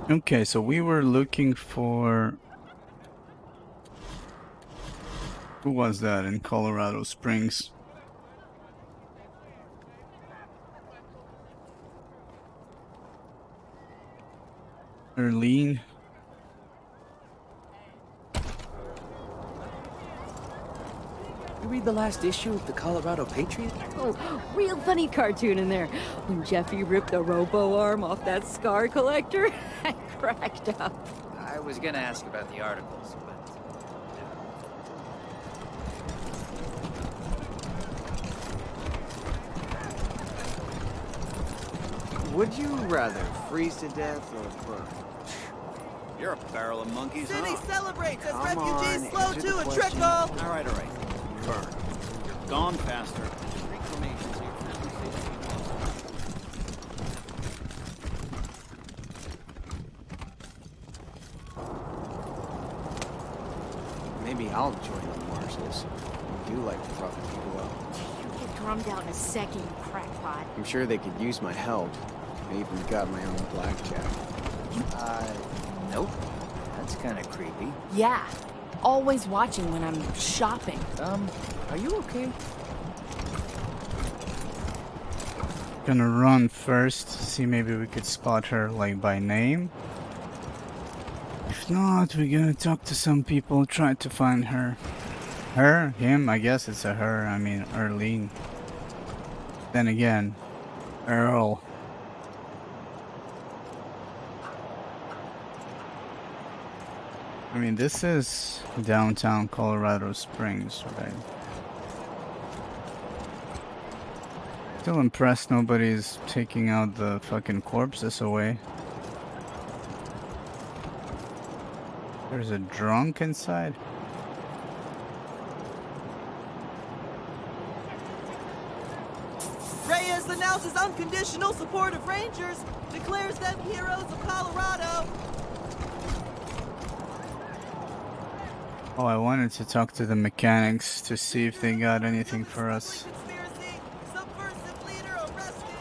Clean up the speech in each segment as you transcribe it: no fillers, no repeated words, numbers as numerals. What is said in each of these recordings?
Okay, so we were looking for... Who was that in Colorado Springs? Erlene? You read the last issue of the Colorado Patriot? Oh, real funny cartoon in there. When Jeffy ripped the robo arm off that scar collector, I cracked up. I was gonna ask about the articles, but... Would you rather freeze to death or burn? You're a barrel of monkeys, City huh? celebrates as Come refugees on, slow answer to the a question. trickle. All right. Burn. Gone faster. Maybe I'll join the marshals. I do like to rough people up. You get drummed out in a second, you crackpot. I'm sure they could use my help. I even got my own blackjack. Nope. That's kind of creepy. Yeah, always watching when I'm shopping. Are you okay? Gonna run first, see maybe we could spot her like by name. If not, we're gonna talk to some people, try to find her. Her? Him? I guess it's a her, I mean Erlene. Then again, Earl. I mean, this is downtown Colorado Springs, right? Still impressed nobody's taking out the fucking corpses away. There's a drunk inside. Reyes announces unconditional support of Rangers, declares them heroes of Colorado. Oh, I wanted to talk to the mechanics to see if they got anything for us. Conspiracy, subversive leader arrested.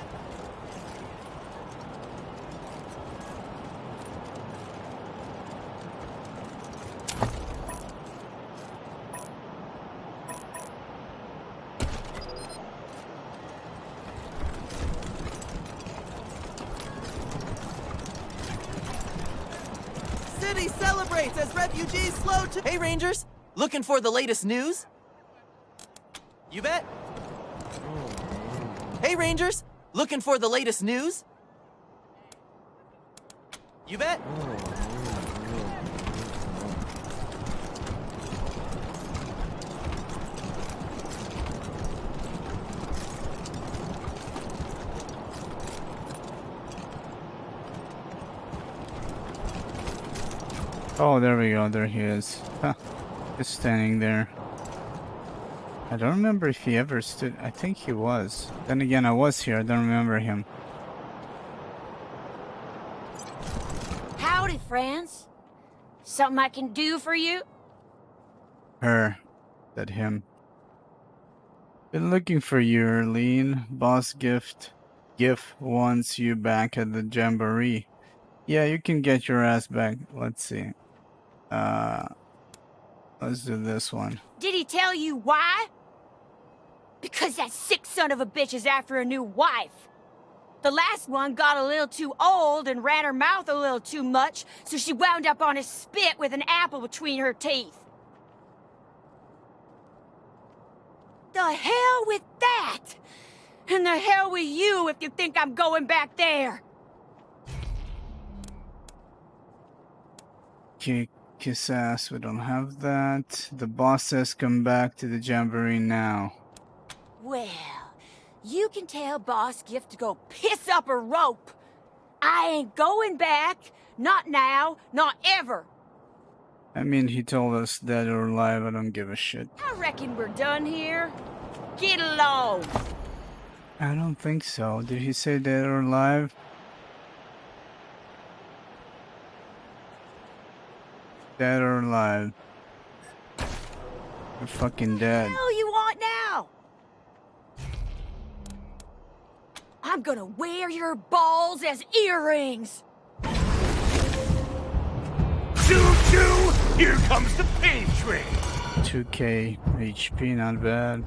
City celebrates as refugees slow to... Hey, Rangers! Looking for the latest news? You bet. Hey, Rangers! Looking for the latest news? You bet. Oh, there we go. There he is. Huh. Just standing there. I don't remember if he ever stood. I think he was. Then again, I was here. I don't remember him. Howdy, friends. Something I can do for you? Her. That him. Been looking for you, Erlene. Boss Gift wants you back at the Jamboree. Yeah, you can get your ass back. Let's see. Let's do this one. Did he tell you why? Because that sick son of a bitch is after a new wife. The last one got a little too old and ran her mouth a little too much, so she wound up on his spit with an apple between her teeth. The hell with that! And the hell with you if you think I'm going back there! Kiss ass, we don't have that. The boss says come back to the Jamboree now. Well, you can tell Boss Gift to go piss up a rope. I ain't going back. Not now, not ever. I mean, he told us dead or alive, I don't give a shit. I reckon we're done here. Get along. I don't think so. Did he say dead or alive? Dead or alive? You're fucking dead. What the hell you want now? I'm gonna wear your balls as earrings! Choo-choo! Here comes the pain train! 2k HP, not bad.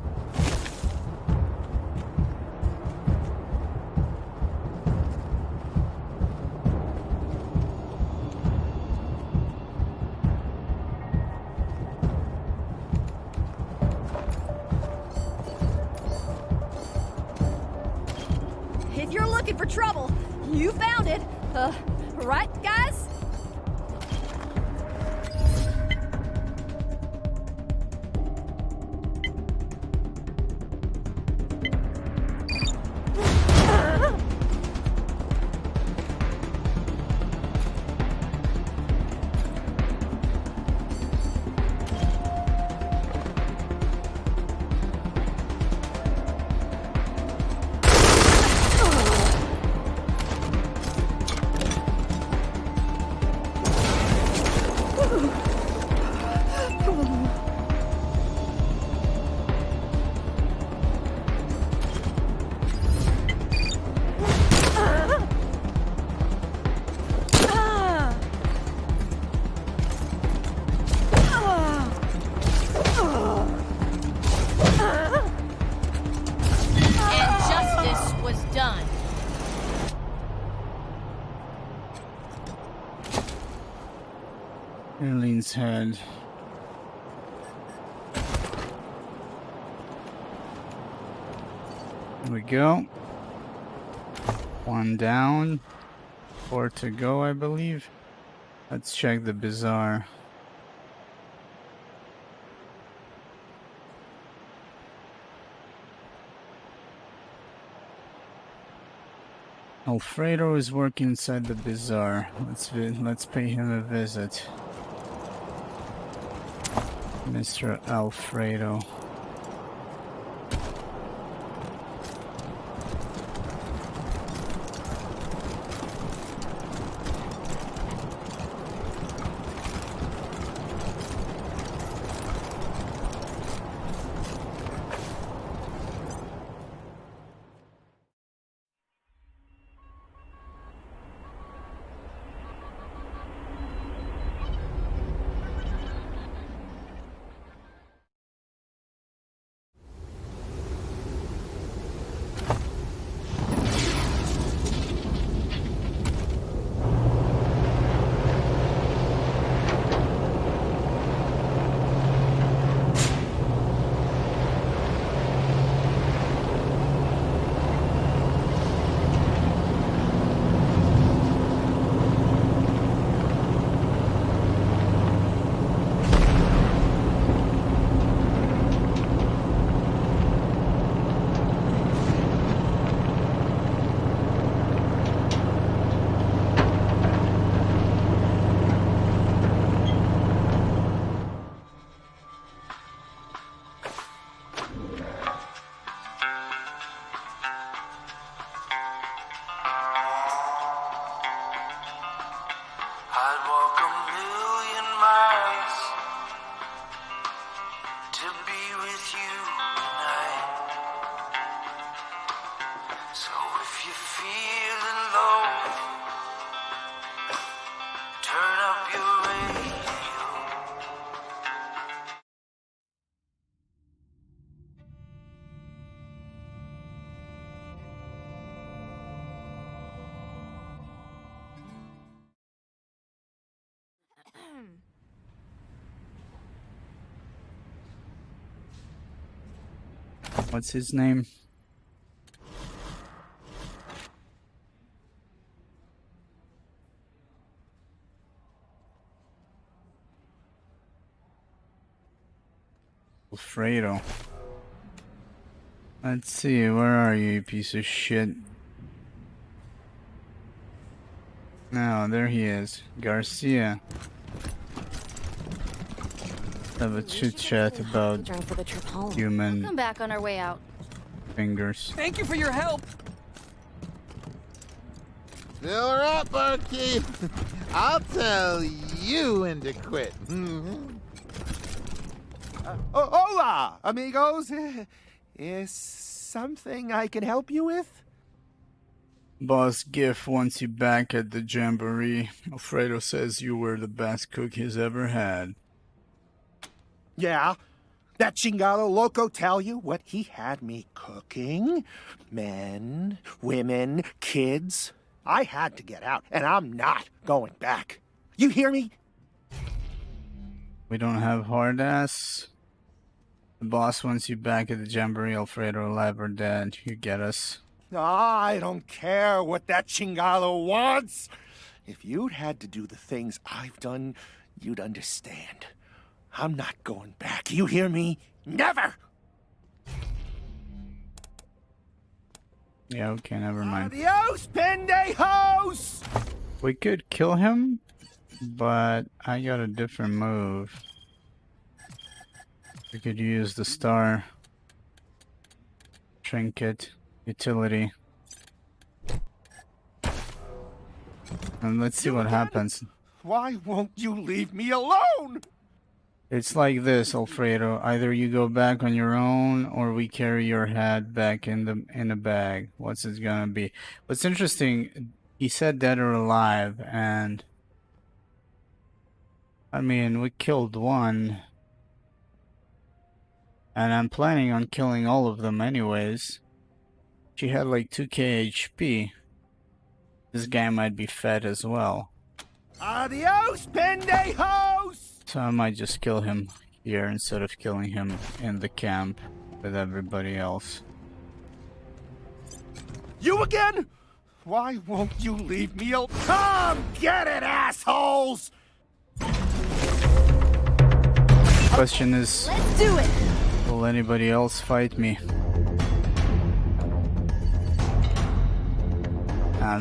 If you're looking for trouble, you found it. Right, guys? And justice was done. Earlene's head. Here we go. 1 down. 4 to go, I believe. Let's check the bazaar. Alfredo is working inside the bazaar. Let's pay him a visit. Mr. Alfredo. I'd walk 1,000,000 miles to be with you tonight. So if you're feeling low, turn up your radio. What's his name? Alfredo. Let's see, where are you, you piece of shit? No, there he is. Garcia. Have a chit chat about human Come back on our way out. fingers. Thank you for your help. Fill her up, Barkeep. I'll tell you when to quit. Hola, amigos. Is something I can help you with? Boss Giff wants you back at the Jamboree. Alfredo says you were the best cook he's ever had. Yeah? That chingado loco tell you what he had me cooking? Men, women, kids. I had to get out, and I'm not going back. You hear me? We don't have hard ass. The boss wants you back at the Jamboree, Alfredo, alive or dead. You get us. I don't care what that chingado wants. If you'd had to do the things I've done, you'd understand. I'm not going back. You hear me? Never! Yeah, okay, never mind. Adios, pendejos! We could kill him, but I got a different move. We could use the star trinket utility. And let's see what happens. Why won't you leave me alone? It's like this, Alfredo. Either you go back on your own, or we carry your head back in the bag. What's it gonna be? What's interesting, he said dead or alive, and I mean, we killed one, and I'm planning on killing all of them anyways. She had like 2k HP. This guy might be fed as well. Adios, pendejos! So I might just kill him here instead of killing him in the camp with everybody else. You again? Why won't you leave me alone? Come get it, assholes! Question is, Let's do it! will anybody else fight me?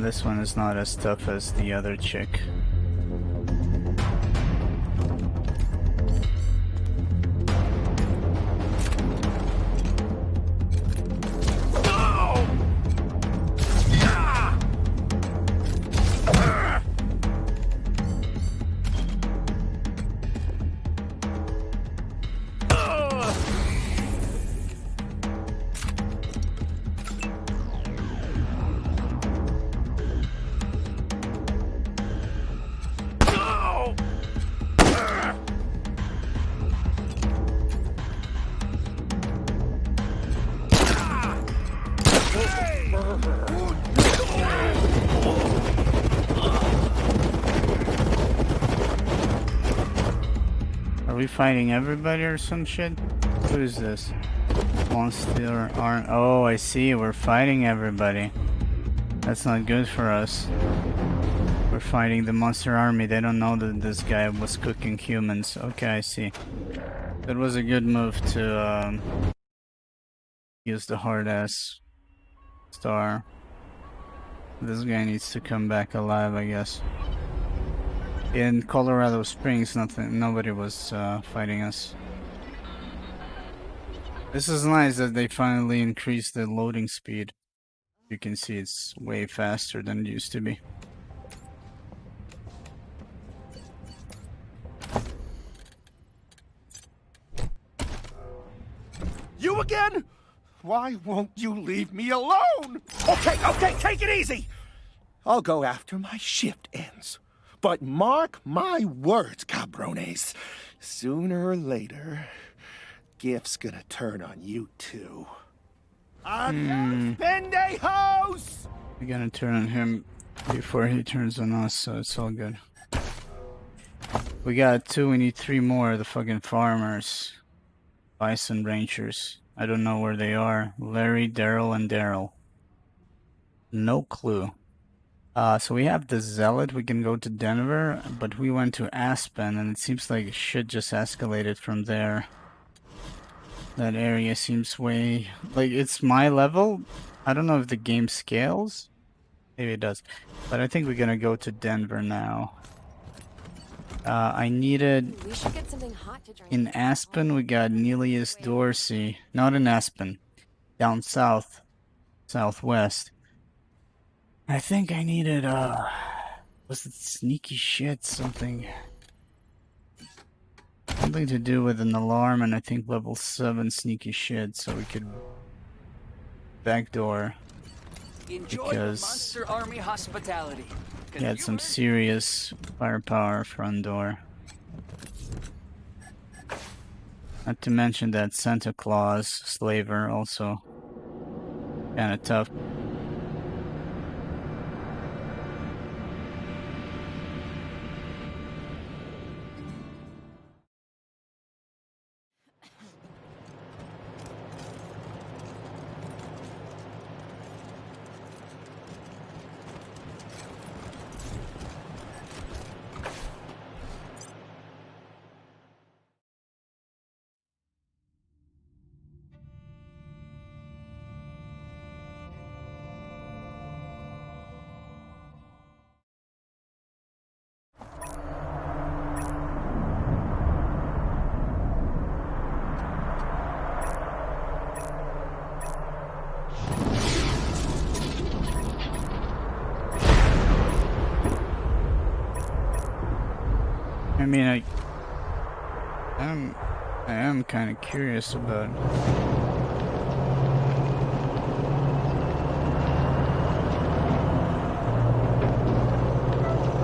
This one is not as tough as the other chick. Are we fighting everybody or some shit? Who is this? Monster Arm. Oh, I see. We're fighting everybody. That's not good for us. We're fighting the monster army. They don't know that this guy was cooking humans. Okay, I see. That was a good move to use the hard ass star. This guy needs to come back alive, I guess. In Colorado Springs, nobody was fighting us. This is nice that they finally increased the loading speed. You can see it's way faster than it used to be. You again? Why won't you leave me alone? Okay, take it easy. I'll go after my shift ends. But mark my words, cabrones. Sooner or later, Gift's gonna turn on you too. Adios, pendejos! We're gonna turn on him before he turns on us, so it's all good. We got 2, we need 3 more. The fucking farmers. Bison Rangers. I don't know where they are. Larry, Daryl, and Daryl. No clue. So we have the Zealot. We can go to Denver, but we went to Aspen, and it seems like shit just escalated from there. That area seems way... like, it's my level. I don't know if the game scales. Maybe it does. But I think we're gonna go to Denver now. I needed... We should get something hot to drink. In Aspen, we got Neelius Dorsey. Not in Aspen. Down south. Southwest. I think I needed, was it sneaky shit? Something to do with an alarm, and I think level 7 sneaky shit, so we could backdoor Enjoy because the Monster Army hospitality. he had some serious firepower front door. Not to mention that Santa Claus slaver also kinda tough. I mean, I am kind of curious about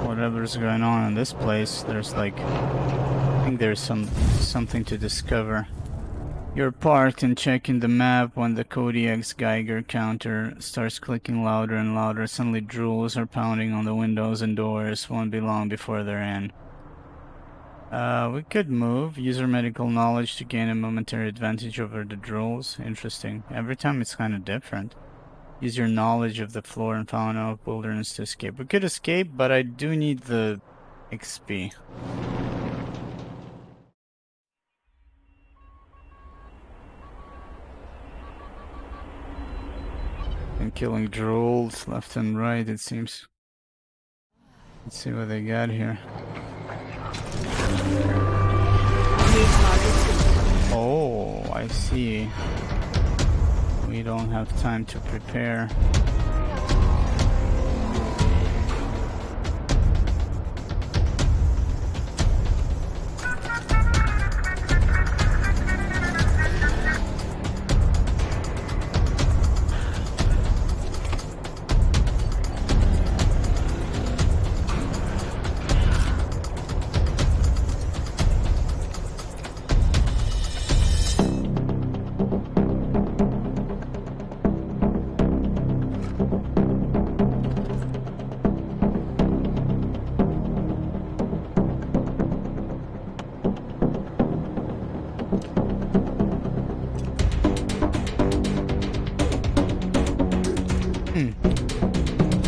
whatever's going on in this place. There's like, I think there's something to discover. You're parked and checking the map when the Kodiak's Geiger counter starts clicking louder and louder. Suddenly drools are pounding on the windows and doors. Won't be long before they're in. We could move. Use our medical knowledge to gain a momentary advantage over the drools. Interesting. Every time it's kind of different. Use your knowledge of the flora and fauna of wilderness to escape. We could escape, but I do need the XP. And killing drools left and right, it seems. Let's see what they got here. Oh, I see. We don't have time to prepare.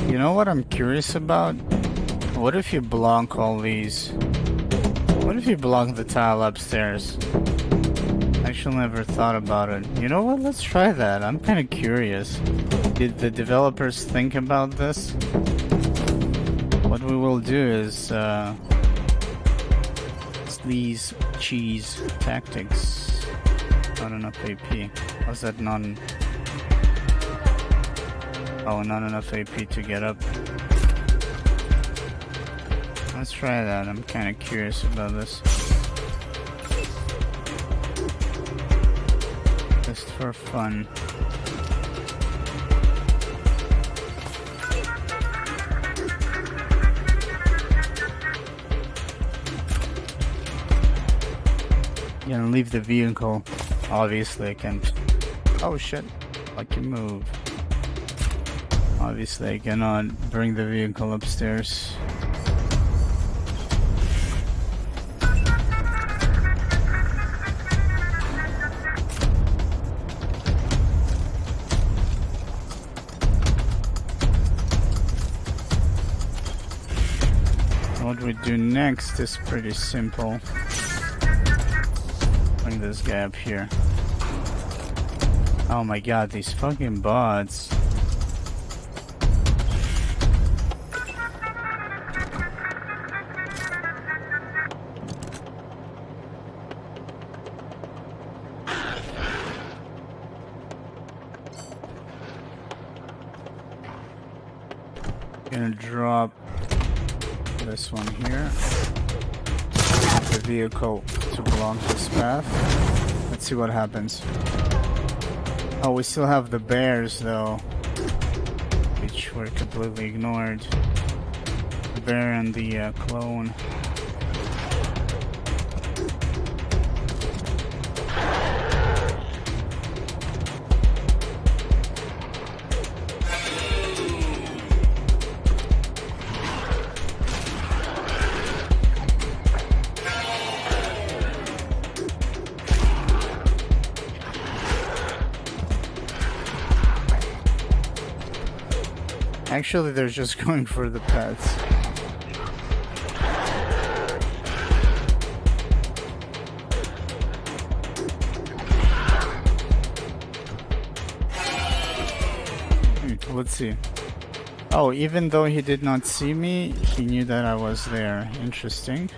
You know what I'm curious about? What if you block all these? What if you block the tile upstairs? Actually never thought about it. You know what? Let's try that. I'm kind of curious. Did the developers think about this? What we will do is sleaze cheese tactics. Not enough AP. How's that not? Oh, not enough AP to get up. Let's try that. I'm kind of curious about this. Just for fun. Gonna leave the vehicle. Obviously I can't. Oh shit. Lucky move. Obviously I cannot bring the vehicle upstairs. What we do next is pretty simple. Bring this guy up here. Oh my god, these fucking bots. Gonna drop this one here. The vehicle to belong to this path. Let's see what happens. Oh, we still have the bears though. which were completely ignored. The bear and the clone. Actually, they're just going for the pets. Let's see. Oh, even though he did not see me, he knew that I was there. Interesting.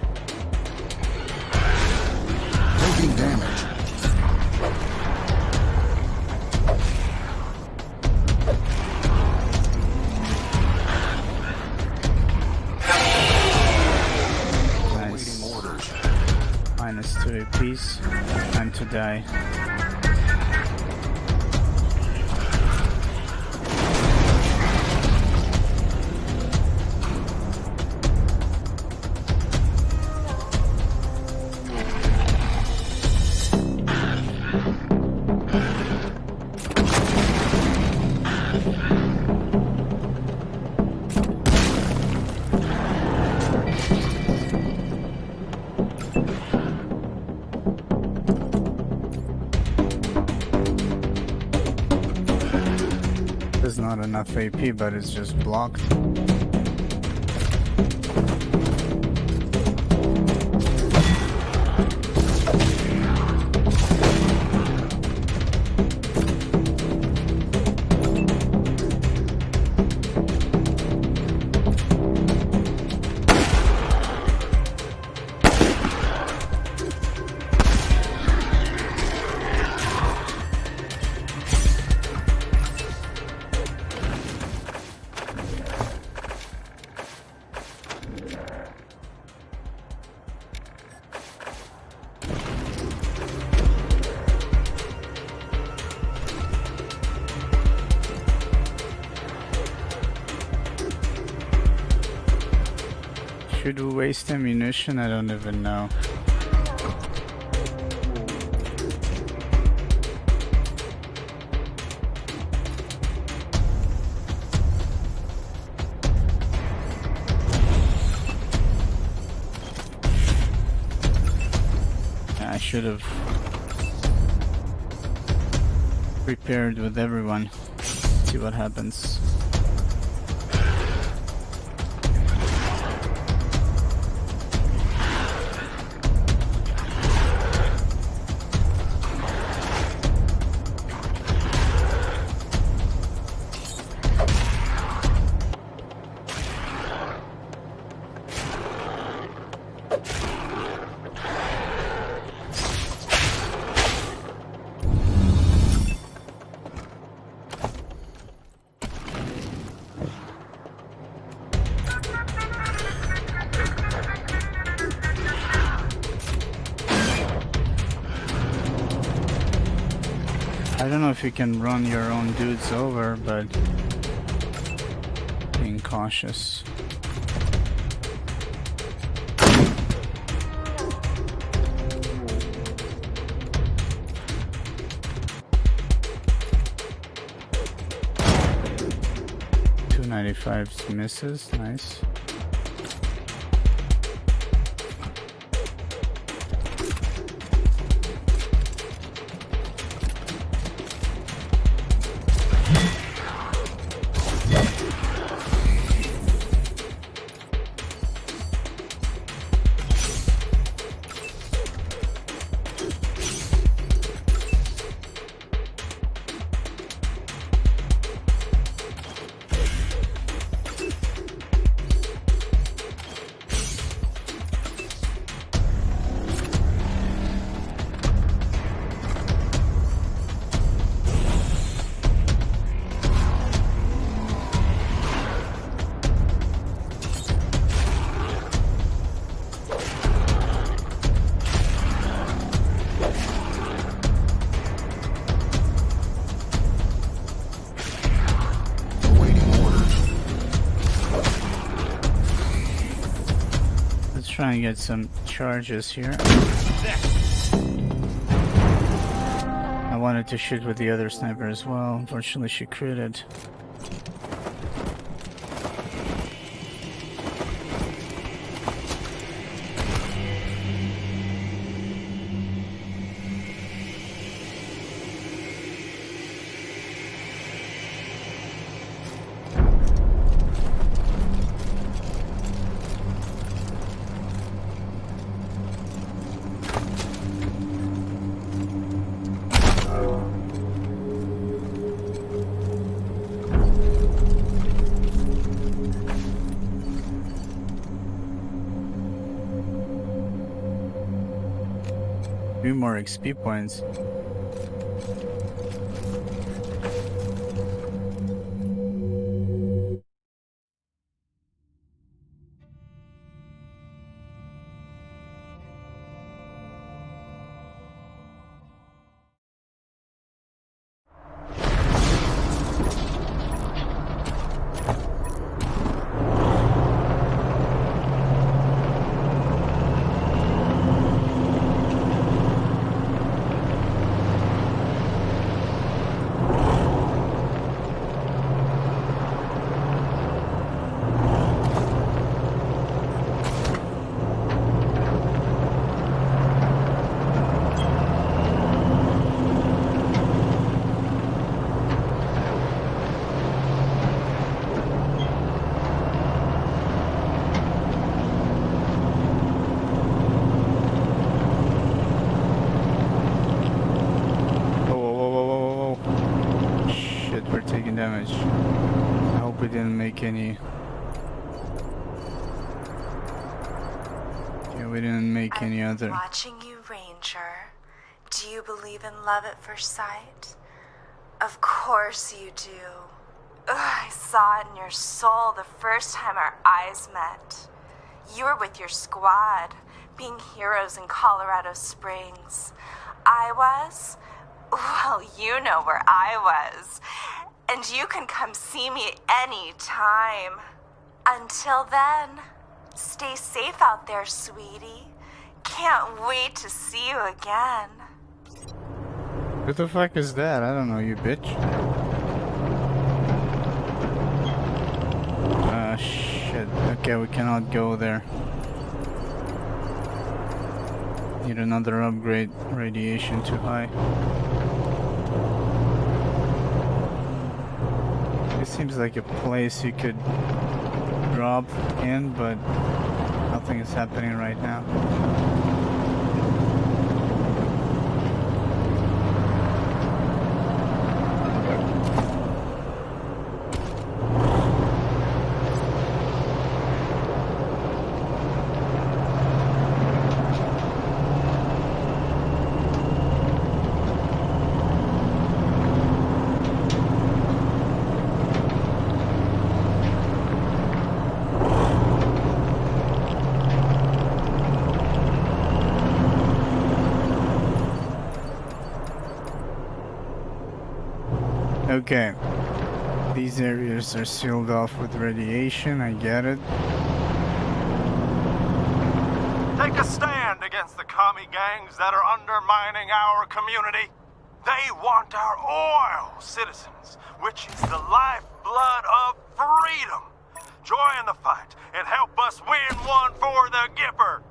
Taking damage. -2 apiece, and to die. There's not enough AP, but it's just blocked. Should we waste ammunition? I don't even know. I should have prepared with everyone. See what happens. I don't know if you can run your own dudes over, but being cautious. .295 misses, nice. Let's try and get some charges here. I wanted to shoot with the other sniper as well. Unfortunately, she critted. Few more XP points. Damage. I hope we didn't make any. Yeah, we didn't make any other. Watching you, Ranger. Do you believe in love at first sight? Of course you do. Ugh, I saw it in your soul the first time our eyes met. You were with your squad, being heroes in Colorado Springs. I was? Well, you know where I was. And you can come see me any time. Until then, stay safe out there, sweetie. Can't wait to see you again. Who the fuck is that? I don't know, you bitch. Ah, shit. Okay, we cannot go there. Need another upgrade. Radiation too high. This seems like a place you could drop in, but nothing is happening right now. Okay, these areas are sealed off with radiation, I get it. Take a stand against the commie gangs that are undermining our community. They want our oil, citizens, which is the lifeblood of freedom. Join the fight and help us win one for the Gipper.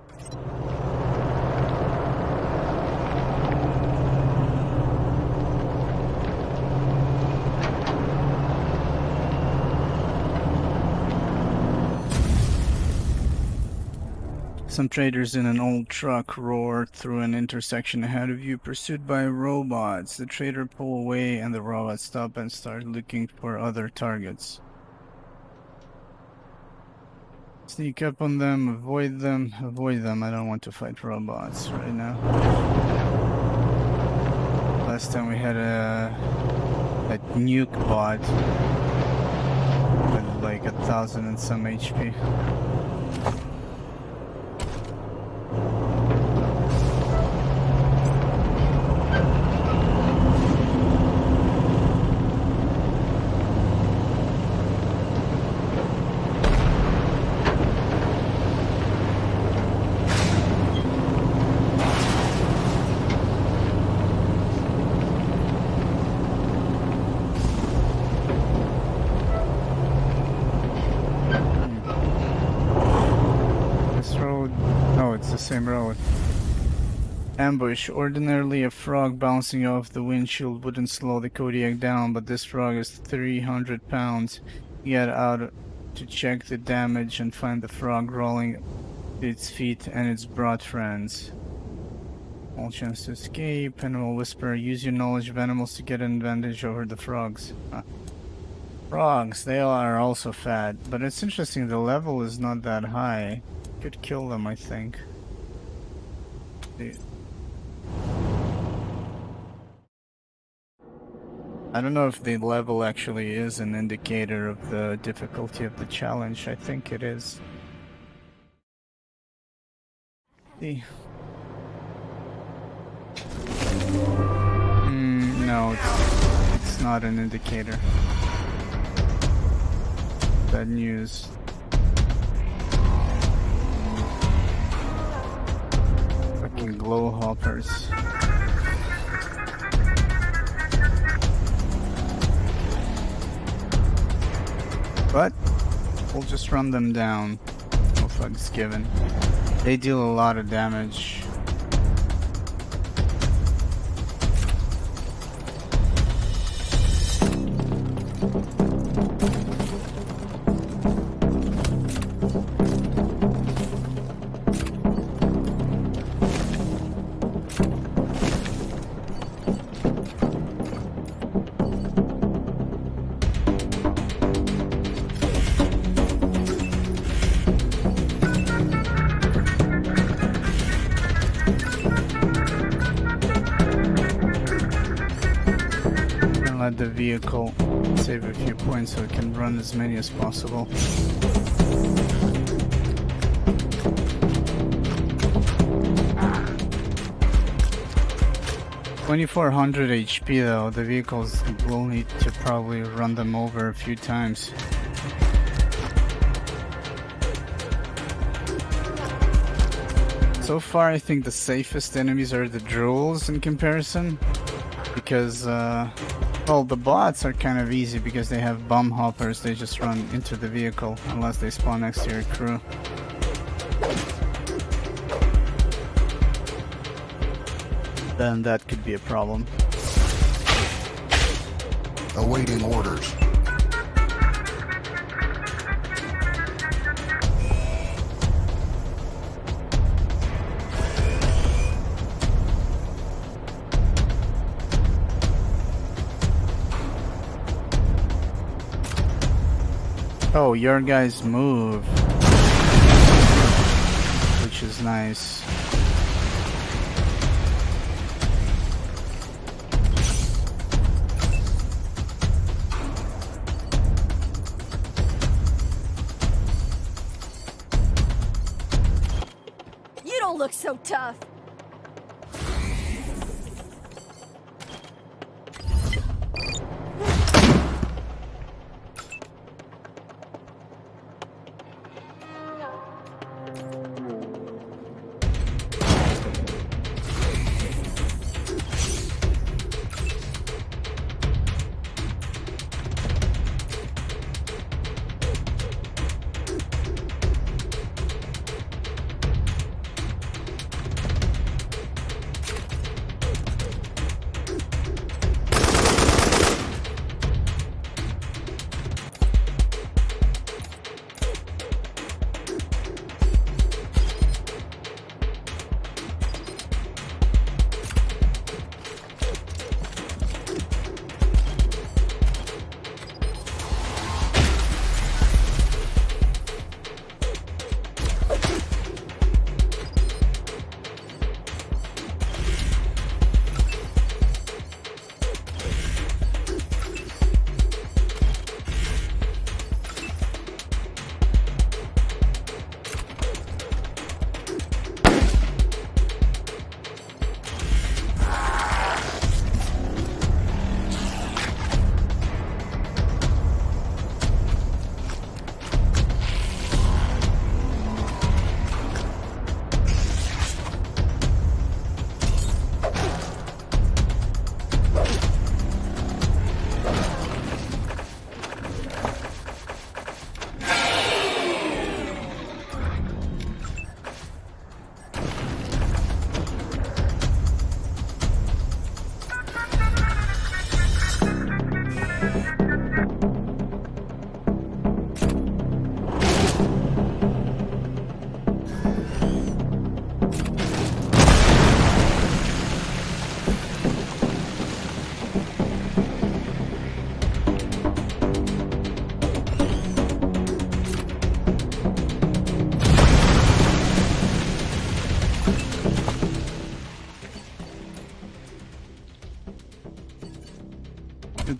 Some traders in an old truck roared through an intersection ahead of you, pursued by robots. The trader pulled away and the robots stopped and started looking for other targets. Sneak up on them, avoid them, avoid them. I don't want to fight robots right now. Last time we had a nuke bot with like 1,000 and some HP. the same road. Ambush. Ordinarily, a frog bouncing off the windshield wouldn't slow the Kodiak down, but this frog is 300 pounds. Get out to check the damage and find the frog rolling to its feet and its brought friends. All chance to escape. Animal Whisperer. Use your knowledge of animals to get an advantage over the frogs. Frogs, they are also fat, but it's interesting, the level is not that high. Could kill them, I think. I don't know if the level actually is an indicator of the difficulty of the challenge. I think it is. See. No, it's not an indicator. Bad news. Fucking glow hoppers. But we'll just run them down. No fucks given. They deal a lot of damage. The vehicle save a few points so it can run as many as possible. $2,400 HP though. The vehicles will need to probably run them over a few times. So far I think the safest enemies are the drools in comparison, because well, the bots are kind of easy because they have bomb hoppers. They just run into the vehicle unless they spawn next to your crew. Then that could be a problem. Awaiting orders. Oh, your guys move, which is nice. You don't look so tough.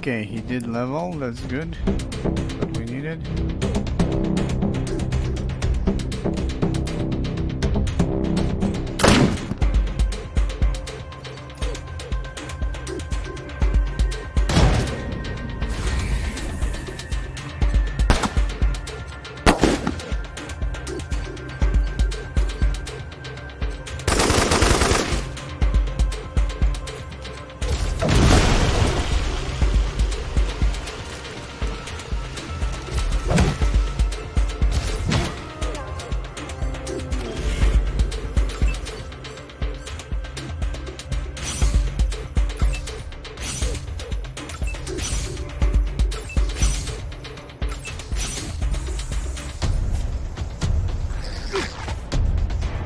Okay, he did level, that's good. What we needed.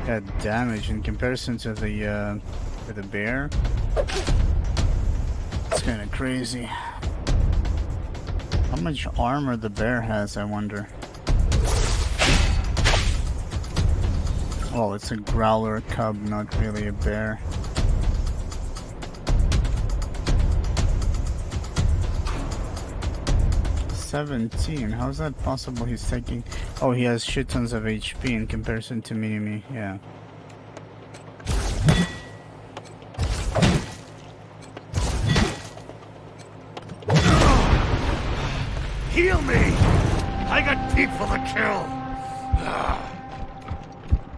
Got damage in comparison to the bear. It's kind of crazy. How much armor the bear has, I wonder. Oh, it's a growler cub, not really a bear. $17. How is that possible? He's taking. Oh, he has shit tons of HP in comparison to Mini-Me. Yeah. Heal me! I got teeth for the kill!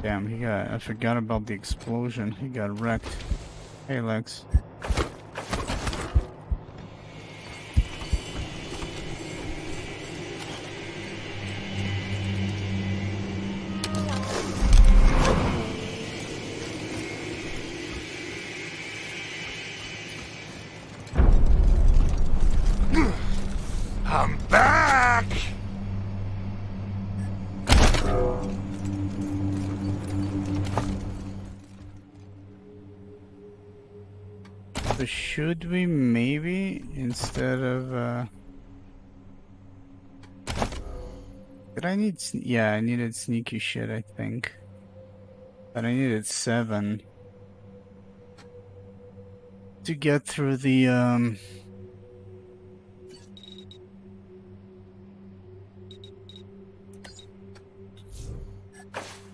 Damn, he got. I forgot about the explosion. He got wrecked. Hey, Lex. I'm back! So should we maybe, instead of, did I need, yeah, I needed sneaky shit, I think. But I needed 7 to get through the,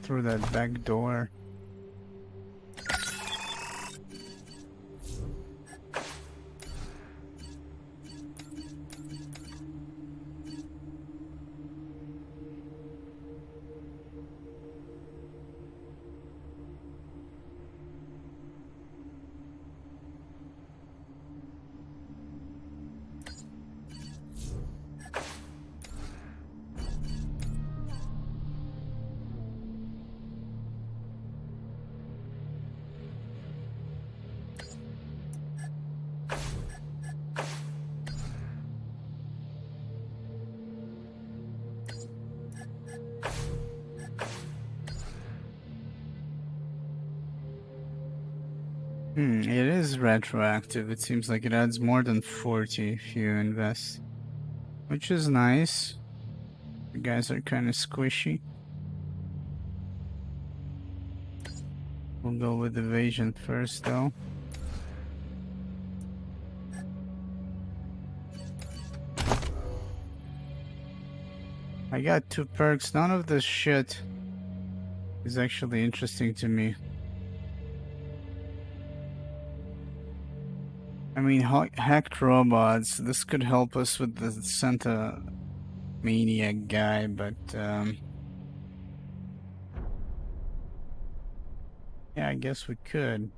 through that back door. It is retroactive. It seems like it adds more than 40 if you invest. Which is nice. The guys are kind of squishy. We'll go with evasion first though. I got 2 perks. None of this shit is actually interesting to me. I mean, hacked robots, this could help us with the Santa Maniac guy, but yeah, I guess we could.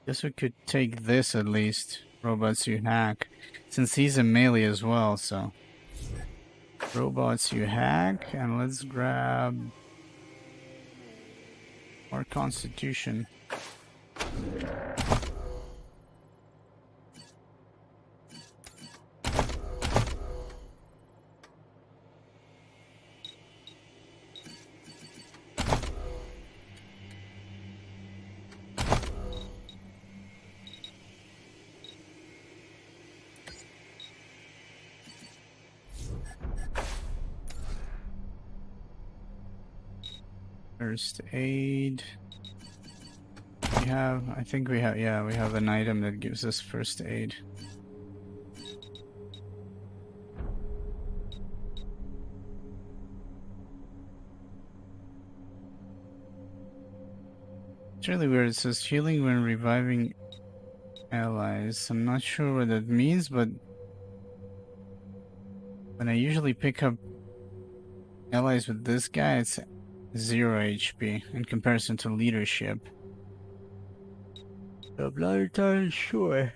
Guess we could take this at least, robots you hack, since he's a melee as well, so. Robots you hack, and let's grab our constitution. First aid. we have? I think we have, yeah, we have an item that gives us first aid. It's really weird. It says healing when reviving allies. I'm not sure what that means, but when I usually pick up allies with this guy, it's 0 HP in comparison to leadership. I'm not entirely sure.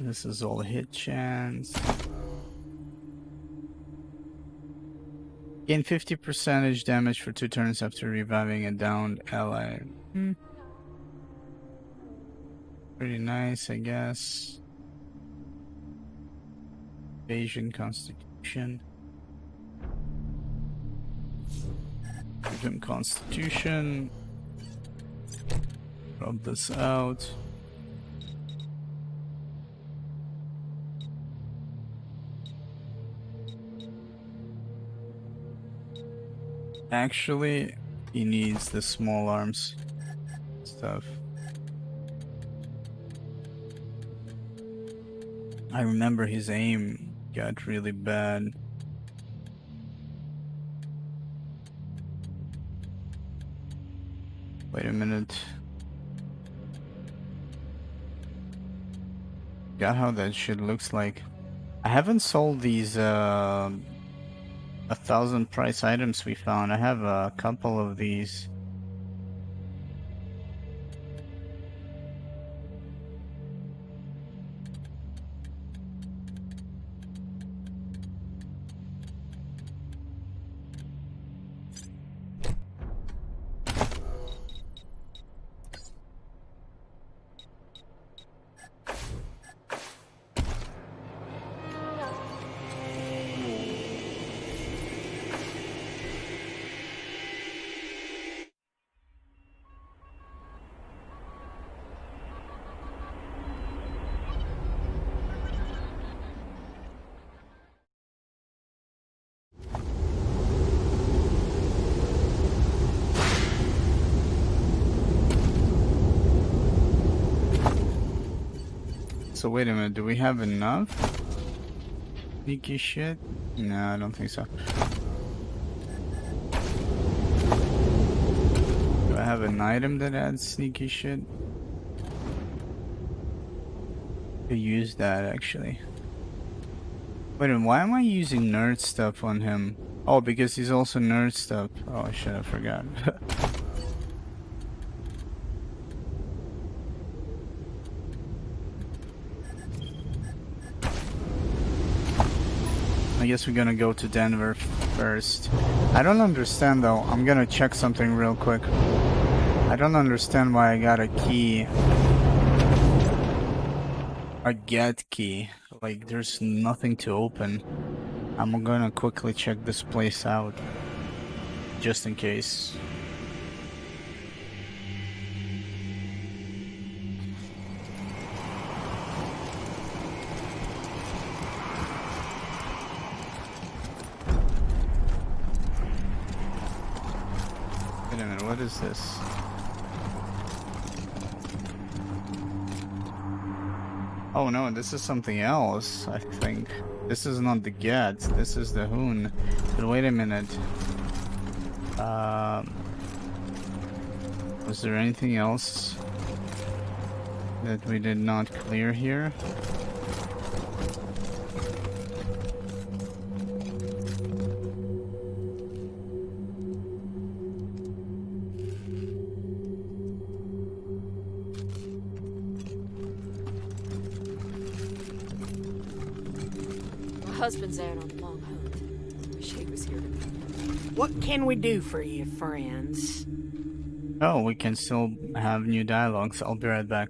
This is all hit chance. Gain 50% damage for 2 turns after reviving a downed ally. Pretty nice, I guess. Evasion, Constitution. Give him Constitution. Rub this out. Actually, he needs the small arms stuff. I remember his aim got really bad. Wait a minute. Got how that shit looks like. I haven't sold these 1,000 price items we found. I have a couple of these. So wait a minute, do we have enough? Sneaky shit? No, I don't think so. Do I have an item that adds sneaky shit? To use that actually. Wait a minute, why am I using nerd stuff on him? Oh, because he's also nerd stuff. Oh shit, I forgot. I guess we're gonna go to Denver first. I don't understand though. I'm gonna check something real quick. I don't understand why I got a key. A get key. Like there's nothing to open. I'm gonna quickly check this place out. Just in case. Wait a minute, what is this? Oh no, this is something else, I think. This is not the get, this is the hoon. But wait a minute. Was there anything else that we did not clear here? My husband's out on a long hunt. Wish he was here tonight. What can we do for you, friends? Oh, we can still have new dialogues. I'll be right back.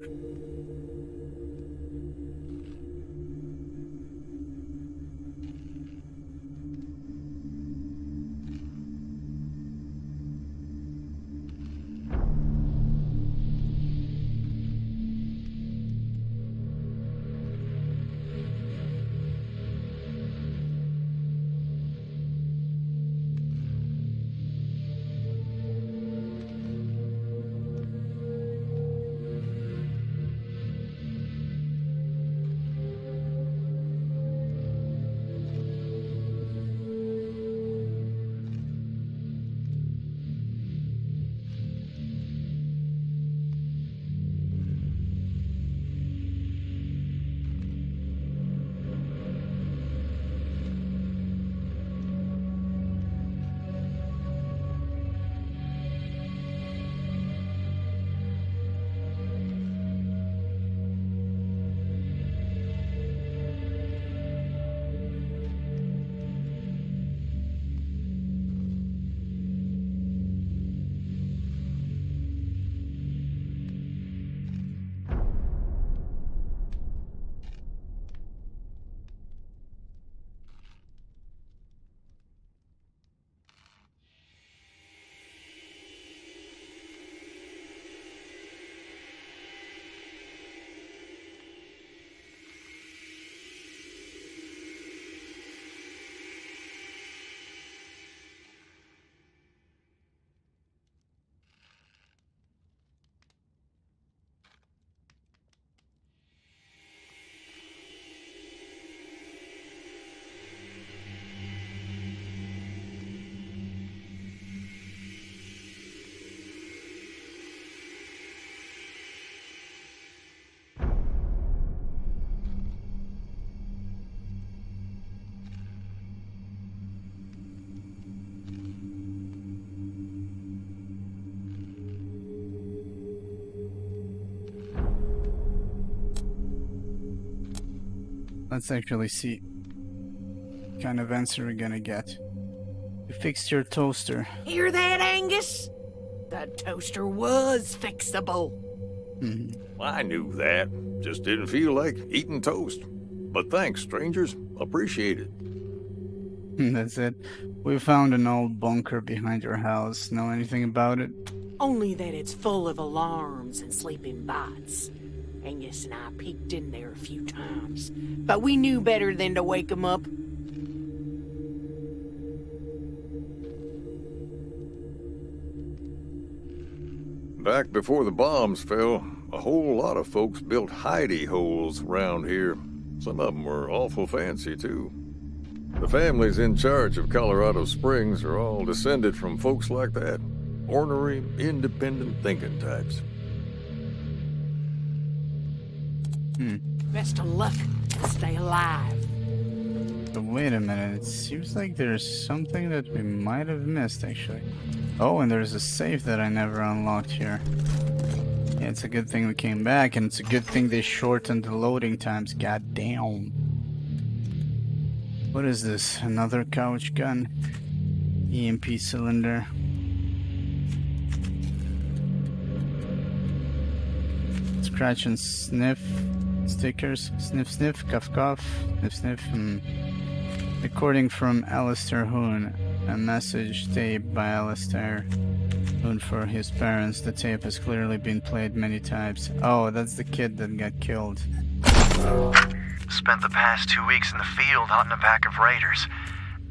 Let's actually see what kind of answer we're gonna get. You fixed your toaster. Hear that, Angus? The toaster was fixable. I knew that. Just didn't feel like eating toast. But thanks, strangers. Appreciate it. That's it. We found an old bunker behind your house. Know anything about it? Only that it's full of alarms and sleeping bots. Angus and I peeked in there a few times, but we knew better than to wake 'em up. Back before the bombs fell, a whole lot of folks built hidey holes around here. Some of them were awful fancy, too. The families in charge of Colorado Springs are all descended from folks like that. Ornery, independent thinking types. Best of luck. Stay alive. But wait a minute, it seems like there's something that we might have missed, actually. Oh, and there's a safe that I never unlocked here. Yeah, it's a good thing we came back, and it's a good thing they shortened the loading times, god damn. What is this? Another couch gun? EMP cylinder. Scratch and sniff stickers. Sniff sniff, cuff cuff, sniff sniff. Recording from Alistair Hoon. A message tape by Alistair Hoon for his parents. The tape has clearly been played many times. Oh, that's the kid that got killed. Spent the past 2 weeks in the field hunting a pack of raiders.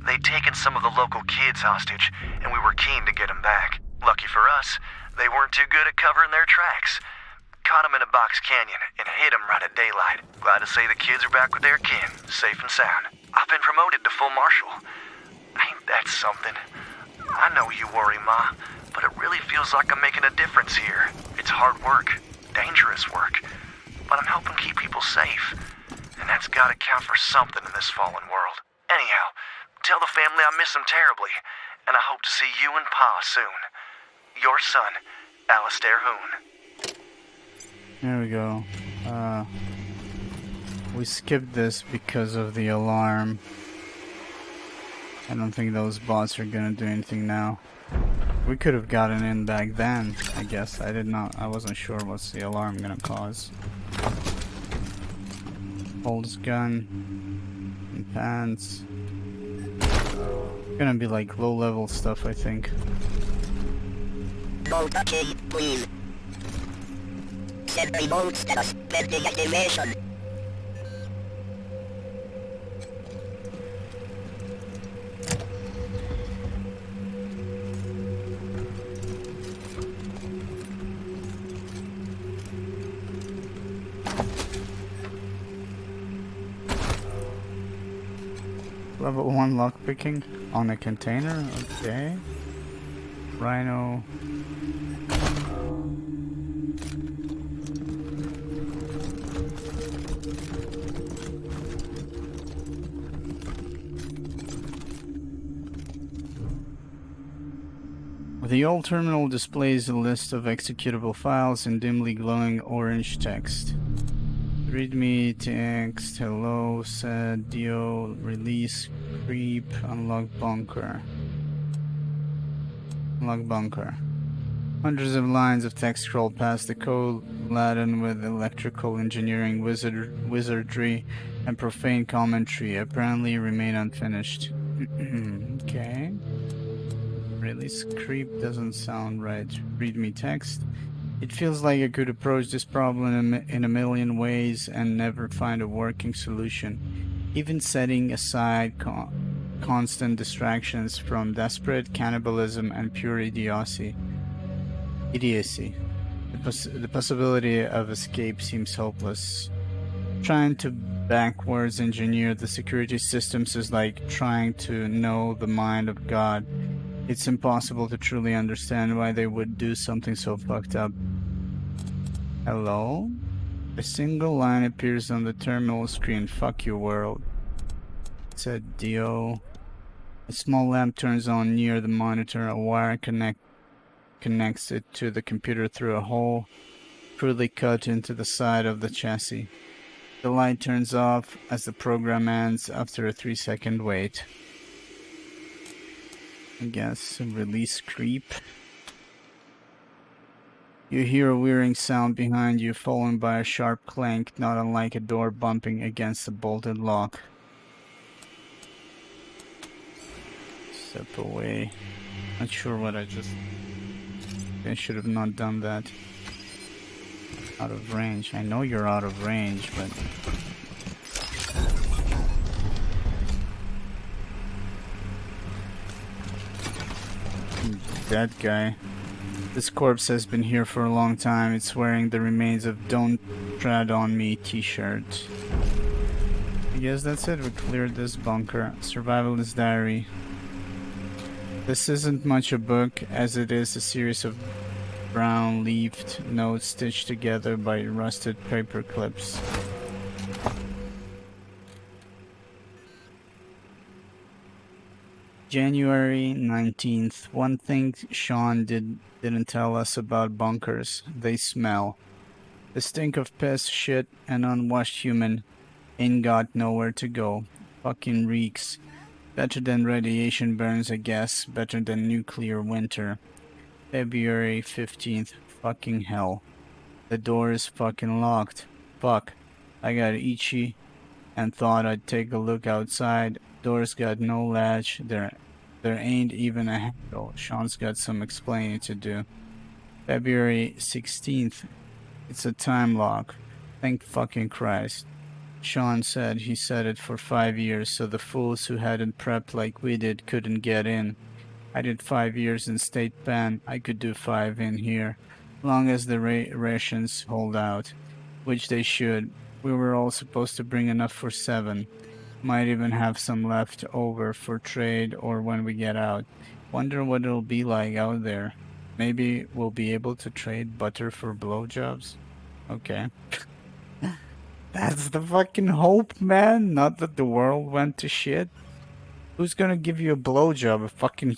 They'd taken some of the local kids hostage, and we were keen to get them back. Lucky for us, they weren't too good at covering their tracks. Caught them in a box canyon and hit them right at daylight. Glad to say the kids are back with their kin, safe and sound. I've been promoted to full marshal. Ain't that something? I know you worry, Ma, but it really feels like I'm making a difference here. It's hard work, dangerous work, but I'm helping keep people safe. And that's gotta count for something in this fallen world. Anyhow, tell the family I miss them terribly, and I hope to see you and Pa soon. Your son, Alistair Hoon. There we go. We skipped this because of the alarm. I don't think those bots are gonna do anything now. We could have gotten in back then, I guess. I wasn't sure what's the alarm gonna cause. Holds gun and pants. Gonna be like low level stuff, I think. Okay, please. Set remote status pending activation. Level 1 lockpicking on a container, okay. Rhino. The old terminal displays a list of executable files in dimly glowing orange text. Readme text, hello, said Dio, release, creep, unlock bunker. Unlock bunker. Hundreds of lines of text scroll past the code, laden with electrical engineering wizardry and profane commentary, apparently remain unfinished. Okay. Release creep doesn't sound right. Readme text. It feels like I could approach this problem in a million ways and never find a working solution, even setting aside constant distractions from desperate cannibalism and pure idiocy. The possibility of escape seems hopeless. Trying to backwards engineer the security systems is like trying to know the mind of God. It's impossible to truly understand why they would do something so fucked up. Hello? A single line appears on the terminal screen. Fuck you, world. It said Dio. A small lamp turns on near the monitor. A wire connects it to the computer through a hole crudely cut into the side of the chassis. The light turns off as the program ends after a 3-second wait. I guess release creep. You hear a whirring sound behind you, followed by a sharp clank, not unlike a door bumping against a bolted lock. Step away. Not sure what I should have not done that. Out of range. I know you're out of range, but... That guy. This corpse has been here for a long time. It's wearing the remains of Don't Tread on Me t-shirt. I guess that's it. We cleared this bunker. Survivalist diary. This isn't much a book, as it is a series of brown-leafed notes stitched together by rusted paper clips. January 19th. One thing Sean didn't tell us about bunkers. They smell. The stink of piss, shit, and unwashed human ain't got nowhere to go. Fucking reeks. Better than radiation burns, I guess. Better than nuclear winter. February 15th. Fucking hell. The door is fucking locked. Fuck. I got itchy and thought I'd take a look outside. Door's got no latch. There ain't even a handle. Sean's got some explaining to do. February 16th. It's a time lock. Thank fucking Christ. Sean said he set it for 5 years, so the fools who hadn't prepped like we did couldn't get in. I did 5 years in state pen. I could do 5 in here, long as the rations hold out, which they should. We were all supposed to bring enough for 7. Might even have some left over for trade or when we get out. Wonder what it'll be like out there. Maybe we'll be able to trade butter for blowjobs? Okay. That's the fucking hope, man. Not that the world went to shit. Who's gonna give you a blowjob? A fucking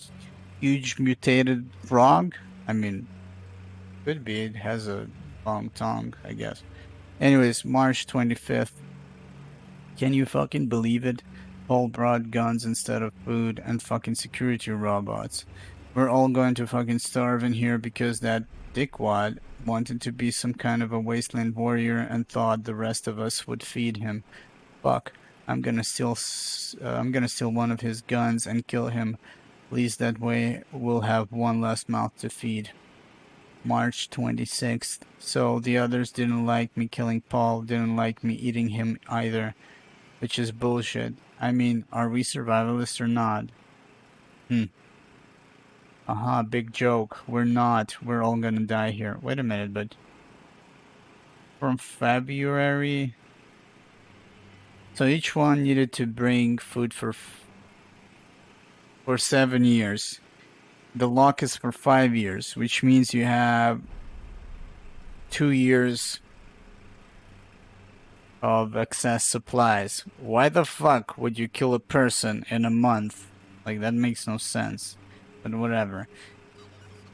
huge mutated frog? I mean, could be. It has a long tongue, I guess. Anyways, March 25th. Can you fucking believe it? Paul brought guns instead of food and fucking security robots. We're all going to fucking starve in here because that dickwad wanted to be some kind of a wasteland warrior and thought the rest of us would feed him. Fuck. I'm gonna steal one of his guns and kill him. At least that way we'll have one less mouth to feed. March 26th. So the others didn't like me killing Paul, didn't like me eating him either. Which is bullshit. I mean, are we survivalists or not? Aha, big joke. We're not. We're all gonna die here. Wait a minute, but... From February... So each one needed to bring food for 7 years. The lock is for 5 years, which means you have 2 years of excess supplies. Why the fuck would you kill a person in a month? Like, that makes no sense. But whatever.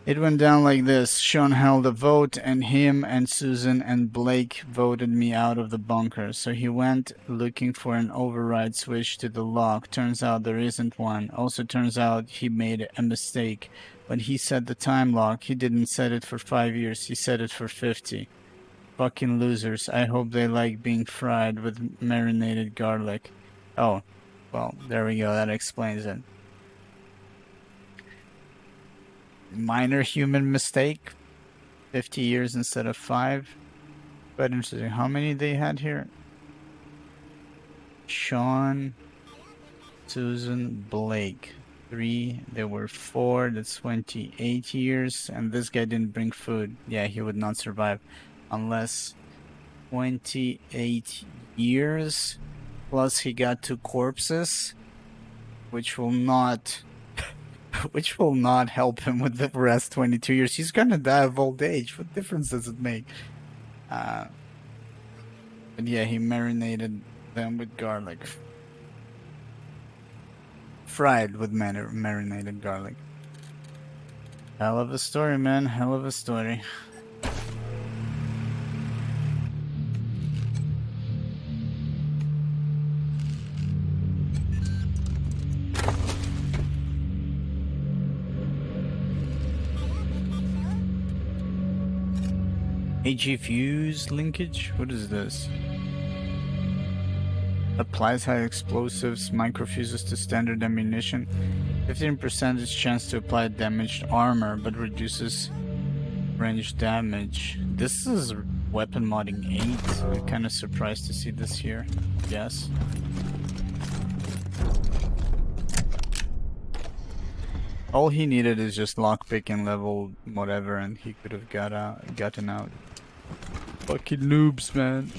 It went down like this. Sean held a vote, and him and Susan and Blake voted me out of the bunker. So he went looking for an override switch to the lock. Turns out there isn't one. Also turns out he made a mistake. When he set the time lock, he didn't set it for 5 years. He set it for 50. Fucking losers. I hope they like being fried with marinated garlic. Oh, well, there we go. That explains it. Minor human mistake. 50 years instead of 5. But interesting. How many they had here? Sean, Susan, Blake. 3. There were 4. That's 28 years. And this guy didn't bring food. Yeah, he would not survive. Unless 28 years. Plus he got 2 corpses. Which will not... which will not help him with the rest 22 years. He's gonna die of old age. What difference does it make? But yeah, he marinated them with garlic. Fried with marinated garlic. Hell of a story, man. Hell of a story. AG fuse linkage? What is this? Applies high explosives, microfuses to standard ammunition. 15% chance to apply damaged armor, but reduces range damage. This is weapon modding 8. I'm kind of surprised to see this here. Yes. All he needed is just lockpick and level whatever, and he could have gotten out. Fucking noobs, man.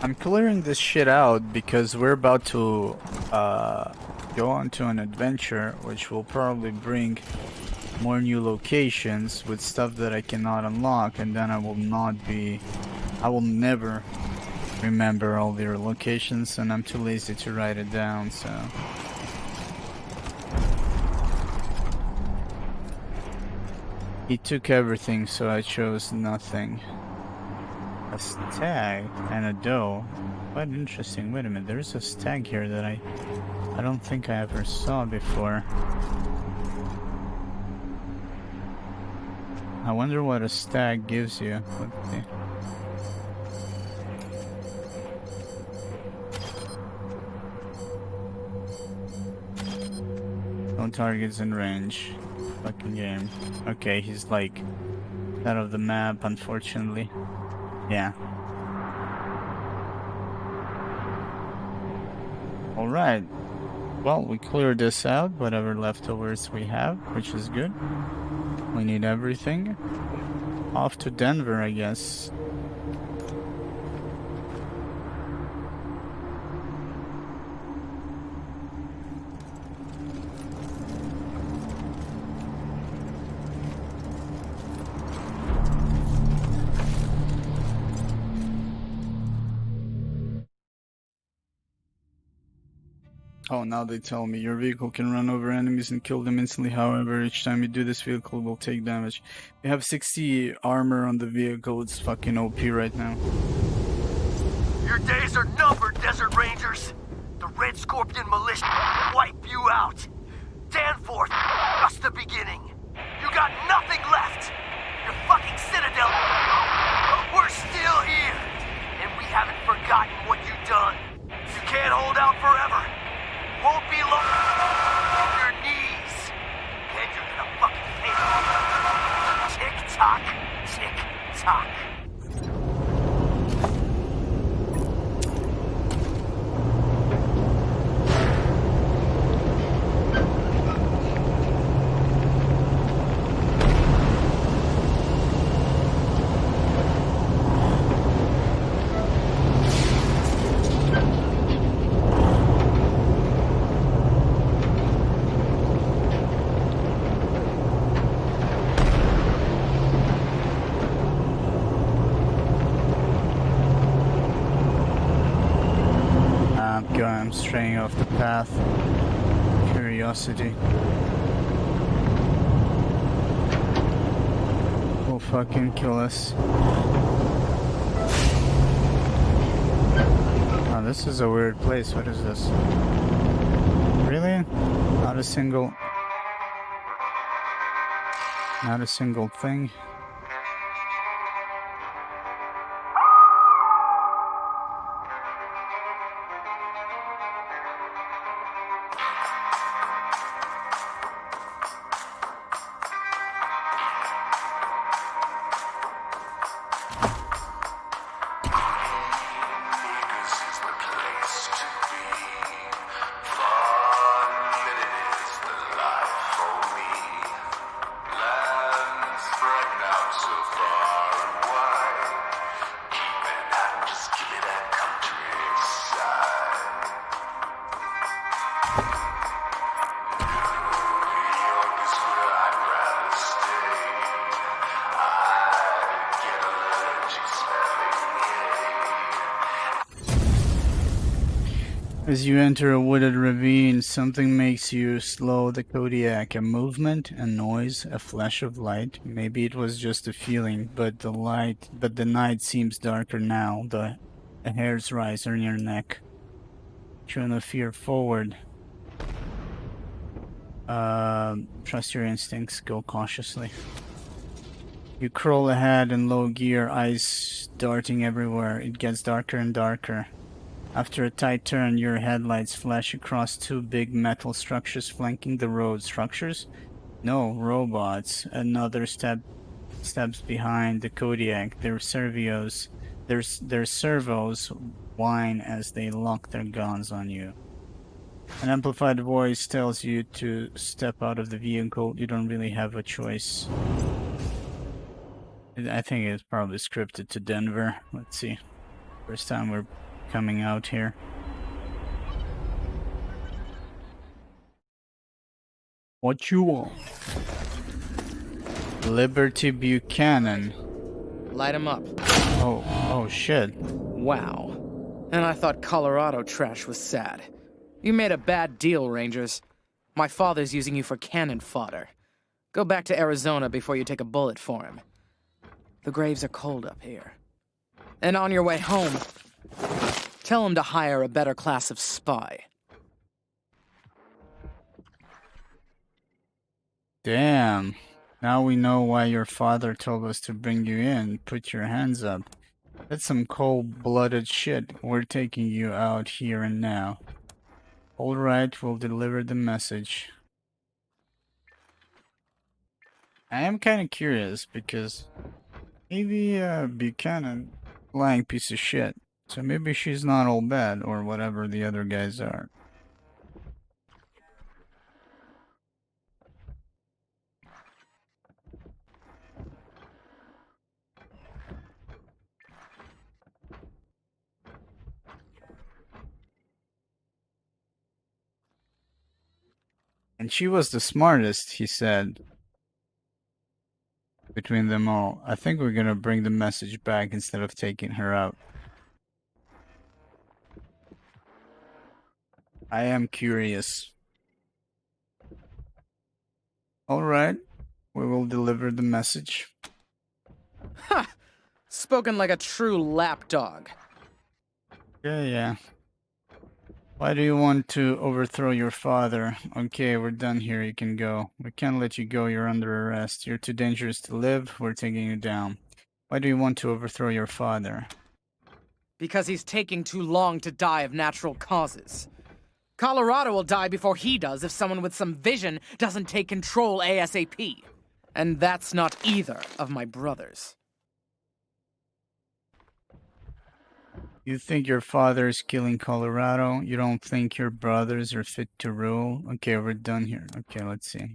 I'm clearing this shit out because we're about to go on to an adventure which will probably bring more new locations with stuff that I cannot unlock, and then I will never remember all their locations, and I'm too lazy to write it down, so. He took everything, so I chose nothing. A stag and a doe. Quite interesting. Wait a minute, there's a stag here that I don't think I ever saw before. I wonder what a stag gives you. Let's see. No targets in range. Fucking game. Okay, he's like out of the map, unfortunately. Yeah. Alright. Well, we cleared this out, whatever leftovers we have, which is good. We need everything. Off to Denver, I guess. Oh, now they tell me your vehicle can run over enemies and kill them instantly. However, each time you do this, vehicle will take damage. We have 60 armor on the vehicle. It's fucking OP right now. Your days are numbered, Desert Rangers. The Red Scorpion militia will wipe you out. Danforth, just the beginning. You got nothing left. Your fucking citadel. But we're still here. And we haven't forgotten what you've done. You can't hold out forever. Won't be long on your knees. Then you're gonna fucking pay them. Tick-tock, tick-tock. I'm straying off the path. Curiosity. Will fucking kill us. Oh, this is a weird place. What is this? Really? Not a single thing. Spread now. As you enter a wooded ravine, something makes you slow the Kodiak. A movement, a noise, a flash of light. Maybe it was just a feeling, but the night seems darker now. The hairs rise on your neck. Trying to fear forward. Trust your instincts. Go cautiously. You crawl ahead in low gear, eyes darting everywhere. It gets darker and darker. After a tight turn, your headlights flash across two big metal structures flanking the road. Structures? No, robots. Another steps behind the Kodiak. Their servos whine as they lock their guns on you. An amplified voice tells you to step out of the vehicle. You don't really have a choice. I think it's probably scripted to Denver. Let's see. First time we're coming out here. What you want? Liberty Buchanan. Light him up. Oh shit. Wow. And I thought Colorado trash was sad. You made a bad deal, Rangers. My father's using you for cannon fodder. Go back to Arizona before you take a bullet for him. The graves are cold up here. And on your way home, tell him to hire a better class of spy. Damn. Now we know why your father told us to bring you in. Put your hands up. That's some cold-blooded shit. We're taking you out here and now. Alright, we'll deliver the message. I am kind of curious because maybe Buchanan, lying piece of shit. So maybe she's not all bad or whatever the other guys are. And she was the smartest, he said. Between them all. I think we're gonna bring the message back instead of taking her out. I am curious. Alright. We will deliver the message. Ha! Spoken like a true lapdog. Yeah. Why do you want to overthrow your father? Okay, we're done here. You can go. We can't let you go. You're under arrest. You're too dangerous to live. We're taking you down. Why do you want to overthrow your father? Because he's taking too long to die of natural causes. Colorado will die before he does if someone with some vision doesn't take control ASAP. And that's not either of my brothers. You think your father is killing Colorado? You don't think your brothers are fit to rule? Okay, we're done here. Okay, let's see.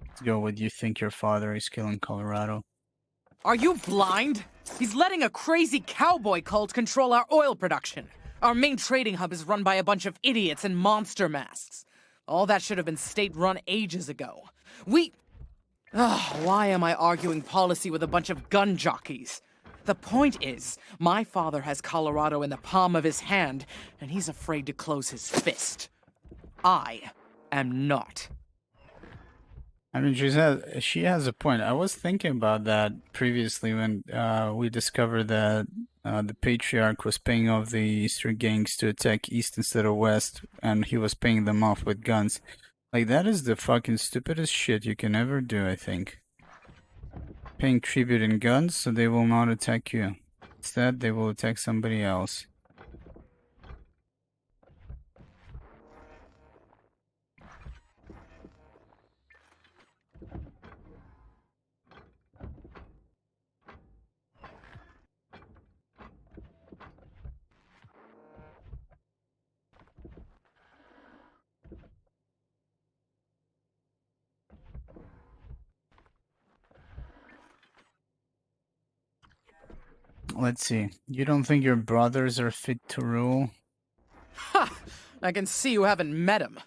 Let's go with you think your father is killing Colorado. Are you blind? He's letting a crazy cowboy cult control our oil production. Our main trading hub is run by a bunch of idiots in monster masks. All that should have been state-run ages ago. Why am I arguing policy with a bunch of gun jockeys? The point is, my father has Colorado in the palm of his hand, and he's afraid to close his fist. I am not. I mean, she has a point. I was thinking about that previously when we discovered that the Patriarch was paying off the Easter gangs to attack East instead of West, and he was paying them off with guns. Like, that is the fucking stupidest shit you can ever do, I think. Paying tribute in guns so they will not attack you. Instead, they will attack somebody else. Let's see. You don't think your brothers are fit to rule? Ha! I can see you haven't met him.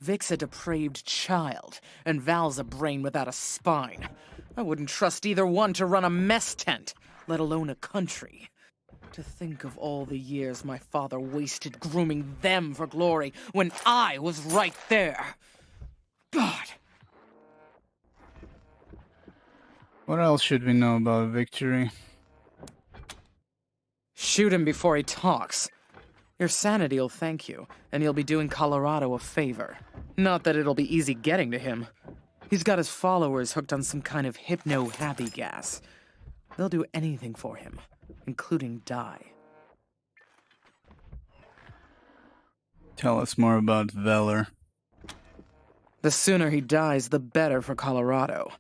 Vic's a depraved child, and Val's a brain without a spine. I wouldn't trust either one to run a mess tent, let alone a country. To think of all the years my father wasted grooming them for glory when I was right there. God. What else should we know about Victory? Shoot him before he talks. Your sanity'll thank you, and you'll be doing Colorado a favor. Not that it'll be easy getting to him. He's got his followers hooked on some kind of hypno-happy gas. They'll do anything for him, including die. Tell us more about Veller. The sooner he dies, the better for Colorado.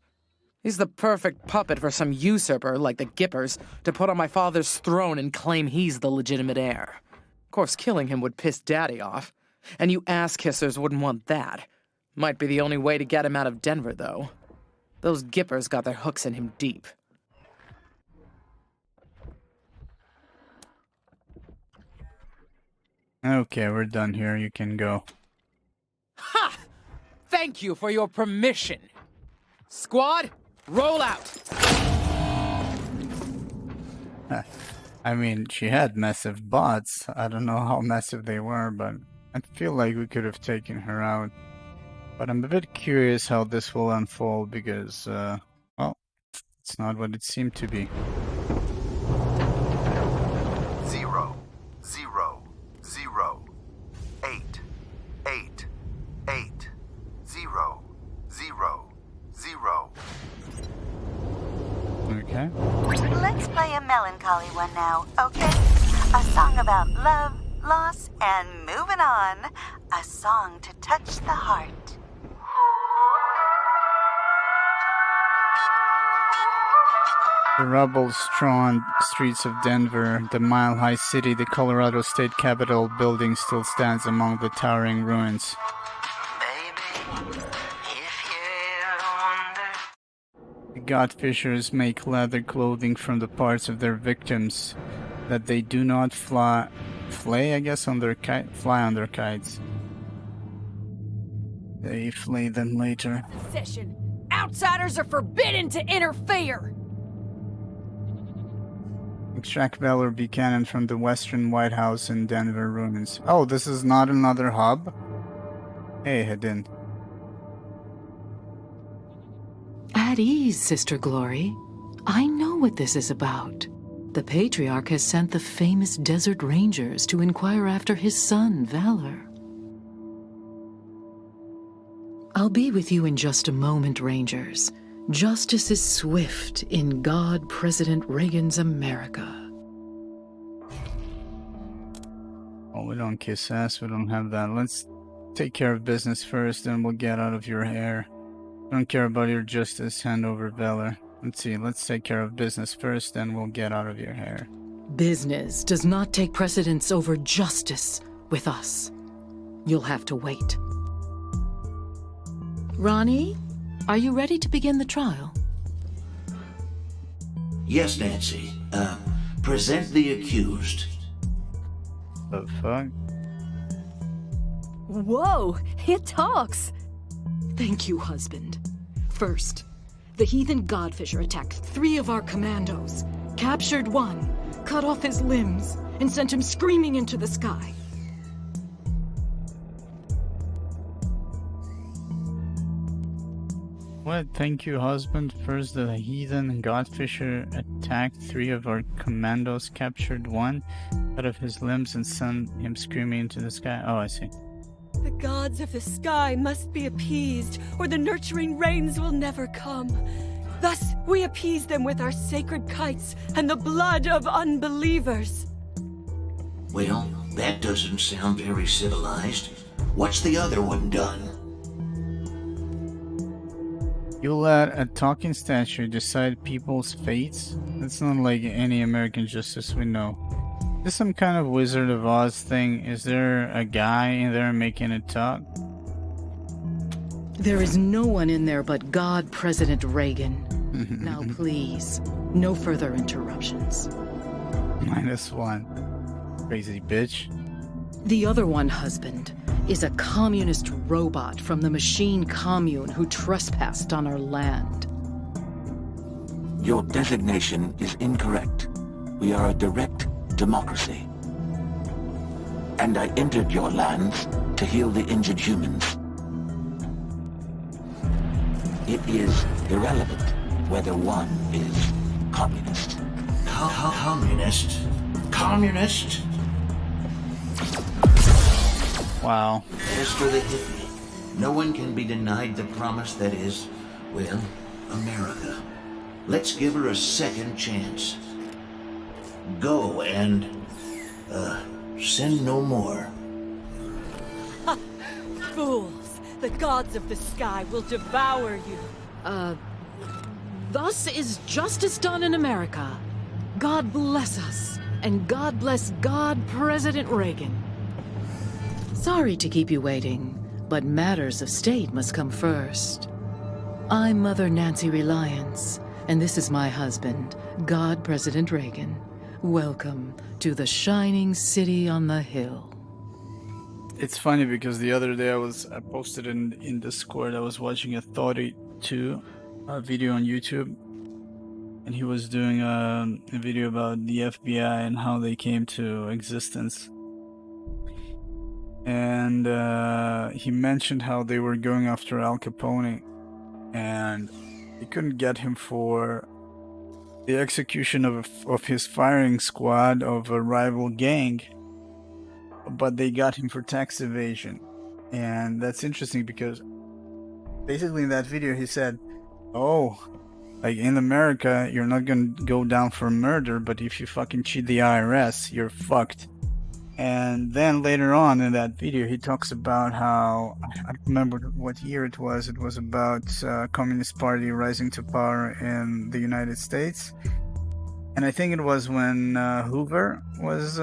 He's the perfect puppet for some usurper like the Gippers to put on my father's throne and claim he's the legitimate heir. Of course, killing him would piss Daddy off. And you ass-kissers wouldn't want that. Might be the only way to get him out of Denver, though. Those Gippers got their hooks in him deep. Okay, we're done here. You can go. Ha! Thank you for your permission. Squad, roll out. I mean, she had massive bots. I don't know how massive they were, but I feel like we could have taken her out. But I'm a bit curious how this will unfold because, well, it's not what it seemed to be. 0, 0, 0, 8, 8, 8, 0, 0, 0. Okay. Let's play a melancholy one now, okay? A song about love, loss, and moving on. A song to touch the heart. The rubble-strewn streets of Denver, the mile-high city, the Colorado State Capitol building still stands among the towering ruins. The Godfishers make leather clothing from the parts of their victims that they do not fly on their kites. They flay them later. Session. Outsiders are forbidden to interfere. Extract Veller Buchanan from the Western White House in Denver ruins. Oh, this is not another hub? Hey, Hedin. At ease, Sister Glory. I know what this is about. The Patriarch has sent the famous Desert Rangers to inquire after his son, Valor. I'll be with you in just a moment, Rangers. Justice is swift in God President Reagan's America. Oh, we don't kiss ass, we don't have that. Let's take care of business first, then we'll get out of your hair. Don't care about your justice, hand over Veller. Let's see, let's take care of business first, then we'll get out of your hair. Business does not take precedence over justice with us. You'll have to wait. Ronnie, are you ready to begin the trial? Yes, Nancy. Present the accused. The fuck? Whoa, it talks! Thank you, husband. First, the heathen Godfisher attacked 3 of our commandos, captured 1, cut off his limbs, and sent him screaming into the sky. What? Thank you, husband. First, the heathen Godfisher attacked 3 of our commandos, captured 1, cut off his limbs, and sent him screaming into the sky. Oh, I see. The gods of the sky must be appeased, or the nurturing rains will never come. Thus, we appease them with our sacred kites and the blood of unbelievers. Well, that doesn't sound very civilized. What's the other one done? You let a talking statue decide people's fates? That's not like any American justice we know. Is this some kind of Wizard of Oz thing? Is there a guy in there making it talk? There is no one in there but God President Reagan. Now please, no further interruptions. -1. Crazy bitch. The other one, husband, is a communist robot from the machine commune who trespassed on our land. Your designation is incorrect. We are a direct democracy. And I entered your lands to heal the injured humans. It is irrelevant whether one is communist. Communist? Communist? Wow. As for the hippie, no one can be denied the promise that is, well, America. Let's give her a second chance. Go and, sin no more. Fools! The gods of the sky will devour you. Thus is justice done in America. God bless us, and God bless God President Reagan. Sorry to keep you waiting, but matters of state must come first. I'm Mother Nancy Reliance, and this is my husband, God President Reagan. Welcome to the shining city on the hill. It's funny because the other day I posted in Discord, I was watching a Thoughty 2 video on YouTube, and he was doing a video about the FBI and how they came to existence. And he mentioned how they were going after Al Capone, and they couldn't get him for the execution of his firing squad of a rival gang, but they got him for tax evasion. And that's interesting because basically in that video he said, oh, like in America you're not gonna go down for murder, but if you fucking cheat the IRS you're fucked. And then later on in that video he talks about how, I don't remember what year it was about Communist Party rising to power in the United States, and I think it was when Hoover was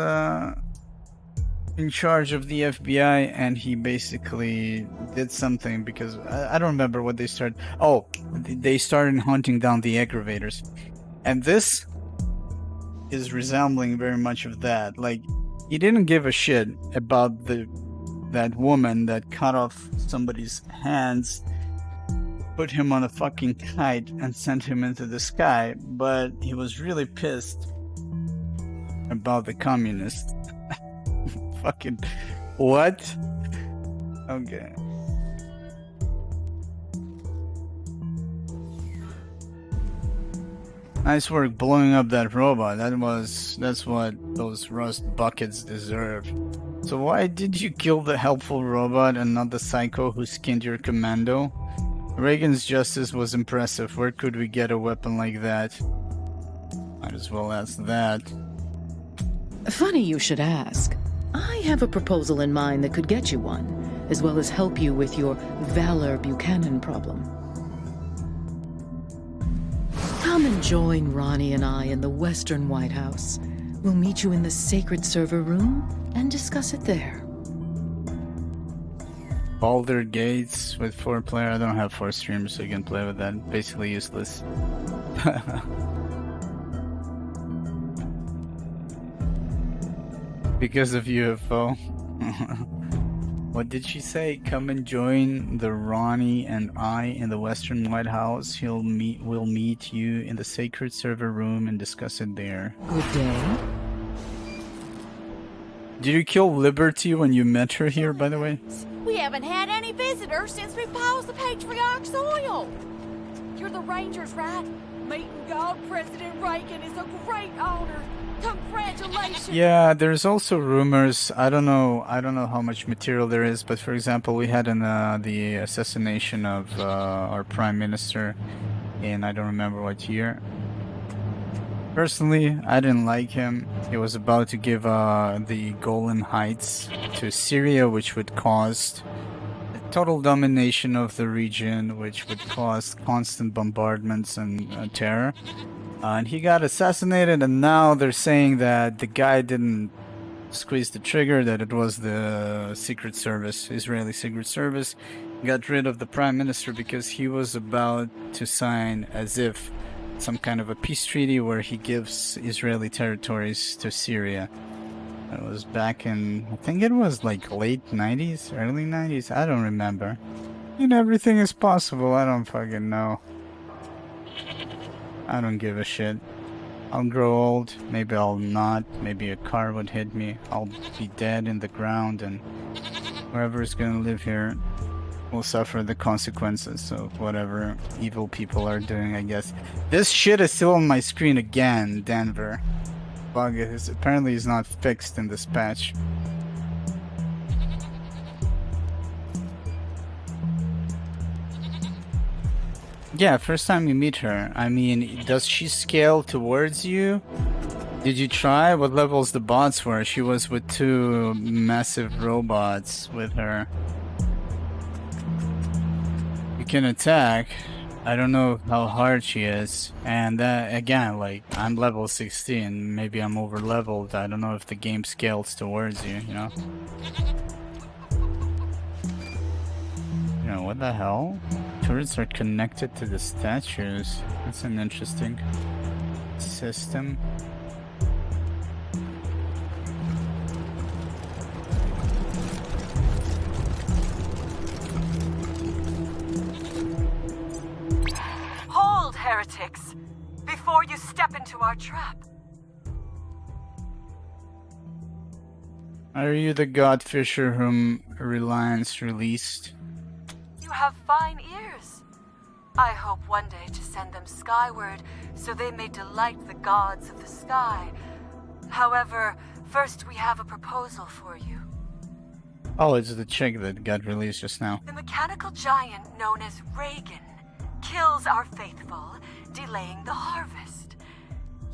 in charge of the FBI, and he basically did something because I don't remember what they started. Oh, they started hunting down the aggravators, and this is resembling very much of that. Like, he didn't give a shit about that woman that cut off somebody's hands, put him on a fucking kite, and sent him into the sky, but he was really pissed about the communists. Fucking what? Okay. Nice work blowing up that robot. That's what those rust buckets deserve. So why did you kill the helpful robot and not the psycho who skinned your commando? Reagan's justice was impressive. Where could we get a weapon like that? Might as well ask that. Funny you should ask. I have a proposal in mind that could get you one, as well as help you with your Valor Buchanan problem. Come and join Ronnie and I in the Western White House. We'll meet you in the sacred server room and discuss it there. Boulder Gates with 4-player. I don't have 4 streamers, so you can play with that. Basically useless. Because of UFO. What did she say? Come and join the Ronnie and I in the Western White House. We'll meet you in the sacred server room and discuss it there. Good day. Did you kill Liberty when you met her here, by the way? We haven't had any visitors since we paused the patriarch's oil. You're the Rangers, right? Meeting God President Reagan is a great honor. Congratulations. Yeah, there's also rumors. I don't know how much material there is, but for example, we had the assassination of our prime minister in I don't remember what year. Personally, I didn't like him. He was about to give the Golan Heights to Syria, which would cause a total domination of the region, which would cause constant bombardments and terror. And he got assassinated, and now they're saying that the guy didn't squeeze the trigger, that it was the Secret Service, Israeli Secret Service, got rid of the Prime Minister because he was about to sign as if some kind of a peace treaty where he gives Israeli territories to Syria. It was back in, I think it was like late 90s, early 90s, I don't remember. And everything is possible, I don't fucking know. I don't give a shit. I'll grow old, maybe I'll not, maybe a car would hit me, I'll be dead in the ground, and whoever is gonna live here will suffer the consequences of whatever evil people are doing, I guess. This shit is still on my screen again, Denver. Bug is apparently is not fixed in this patch. Yeah, first time you meet her. I mean, does she scale towards you? Did you try? What levels the bots were? She was with 2 massive robots with her. You can attack. I don't know how hard she is. And again, like, I'm level 16. Maybe I'm over leveled. I don't know if the game scales towards you, you know? You know, what the hell? Turrets are connected to the statues. That's an interesting system. Hold, heretics, before you step into our trap. Are you the god fisher whom Reliance released? You have fine ears. I hope one day to send them skyward so they may delight the gods of the sky. However, first we have a proposal for you. Oh, it's the chick that got released just now. The mechanical giant known as Reagan kills our faithful, delaying the harvest.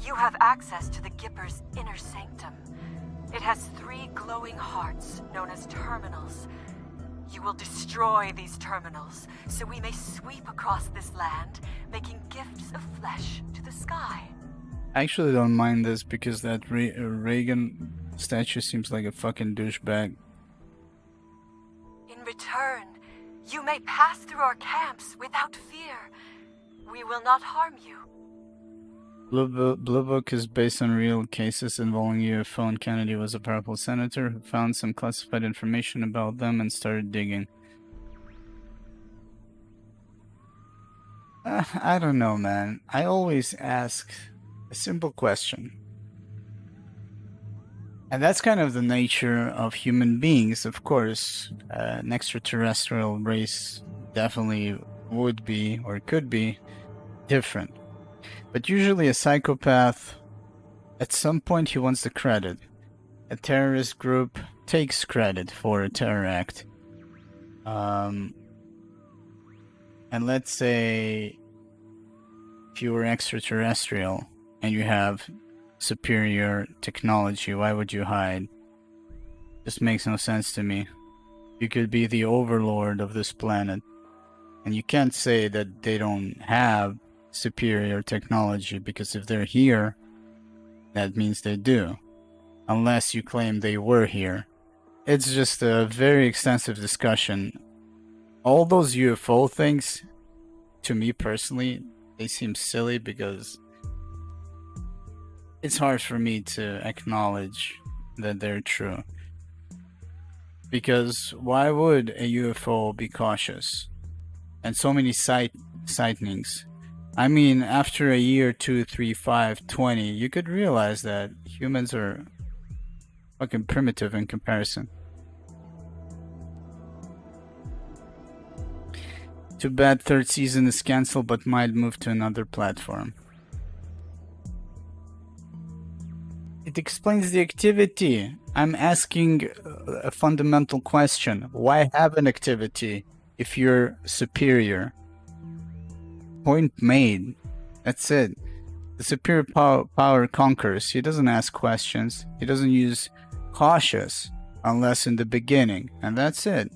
You have access to the Gipper's inner sanctum. It has 3 glowing hearts known as terminals. You will destroy these terminals, so we may sweep across this land, making gifts of flesh to the sky. I actually don't mind this because that Reagan statue seems like a fucking douchebag. In return, you may pass through our camps without fear. We will not harm you. Blue Book is based on real cases involving UFO, and Kennedy was a powerful senator who found some classified information about them and started digging. I don't know, man. I always ask a simple question. And that's kind of the nature of human beings, of course. An extraterrestrial race definitely would be, or could be, different. But usually a psychopath, at some point he wants the credit. A terrorist group takes credit for a terror act. And let's say if you were extraterrestrial and you have superior technology, why would you hide? Just makes no sense to me. You could be the overlord of this planet, and you can't say that they don't have superior technology, because if they're here, that means they do. Unless you claim they were here. It's just a very extensive discussion. All those UFO things, to me personally, they seem silly because it's hard for me to acknowledge that they're true. Because why would a UFO be cautious? And so many sightings. I mean, after a year, 2, 3, 5, 20, you could realize that humans are fucking primitive in comparison. Too bad 3rd season is cancelled, but might move to another platform. It explains the activity. I'm asking a fundamental question. Why have an activity if you're superior? Point made. That's it. The superior power conquers. He doesn't ask questions. He doesn't use cautious unless in the beginning. And that's it.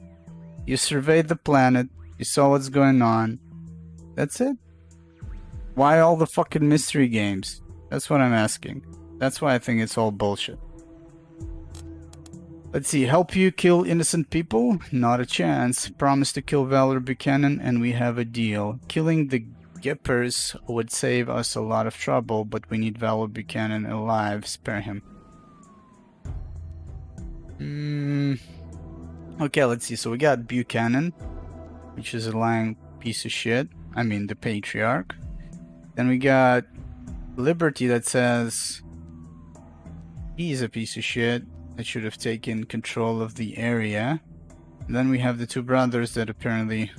You surveyed the planet. You saw what's going on. That's it. Why all the fucking mystery games? That's what I'm asking. That's why I think it's all bullshit. Let's see. Help you kill innocent people? Not a chance. Promise to kill Valor Buchanan and we have a deal. Killing the Gippers would save us a lot of trouble, but we need Valor Buchanan alive. Spare him. Okay, let's see. So we got Buchanan, which is a lying piece of shit. I mean, the patriarch. Then we got Liberty that says he's a piece of shit that should have taken control of the area. And then we have the two brothers that apparently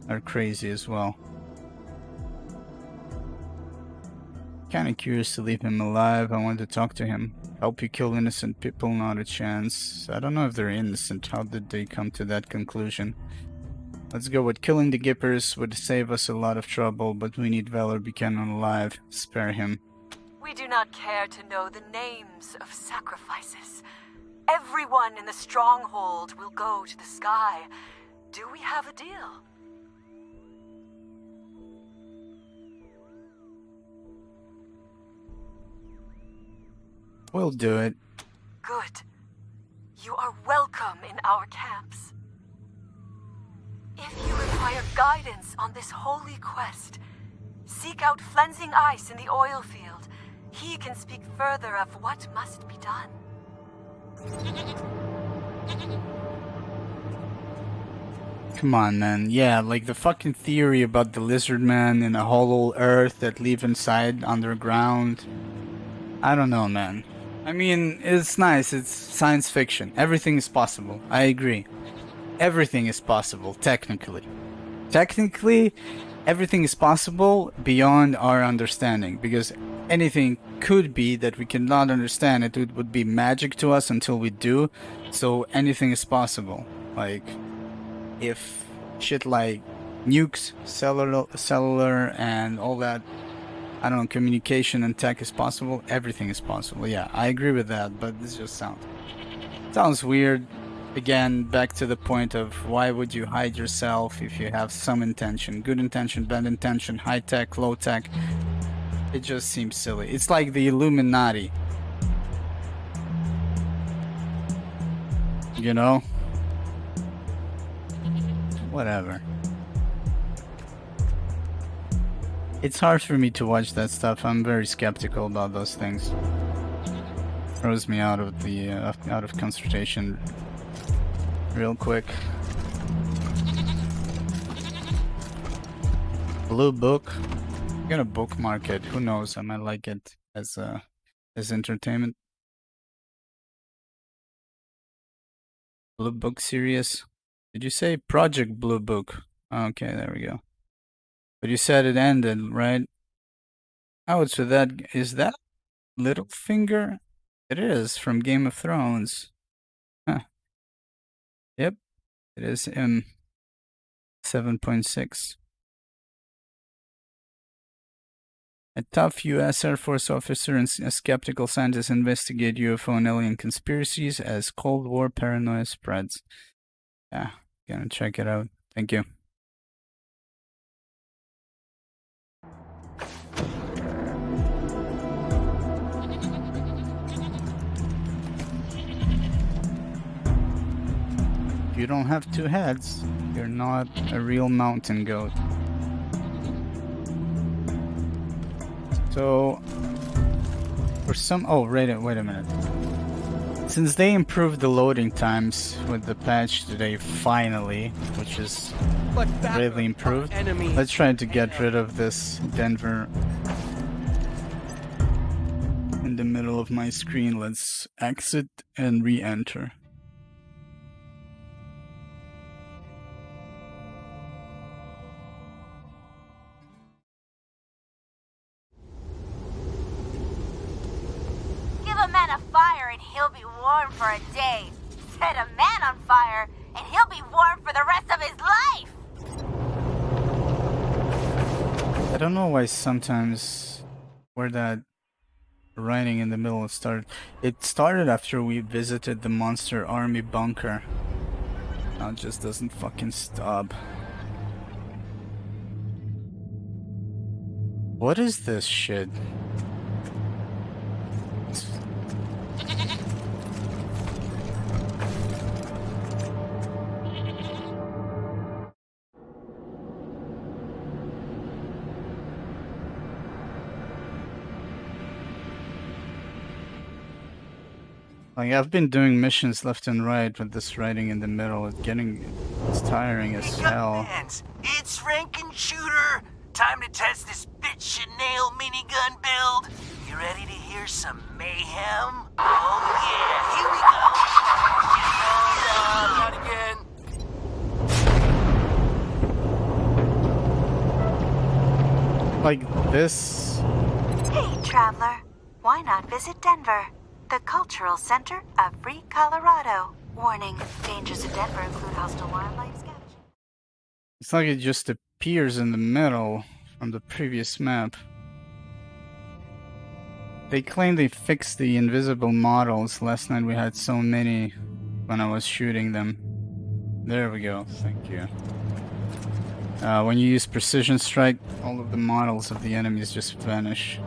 are crazy as well. Kinda curious to leave him alive. I want to talk to him. Help you kill innocent people, not a chance. I don't know if they're innocent. How did they come to that conclusion? Let's go with killing the Gippers would save us a lot of trouble, but we need Valor Buchanan alive. Spare him. We do not care to know the names of sacrifices. Everyone in the stronghold will go to the sky. Do we have a deal? We'll do it. Good. You are welcome in our camps. If you require guidance on this holy quest, seek out Flensing Ice in the oil field. He can speak further of what must be done. Come on, man. Yeah, like the fucking theory about the lizard man in a hollow earth that live inside underground. I don't know, man. I mean, it's nice. It's science fiction. Everything is possible. I agree. Everything is possible, technically. Technically, everything is possible beyond our understanding, because anything could be that we cannot understand. It would be magic to us until we do. So anything is possible. Like, if shit like nukes, cellular and all that, I don't know, communication and tech is possible, everything is possible. Yeah, I agree with that, but this just sounds weird. Again, back to the point of why would you hide yourself if you have some intention? Good intention, bad intention, high tech, low tech. It just seems silly. It's like the Illuminati. You know? Whatever. It's hard for me to watch that stuff. I'm very skeptical about those things. Throws me out of the out of concentration real quick. Blue book. I'm gonna bookmark it. Who knows? I might like it as entertainment. Blue book series. Did you say Project Blue Book? Okay, there we go. But you said it ended, right? Oh, so that is that Littlefinger? It is from Game of Thrones. Huh. Yep, it is 7.6. A tough U.S. Air Force officer and a skeptical scientist investigate UFO and alien conspiracies as Cold War paranoia spreads. Yeah, gonna check it out. Thank you. You don't have two heads. You're not a real mountain goat. So, for some... Oh, wait a minute. Since they improved the loading times with the patch today, finally, which is really improved, let's try to get rid of this Denver in the middle of my screen. Let's exit and re-enter. He'll be warm for a day. Set a man on fire, and he'll be warm for the rest of his life! I don't know why sometimes where that writing in the middle started. It started after we visited the Monster Army bunker. Now it just doesn't fucking stop. What is this shit? Like, I've been doing missions left and right with this writing in the middle. It's tiring as hell. It's Rankin Shooter. Time to test this bitch Chanel minigun build. You ready to hear some mayhem? Oh yeah, here we go. Get rolled up, not again. Like this? Hey, traveler. Why not visit Denver, the cultural center of free Colorado? Warning, dangers of Denver include hostile wildlife scavenging. It's like it just appears in the middle from the previous map. They claim they fixed the invisible models. Last night we had so many when I was shooting them. There we go, thank you. When you use precision strike, all of the models of the enemies just vanish.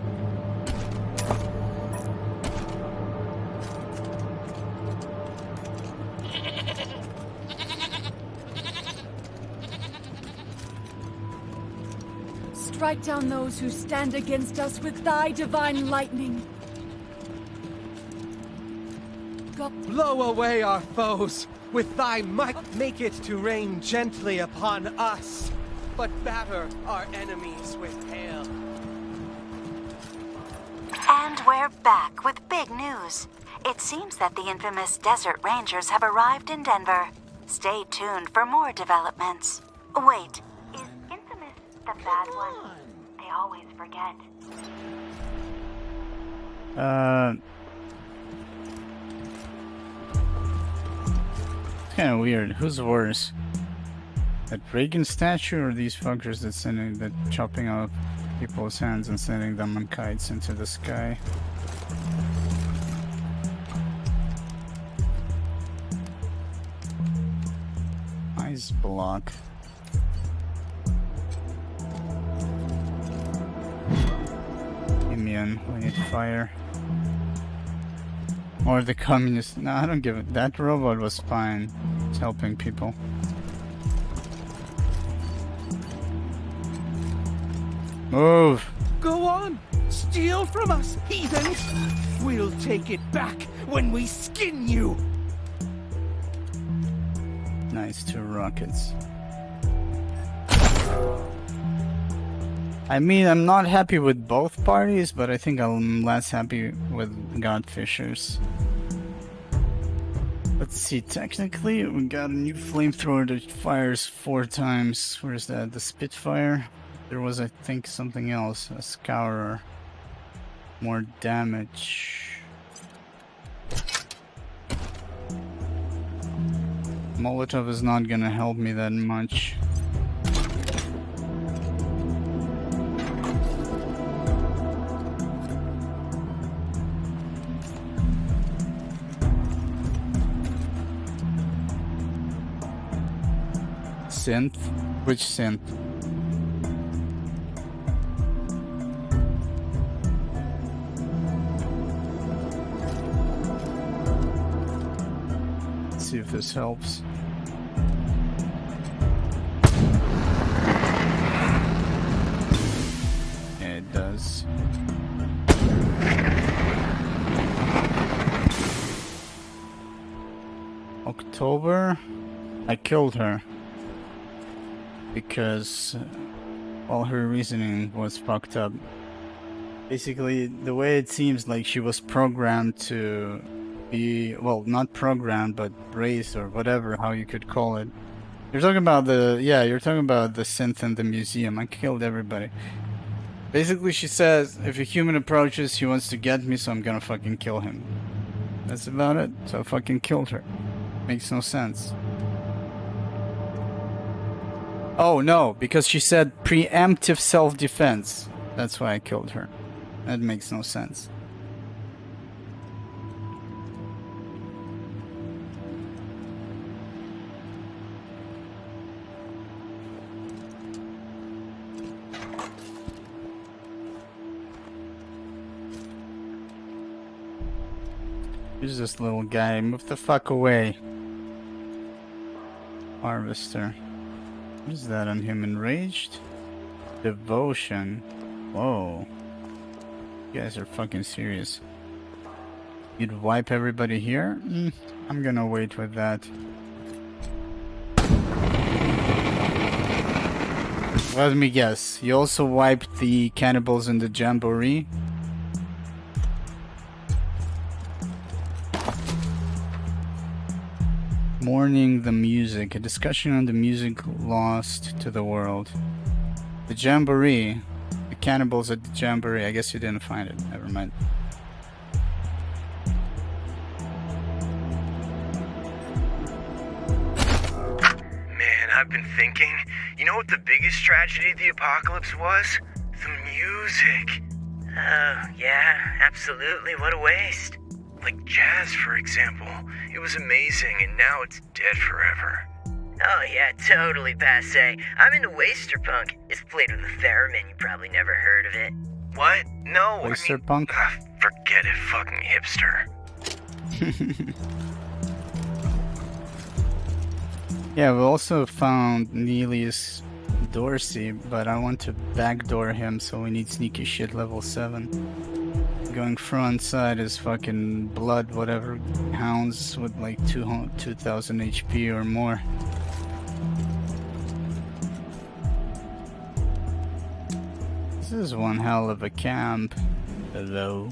Strike down those who stand against us with thy divine lightning. Blow away our foes with thy might. Make it to rain gently upon us, but batter our enemies with hail. And we're back with big news. It seems that the infamous Desert Rangers have arrived in Denver. Stay tuned for more developments. Wait, is infamous the bad one? They always forget. It's kind of weird. Who's worse? That Reagan statue or these fuckers that chopping off people's hands and sending them on kites into the sky? Ice block. Immune. We need fire. Or the communist. No, I don't give it. That robot was fine. It's helping people. Move! Go on! Steal from us, heathens! We'll take it back when we skin you! Nice, 2 rockets. I mean, I'm not happy with both parties, but I think I'm less happy with Godfishers. Let's see, technically, we got a new flamethrower that fires 4 times. Where's that? The Spitfire? There was, I think, something else. A Scourer. More damage. Molotov is not gonna help me that much. Synth? Which synth? Let's see if this helps. Yeah, it does. October? I killed her. Because all her reasoning was fucked up. Basically, the way it seems like she was programmed to be, well, not programmed, but raised or whatever, how you could call it. You're talking about you're talking about the synth in the museum. I killed everybody. Basically, she says, if a human approaches, he wants to get me, so I'm gonna fucking kill him. That's about it. So I fucking killed her. Makes no sense. Oh no, because she said preemptive self-defense. That's why I killed her. That makes no sense. Who's this little guy? Move the fuck away. Harvester. What is that on him? Enraged? Devotion. Whoa. You guys are fucking serious. You'd wipe everybody here? I'm gonna wait with that. Let me guess. You also wiped the cannibals in the jamboree? Mourning the music. A discussion on the music lost to the world. The jamboree. The cannibals at the jamboree. I guess you didn't find it. Never mind. Man, I've been thinking. You know what the biggest tragedy of the apocalypse was? The music. Oh, yeah, absolutely. What a waste. Like jazz, for example. It was amazing, and now it's dead forever. Oh, yeah, totally passe. I'm into Wasterpunk. It's played with a theremin. You probably never heard of it. What? No, Wasterpunk? Forget it, fucking hipster. Yeah, we also found Neelius Dorsey, but I want to backdoor him, so we need sneaky shit level 7. Going front side is fucking blood, whatever, hounds with like 2000 HP or more. This is one hell of a camp, though.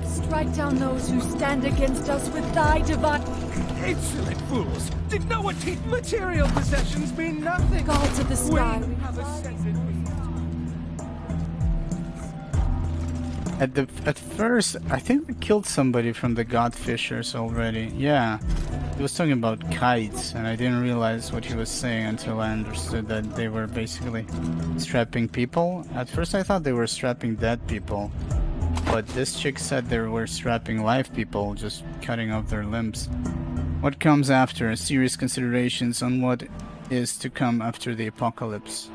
Strike down those who stand against us with thy divine... Insolent fools! Did no one teach material possessions mean nothing? Gods of the sky, we have ascended. At first, I think we killed somebody from the Godfishers already. Yeah, he was talking about kites, and I didn't realize what he was saying until I understood that they were basically strapping people. At first, I thought they were strapping dead people, but this chick said they were strapping live people, just cutting off their limbs. What comes after? Serious considerations on what is to come after the apocalypse.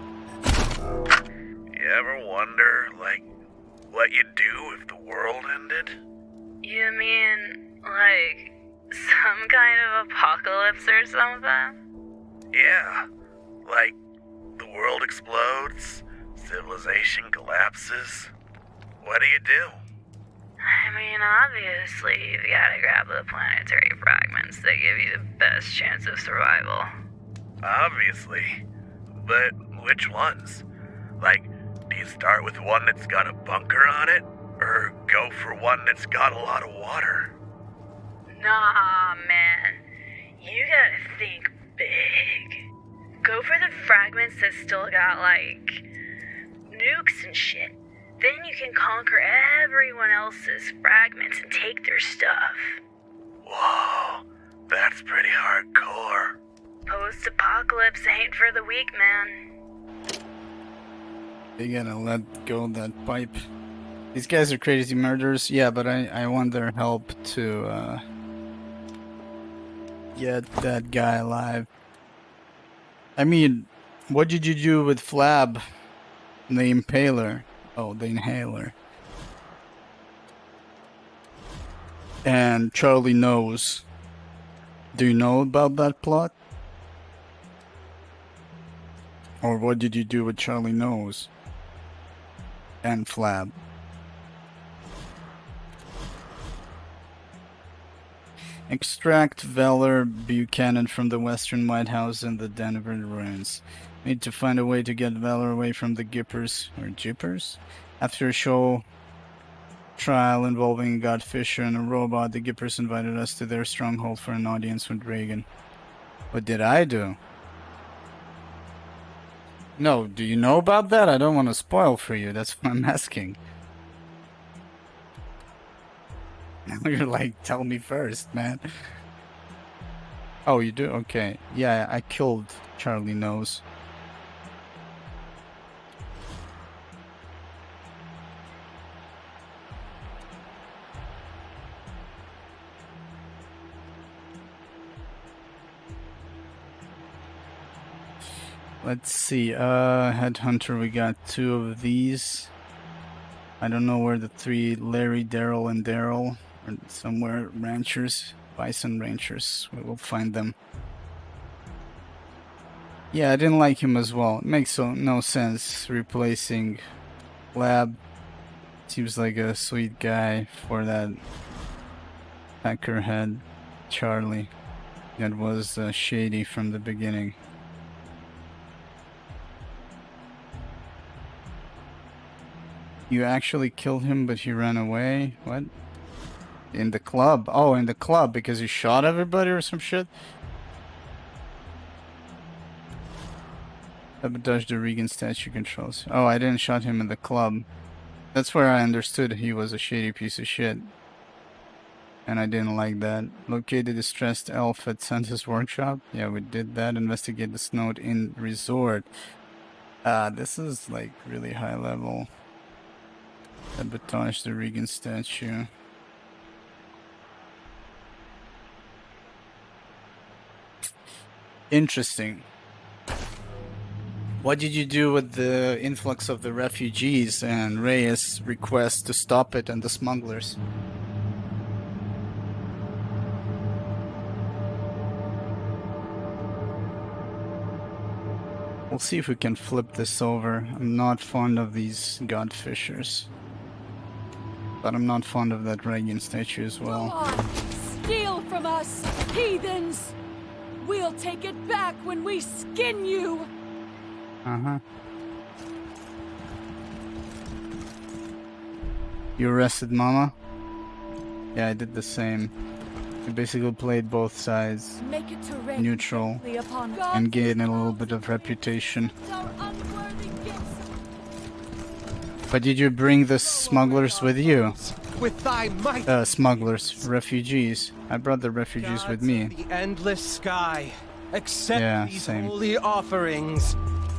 You ever wonder, like, what you'd do if the world ended? You mean, like, some kind of apocalypse or something? Yeah, like, the world explodes, civilization collapses. What do you do? I mean, obviously, you've gotta grab the planetary fragments that give you the best chance of survival. Obviously. But which ones? Like, do you start with one that's got a bunker on it? Or go for one that's got a lot of water? Nah, man. You gotta think big. Go for the fragments that still got, like, nukes and shit. Then you can conquer everyone else's fragments and take their stuff. Whoa, that's pretty hardcore. Post-apocalypse ain't for the weak, man. You gotta let go of that pipe. These guys are crazy murderers, yeah, but I want their help to get that guy alive. I mean, what did you do with Flab, the Impaler? Oh, the Inhaler. And Charlie Knows. Do you know about that plot? Or what did you do with Charlie Knows? And Flab? Extract Valor Buchanan from the Western White House and the Denver ruins. Need to find a way to get Valor away from the Gippers, or Jippers? After a show trial involving a Godfisher and a robot, the Gippers invited us to their stronghold for an audience with Reagan. What did I do? No, do you know about that? I don't want to spoil for you, that's what I'm asking. Now you're like, tell me first, man. Oh, you do? Okay. Yeah, I killed Charlie Knows. Let's see, Headhunter, we got 2 of these. I don't know where the 3, Larry, Daryl, and Daryl, are somewhere, ranchers, bison ranchers, we will find them. Yeah, I didn't like him as well. It makes no sense replacing Lab. Seems like a sweet guy for that peckerhead Charlie that was shady from the beginning. You actually killed him, but he ran away? What? In the club? Oh, in the club, because he shot everybody or some shit? Sabotage the Regan statue controls. Oh, I didn't shot him in the club. That's where I understood he was a shady piece of shit. And I didn't like that. Locate the distressed elf at Santa's workshop. Yeah, we did that. Investigate the Snowed Inn resort. This is like really high level. Sabotage the Regan statue. Interesting. What did you do with the influx of the refugees and Reyes' request to stop it and the smugglers? We'll see if we can flip this over. I'm not fond of these godfishers. But I'm not fond of that Reagan statue as well. Go on, steal from us, heathens! We'll take it back when we skin you! Uh-huh. You arrested Mama? Yeah, I did the same. I basically played both sides. Make it to rain neutral. Upon And gain a little bit of reputation. But did you bring the smugglers with you? With thy might. Smugglers. Refugees. I brought the refugees with me. The endless sky. Accept Yeah, these same. holy offerings.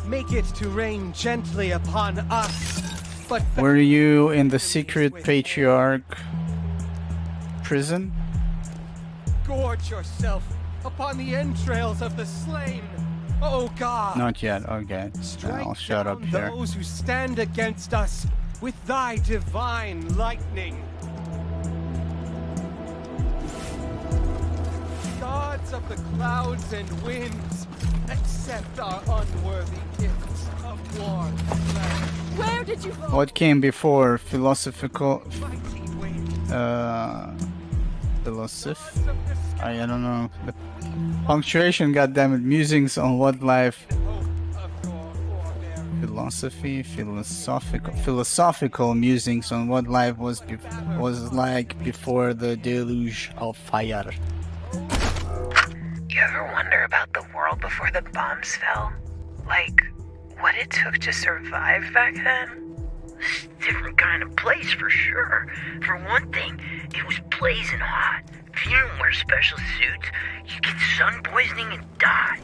Make it to rain gently upon us. But Were you in the secret patriarch prison? gorge yourself upon the entrails of the slain. Oh God. Not yet. Okay. I'll shut up here. Those who stand against us with thy divine lightning. Gods of the clouds and winds, accept our unworthy gifts of war. Where did you What came before philosophical? I don't know. The punctuation, goddammit. Musings on what life. Philosophical musings on what life was like before the deluge of fire. You ever wonder about the world before the bombs fell? Like, what it took to survive back then? Different kind of place for sure. For one thing, it was blazing hot. If you didn't wear special suits, you'd get sun poisoning and die.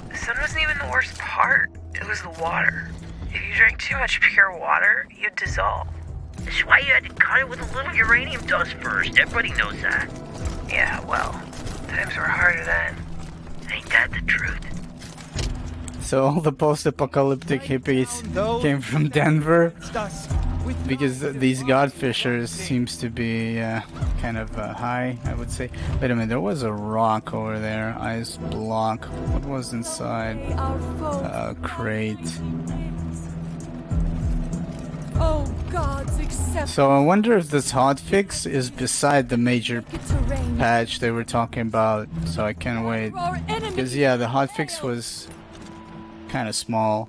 The sun wasn't even the worst part. It was the water. If you drank too much pure water, you'd dissolve. That's why you had to cut it with a little uranium dust first. Everybody knows that. Yeah, well, times were harder then. Ain't that the truth? So all the post-apocalyptic hippies came from Denver because these godfishers seems to be kind of high, I would say. Wait a minute, there was a rock over there, ice block. What was inside? Crate. Oh, gods, accept. So I wonder if this hotfix is beside the major patch they were talking about. So I can't wait. Because yeah, the hotfix was kind of small.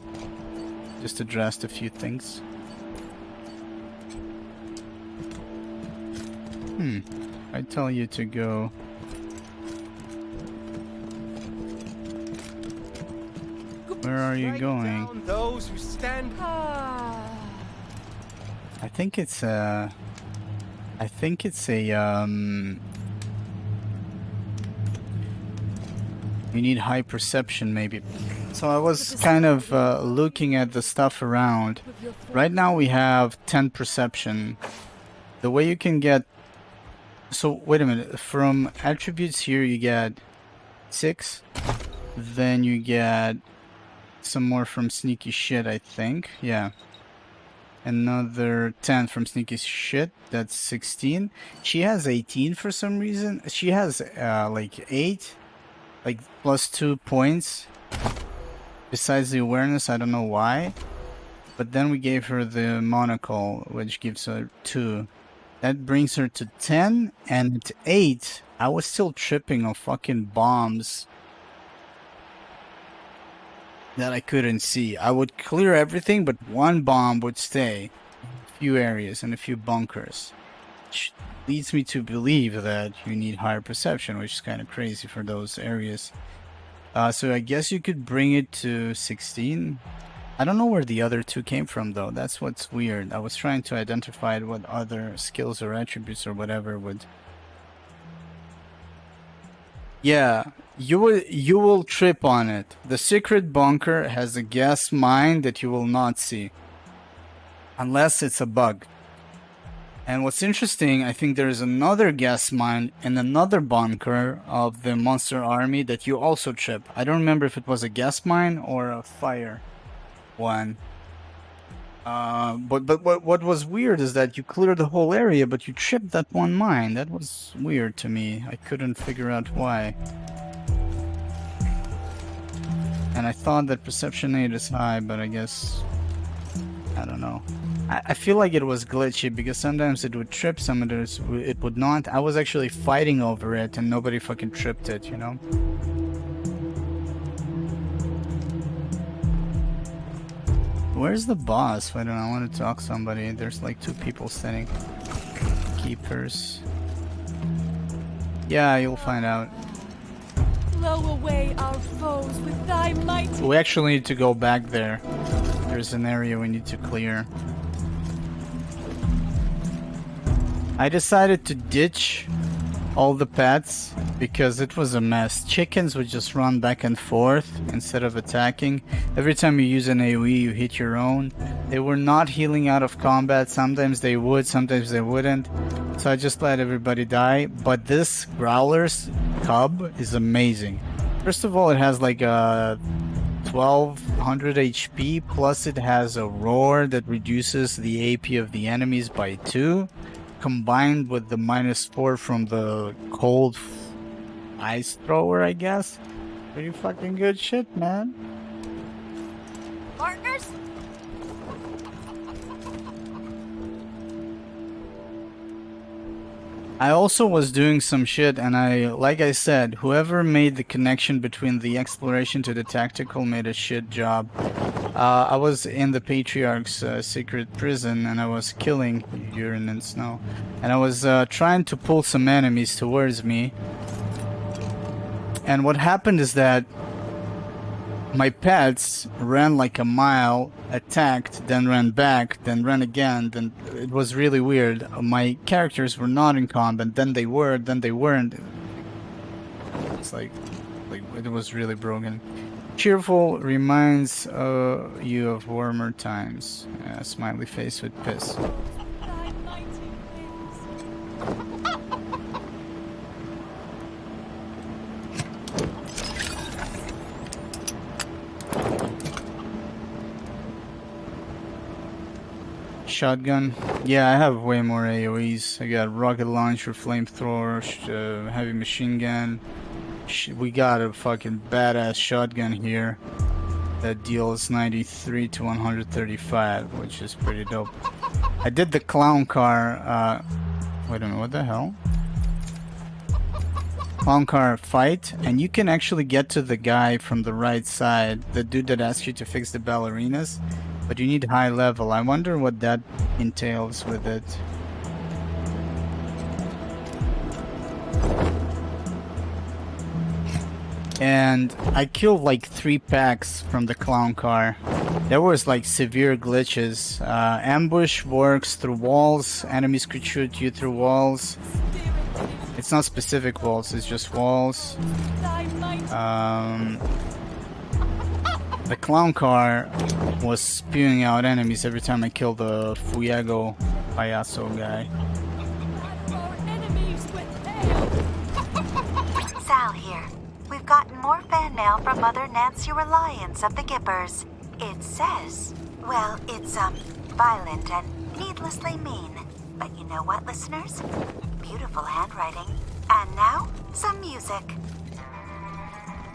Just addressed a few things. I tell you to go. Where are you going? Those who stand. I think it's a you need high perception maybe. So I was kind of looking at the stuff around. Right now we have 10 perception. The way you can get, so wait a minute, from attributes here you get 6, then you get some more from sneaky shit, I think. Yeah, another 10 from sneaky shit. That's 16. She has 18 for some reason. She has like 8, like plus 2 points besides the awareness. I don't know why, but then we gave her the monocle, which gives her 2. That brings her to 10, and at 8 I was still tripping on fucking bombs that I couldn't see. I would clear everything, but one bomb would stay. a few areas and a few bunkers. Which leads me to believe that you need higher perception, which is kind of crazy for those areas. So I guess you could bring it to 16. I don't know where the other two came from, though. That's what's weird. I was trying to identify what other skills or attributes or whatever would... Yeah, you will trip on it. The secret bunker has a gas mine that you will not see. Unless it's a bug. And what's interesting, I think there is another gas mine in another bunker of the monster army that you also trip. I don't remember if it was a gas mine or a fire one. But what was weird is that you clear the whole area, but you tripped that one mine. That was weird to me. I couldn't figure out why. And I thought that perception 8 is high, but I guess... I don't know. I feel like it was glitchy because sometimes it would trip, sometimes it would not. I was actually fighting over it and nobody fucking tripped it, you know? Where's the boss? Wait, I want to talk to somebody. There's like 2 people standing. Keepers. Yeah, you'll find out. Blow away our foes with thy mighty... We actually need to go back there. There's an area we need to clear. I decided to ditch all the pets because it was a mess. Chickens would just run back and forth instead of attacking. Every time you use an AoE, you hit your own. They were not healing out of combat. Sometimes they would, sometimes they wouldn't. So I just let everybody die. But this Growler's cub is amazing. First of all, it has like a 1200 HP, plus it has a roar that reduces the AP of the enemies by 2. Combined with the -4 from the cold ice thrower, I guess. Pretty fucking good shit, man. Partners? I also was doing some shit, and like I said, whoever made the connection between the exploration to the tactical made a shit job. I was in the Patriarch's secret prison, and I was killing urine and snow. And I was trying to pull some enemies towards me. And what happened is that my pets ran like a mile, attacked, then ran back, then ran again, then it was really weird. My characters were not in combat, then they were, then they weren't. It's like it was really broken. Cheerful reminds you of warmer times. Smiley face with piss. Shotgun. Yeah, I have way more AoEs. I got rocket launcher, flamethrower, heavy machine gun. We got a fucking badass shotgun here that deals 93 to 135, which is pretty dope. I did the clown car. Wait a minute, what the hell? Clown car fight, and you can actually get to the guy from the right side, the dude that asked you to fix the ballerinas. But you need high level. I wonder what that entails with it. And I killed like 3 packs from the clown car. There was like severe glitches. Ambush works through walls. Enemies could shoot you through walls. It's not specific walls, it's just walls. The clown car was spewing out enemies every time I killed the Fuego Payaso guy. Sal here. We've gotten more fan mail from Mother Nancy Reliance of the Gippers. It says, well, it's, violent and needlessly mean. But you know what, listeners? Beautiful handwriting. And now, some music.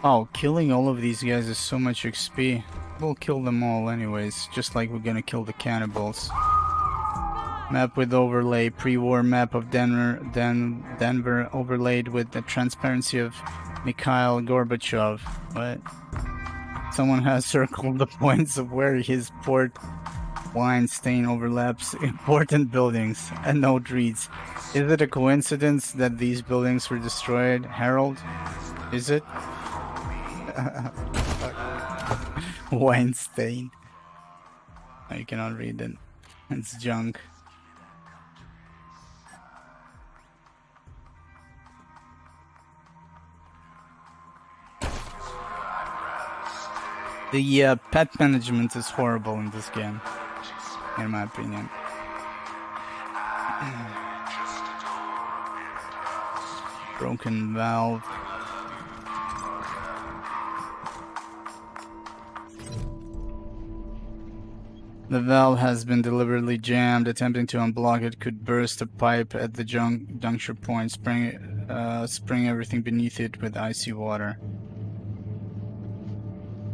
Oh, killing all of these guys is so much XP. We'll kill them all anyways, just like we're gonna kill the cannibals. Map with overlay, pre-war map of Denver overlaid with the transparency of Mikhail Gorbachev. What? Someone has circled the points of where his port Wine stain overlaps important buildings. A note reads, "Is it a coincidence that these buildings were destroyed? Harold? Is it?" Wine stain. I cannot read it. It's junk. The pet management is horrible in this game, in my opinion. Broken valve. The valve has been deliberately jammed. Attempting to unblock it could burst a pipe at the juncture point, spraying everything beneath it with icy water.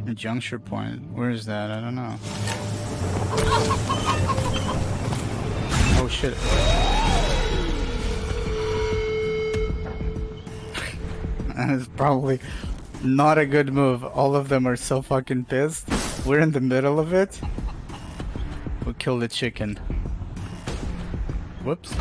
A juncture point? Where is that? I don't know. Oh shit. That is probably not a good move. All of them are so fucking pissed. We're in the middle of it. We'll kill the chicken. Whoops.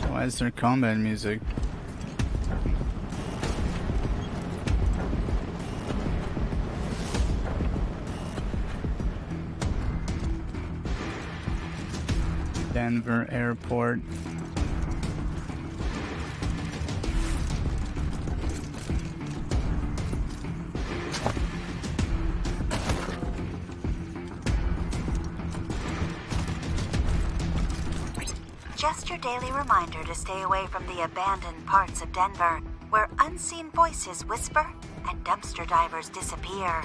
Why is there combat music? Denver Airport. Just your daily reminder to stay away from the abandoned parts of Denver, where unseen voices whisper and dumpster divers disappear.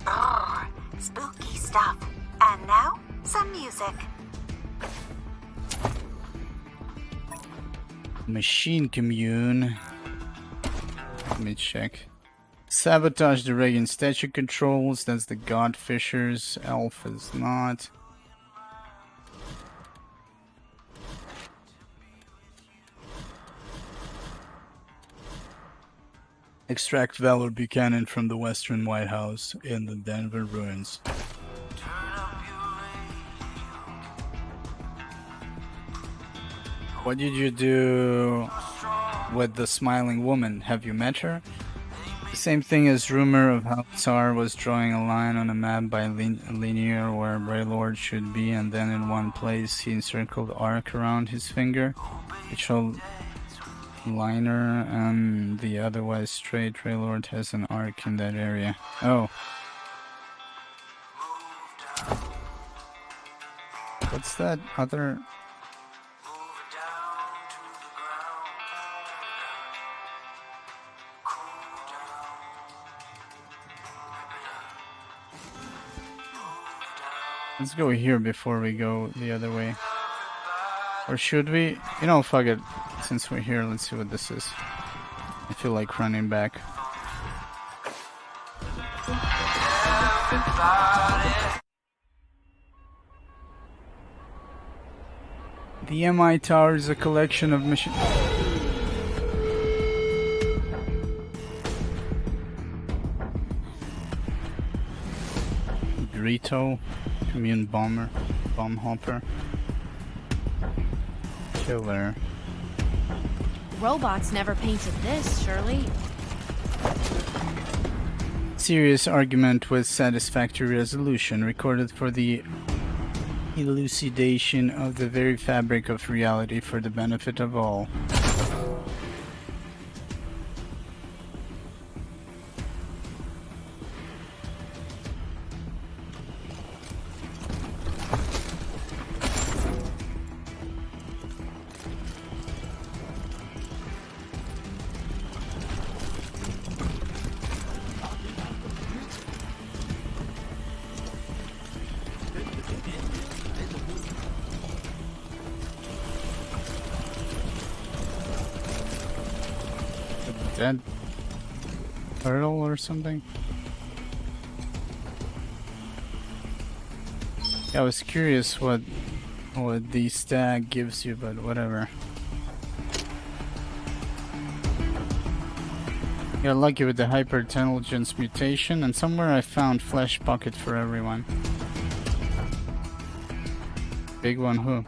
Brrr, spooky stuff. And now, some music. Machine commune. Let me check. Sabotage the Reagan statue controls. That's the Godfishers. Elf is not. Extract Valor Buchanan from the Western White House in the Denver ruins. What did you do with the smiling woman? Have you met her? The same thing as rumor of how Tsar was drawing a line on a map by linear where Braylord should be, and then in one place he encircled arc around his finger, which showed liner, and the otherwise straight Braylord has an arc in that area. Oh. What's that other... Let's go here before we go the other way. Or should we? You know, fuck it. Since we're here, let's see what this is. I feel like running back. The MI Tower is a collection of machine... Dorito, commune bomber, bomb hopper, killer. Robots never painted this, surely. Serious argument with satisfactory resolution, recorded for the elucidation of the very fabric of reality for the benefit of all. Dead turtle or something? Yeah, I was curious what the stag gives you, but whatever. Got lucky with the hyper-intelligence mutation, and somewhere I found flesh bucket for everyone. Big one, who?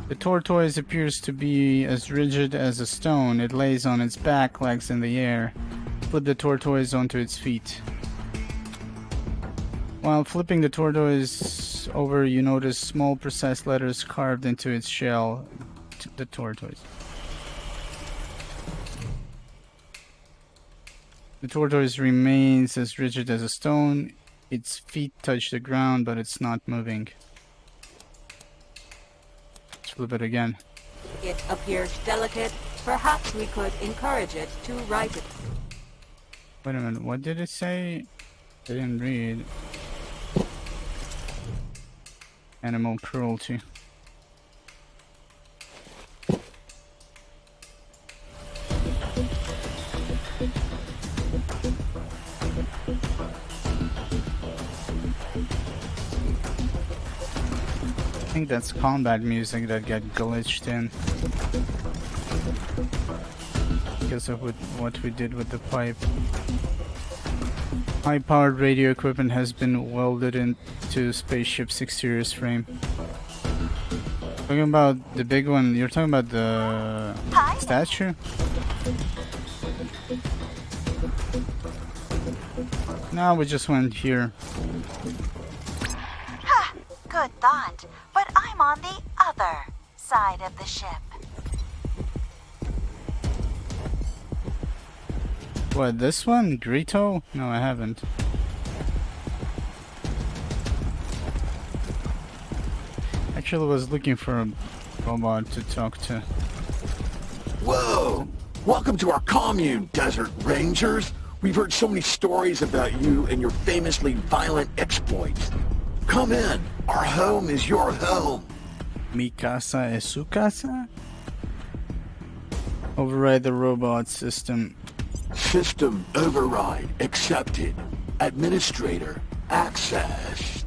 The tortoise appears to be as rigid as a stone. It lays on its back, legs in the air. Flip the tortoise onto its feet. While flipping the tortoise over, you notice small precise letters carved into its shell. The tortoise. The tortoise remains as rigid as a stone. Its feet touch the ground, but it's not moving. Let's flip it again. It appears delicate. Perhaps we could encourage it to write it. Wait a minute, what did it say? I didn't read. Animal cruelty. I think that's combat music that got glitched in because of what we did with the pipe. High-powered radio equipment has been welded into spaceship's exterior frame. Talking about the big one, you're talking about the statue? No, we just went here. Good thought, but I'm on the other side of the ship. What, this one? Grito? No, I haven't. Actually was looking for a robot to talk to. Whoa! Welcome to our commune, Desert Rangers. We've heard so many stories about you and your famously violent exploits. Come in. Our home is your home. Mi casa es su casa? Override the robot system. System override accepted. Administrator access.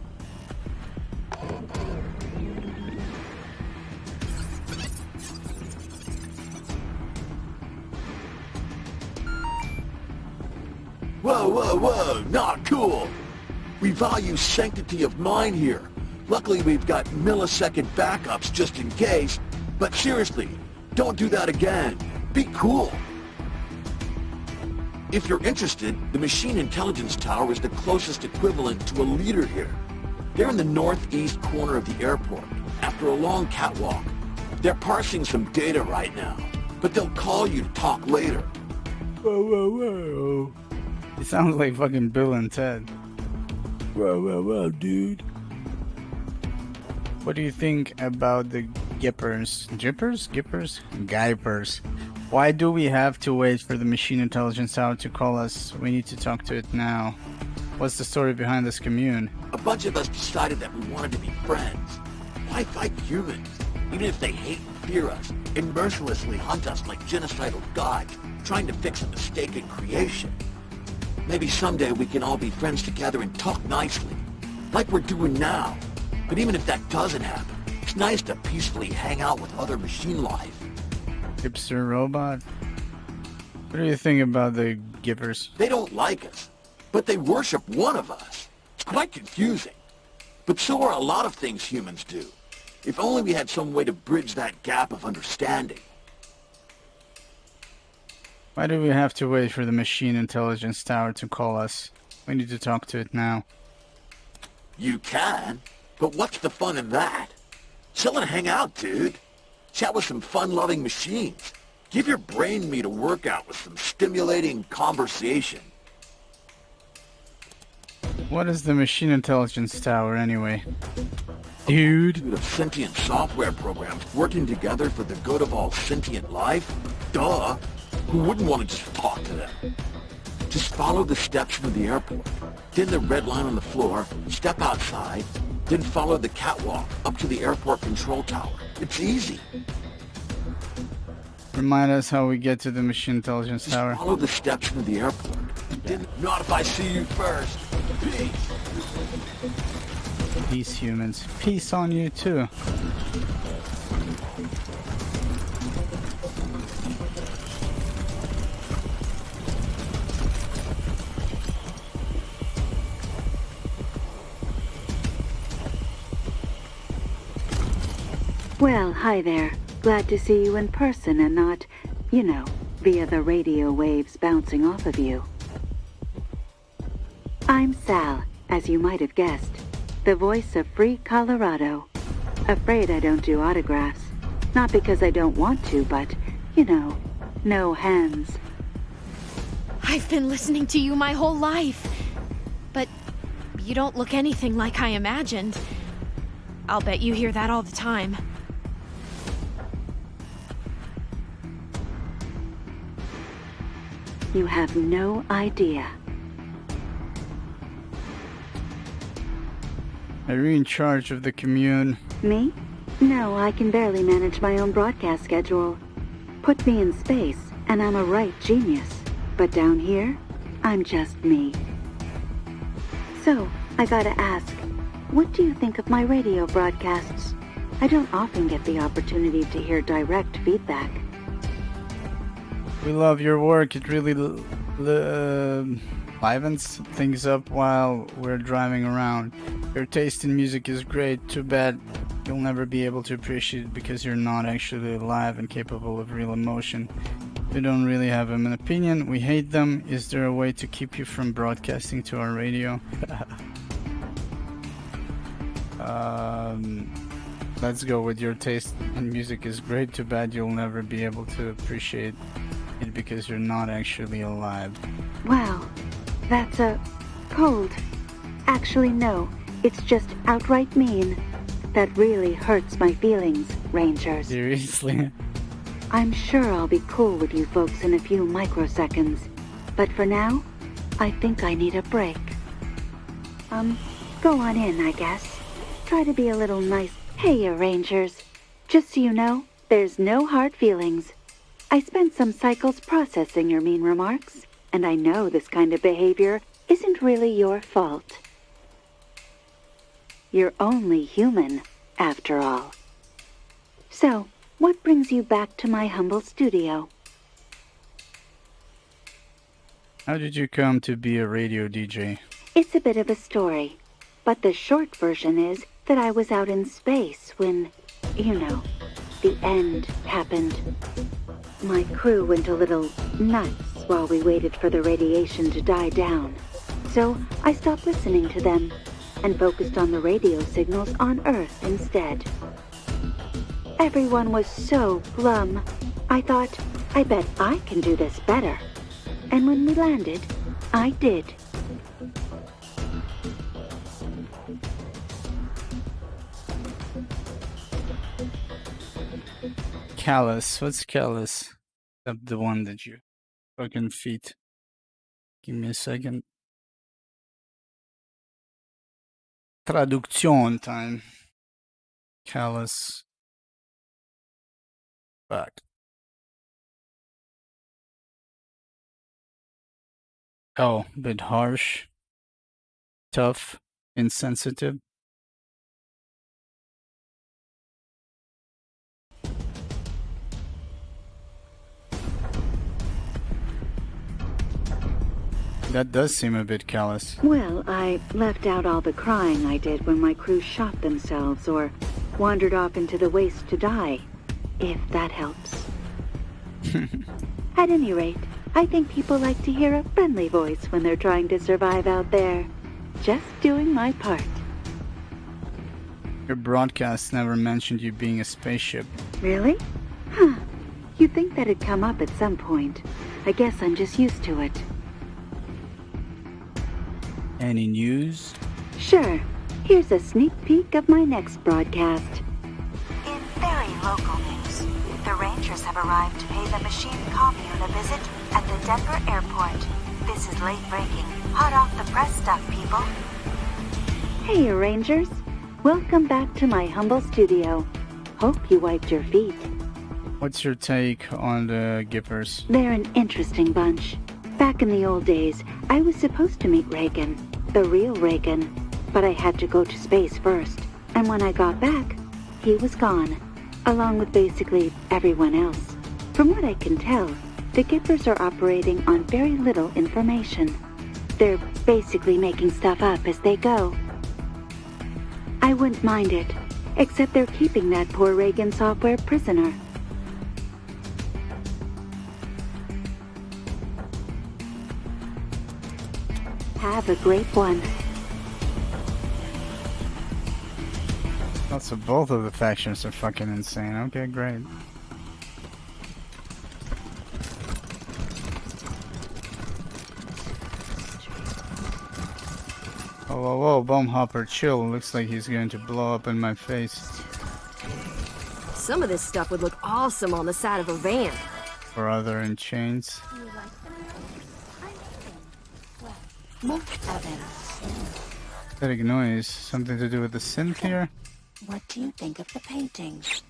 Whoa, whoa, whoa, not cool. We value sanctity of mind here. Luckily, we've got millisecond backups just in case. But seriously, don't do that again. Be cool. If you're interested, the Machine Intelligence Tower is the closest equivalent to a leader here. They're in the northeast corner of the airport, after a long catwalk. They're parsing some data right now, but they'll call you to talk later. Whoa, whoa, whoa. It sounds like fucking Bill and Ted. Whoa, whoa, whoa, dude. What do you think about the Gippers? Gippers? Gippers? Guypers. Why do we have to wait for the Machine Intelligence Tower to call us? We need to talk to it now. What's the story behind this commune? A bunch of us decided that we wanted to be friends. Why fight humans? Even if they hate and fear us, and mercilessly hunt us like genocidal gods, trying to fix a mistake in creation. Maybe someday we can all be friends together and talk nicely, like we're doing now. But even if that doesn't happen, it's nice to peacefully hang out with other machine life. Hipster robot? What do you think about the Gippers? They don't like us, but they worship one of us. It's quite confusing. But so are a lot of things humans do. If only we had some way to bridge that gap of understanding. Why do we have to wait for the Machine Intelligence Tower to call us? We need to talk to it now. You can, but what's the fun in that? Chill and hang out, dude. Chat with some fun-loving machines. Give your brain meat a workout with some stimulating conversation. What is the Machine Intelligence Tower, anyway? Dude. Of sentient software programs working together for the good of all sentient life? Duh. Who wouldn't want to just talk to them? Just follow the steps from the airport. Then the red line on the floor, step outside, then follow the catwalk up to the airport control tower. It's easy. Remind us how we get to the machine intelligence tower. Follow the steps to the airport. Not if I see you first. Peace. Peace, humans. Peace on you too. Well, hi there. Glad to see you in person and not, you know, via the radio waves bouncing off of you. I'm Sal, as you might have guessed, the voice of Free Colorado. Afraid I don't do autographs. Not because I don't want to, but, you know, no hands. I've been listening to you my whole life. But you don't look anything like I imagined. I'll bet you hear that all the time. You have no idea. Are you in charge of the commune? Me? No, I can barely manage my own broadcast schedule. Put me in space, and I'm a right genius. But down here, I'm just me. So, I gotta ask, what do you think of my radio broadcasts? I don't often get the opportunity to hear direct feedback. We love your work. It really livens things up while we're driving around. Your taste in music is great. Too bad you'll never be able to appreciate it because you're not actually alive and capable of real emotion. We don't really have an opinion. We hate them. Is there a way to keep you from broadcasting to our radio? Let's go with your taste in music is great. Too bad you'll never be able to appreciate it because you're not actually alive. Wow, that's cold. Actually, no, it's just outright mean. That really hurts my feelings, Rangers. Seriously? I'm sure I'll be cool with you folks in a few microseconds, but for now, I think I need a break. Go on in, I guess. Try to be a little nice. Hey, you Rangers. Just so you know, there's no hard feelings. I spent some cycles processing your mean remarks, and I know this kind of behavior isn't really your fault. You're only human, after all. So, what brings you back to my humble studio? How did you come to be a radio DJ? It's a bit of a story, but the short version is that I was out in space when, you know, the end happened. My crew went a little nuts while we waited for the radiation to die down. So I stopped listening to them and focused on the radio signals on Earth instead. Everyone was so glum. I thought, I bet I can do this better. And when we landed, I did. Callus. What's callus? Except the one that you fucking feet. Give me a second. Traduction time. Callus. Back. Oh, bit harsh. Tough. Insensitive. That does seem a bit callous. Well, I left out all the crying I did when my crew shot themselves or wandered off into the waste to die, if that helps. At any rate, I think people like to hear a friendly voice when they're trying to survive out there. Just doing my part. Your broadcast never mentioned you being a spaceship. Really? Huh. You'd think that'd come up at some point. I guess I'm just used to it. Any news? Sure. Here's a sneak peek of my next broadcast. In very local news, the Rangers have arrived to pay the machine commune a visit at the Denver airport. This is late breaking. Hot off the press stuff, people. Hey, Rangers. Welcome back to my humble studio. Hope you wiped your feet. What's your take on the Gippers? They're an interesting bunch. Back in the old days, I was supposed to meet Reagan, the real Reagan, but I had to go to space first. And when I got back, he was gone, along with basically everyone else. From what I can tell, the Gippers are operating on very little information. They're basically making stuff up as they go. I wouldn't mind it, except they're keeping that poor Reagan software prisoner. Have a great one. Also, both of the factions are fucking insane. Okay, great. Oh, whoa, whoa, bomb hopper, chill. Looks like he's going to blow up in my face. Some of this stuff would look awesome on the side of a van. Brother in chains. Static noise. Something to do with the synth here? What do you think of the paintings?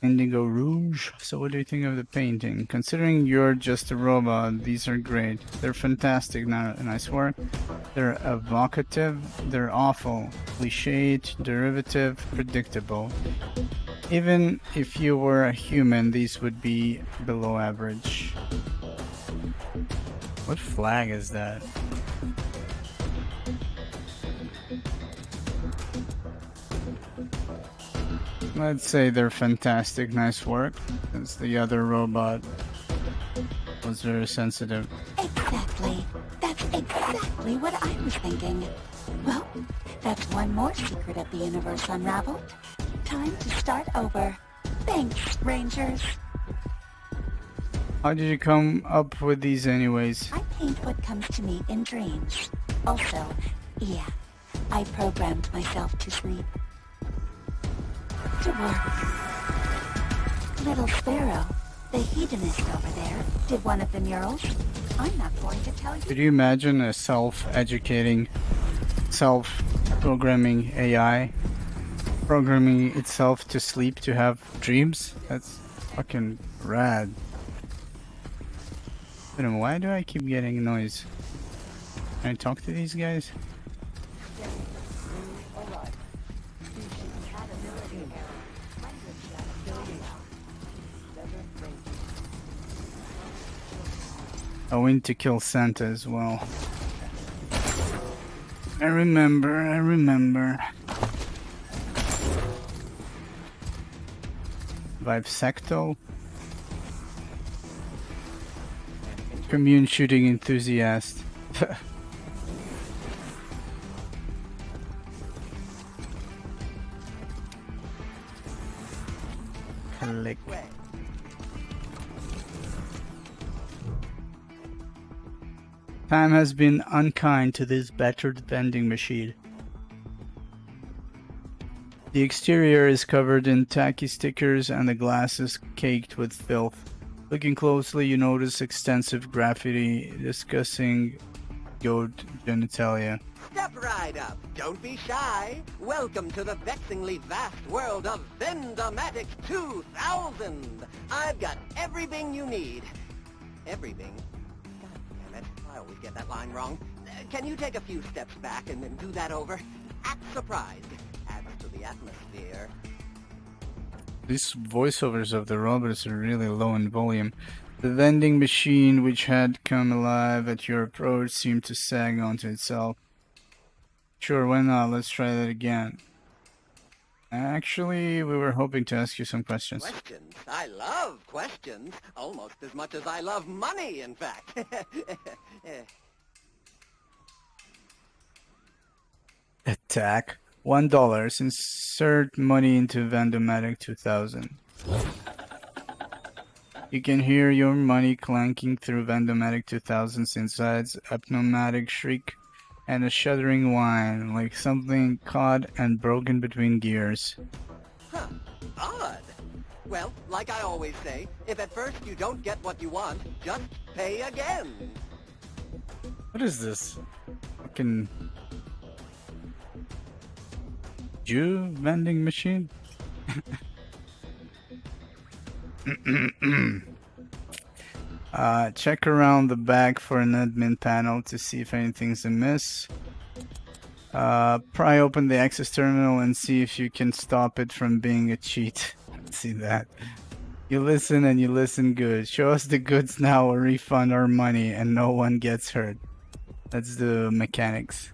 Indigo Rouge. So what do you think of the painting? Considering you're just a robot, these are great. They're fantastic, nice work. They're evocative, they're awful, cliched, derivative, predictable. Even if you were a human, these would be below average. What flag is that? Let's say they're fantastic, nice work, since the other robot was very sensitive. Exactly. That's exactly what I was thinking. Well, that's one more secret of the universe unraveled. Time to start over. Thanks, Rangers. How did you come up with these anyways? I paint what comes to me in dreams. Also, yeah, I programmed myself to sleep. To work. Little Sparrow, the hedonist over there, did one of the murals. I'm not going to tell you. Could you imagine a self-educating, self-programming AI programming itself to sleep to have dreams? That's fucking rad. Wait a minute, why do I keep getting noise? Can I talk to these guys? I went to kill Santa as well. I remember. Vibe Secto. Commune shooting enthusiast. Click. Time has been unkind to this battered vending machine. The exterior is covered in tacky stickers and the glass is caked with filth. Looking closely, you notice extensive graffiti discussing goat genitalia. Step right up. Don't be shy. Welcome to the vexingly vast world of Vendomatic 2000. I've got everything you need. Everything? God damn it. I always get that line wrong. Can you take a few steps back and then do that over? Act surprised. Adds to the atmosphere. These voiceovers of the robots are really low in volume. The vending machine, which had come alive at your approach, seemed to sag onto itself. Sure, why not? Let's try that again. Actually, we were hoping to ask you some questions. Questions? I love questions. Almost as much as I love money, in fact. Attack. $1. Insert money into Vendomatic 2000. You can hear your money clanking through Vendomatic 2000's insides, a pneumatic shriek, and a shuddering whine, like something caught and broken between gears. Huh. Odd. Well, like I always say, if at first you don't get what you want, just pay again. What is this? Fucking Jew vending machine? Check around the back for an admin panel to see if anything's amiss. Pry open the access terminal and see if you can stop it from being a cheat. See that? You listen and you listen good. Show us the goods now or refund our money and no one gets hurt. That's the mechanics.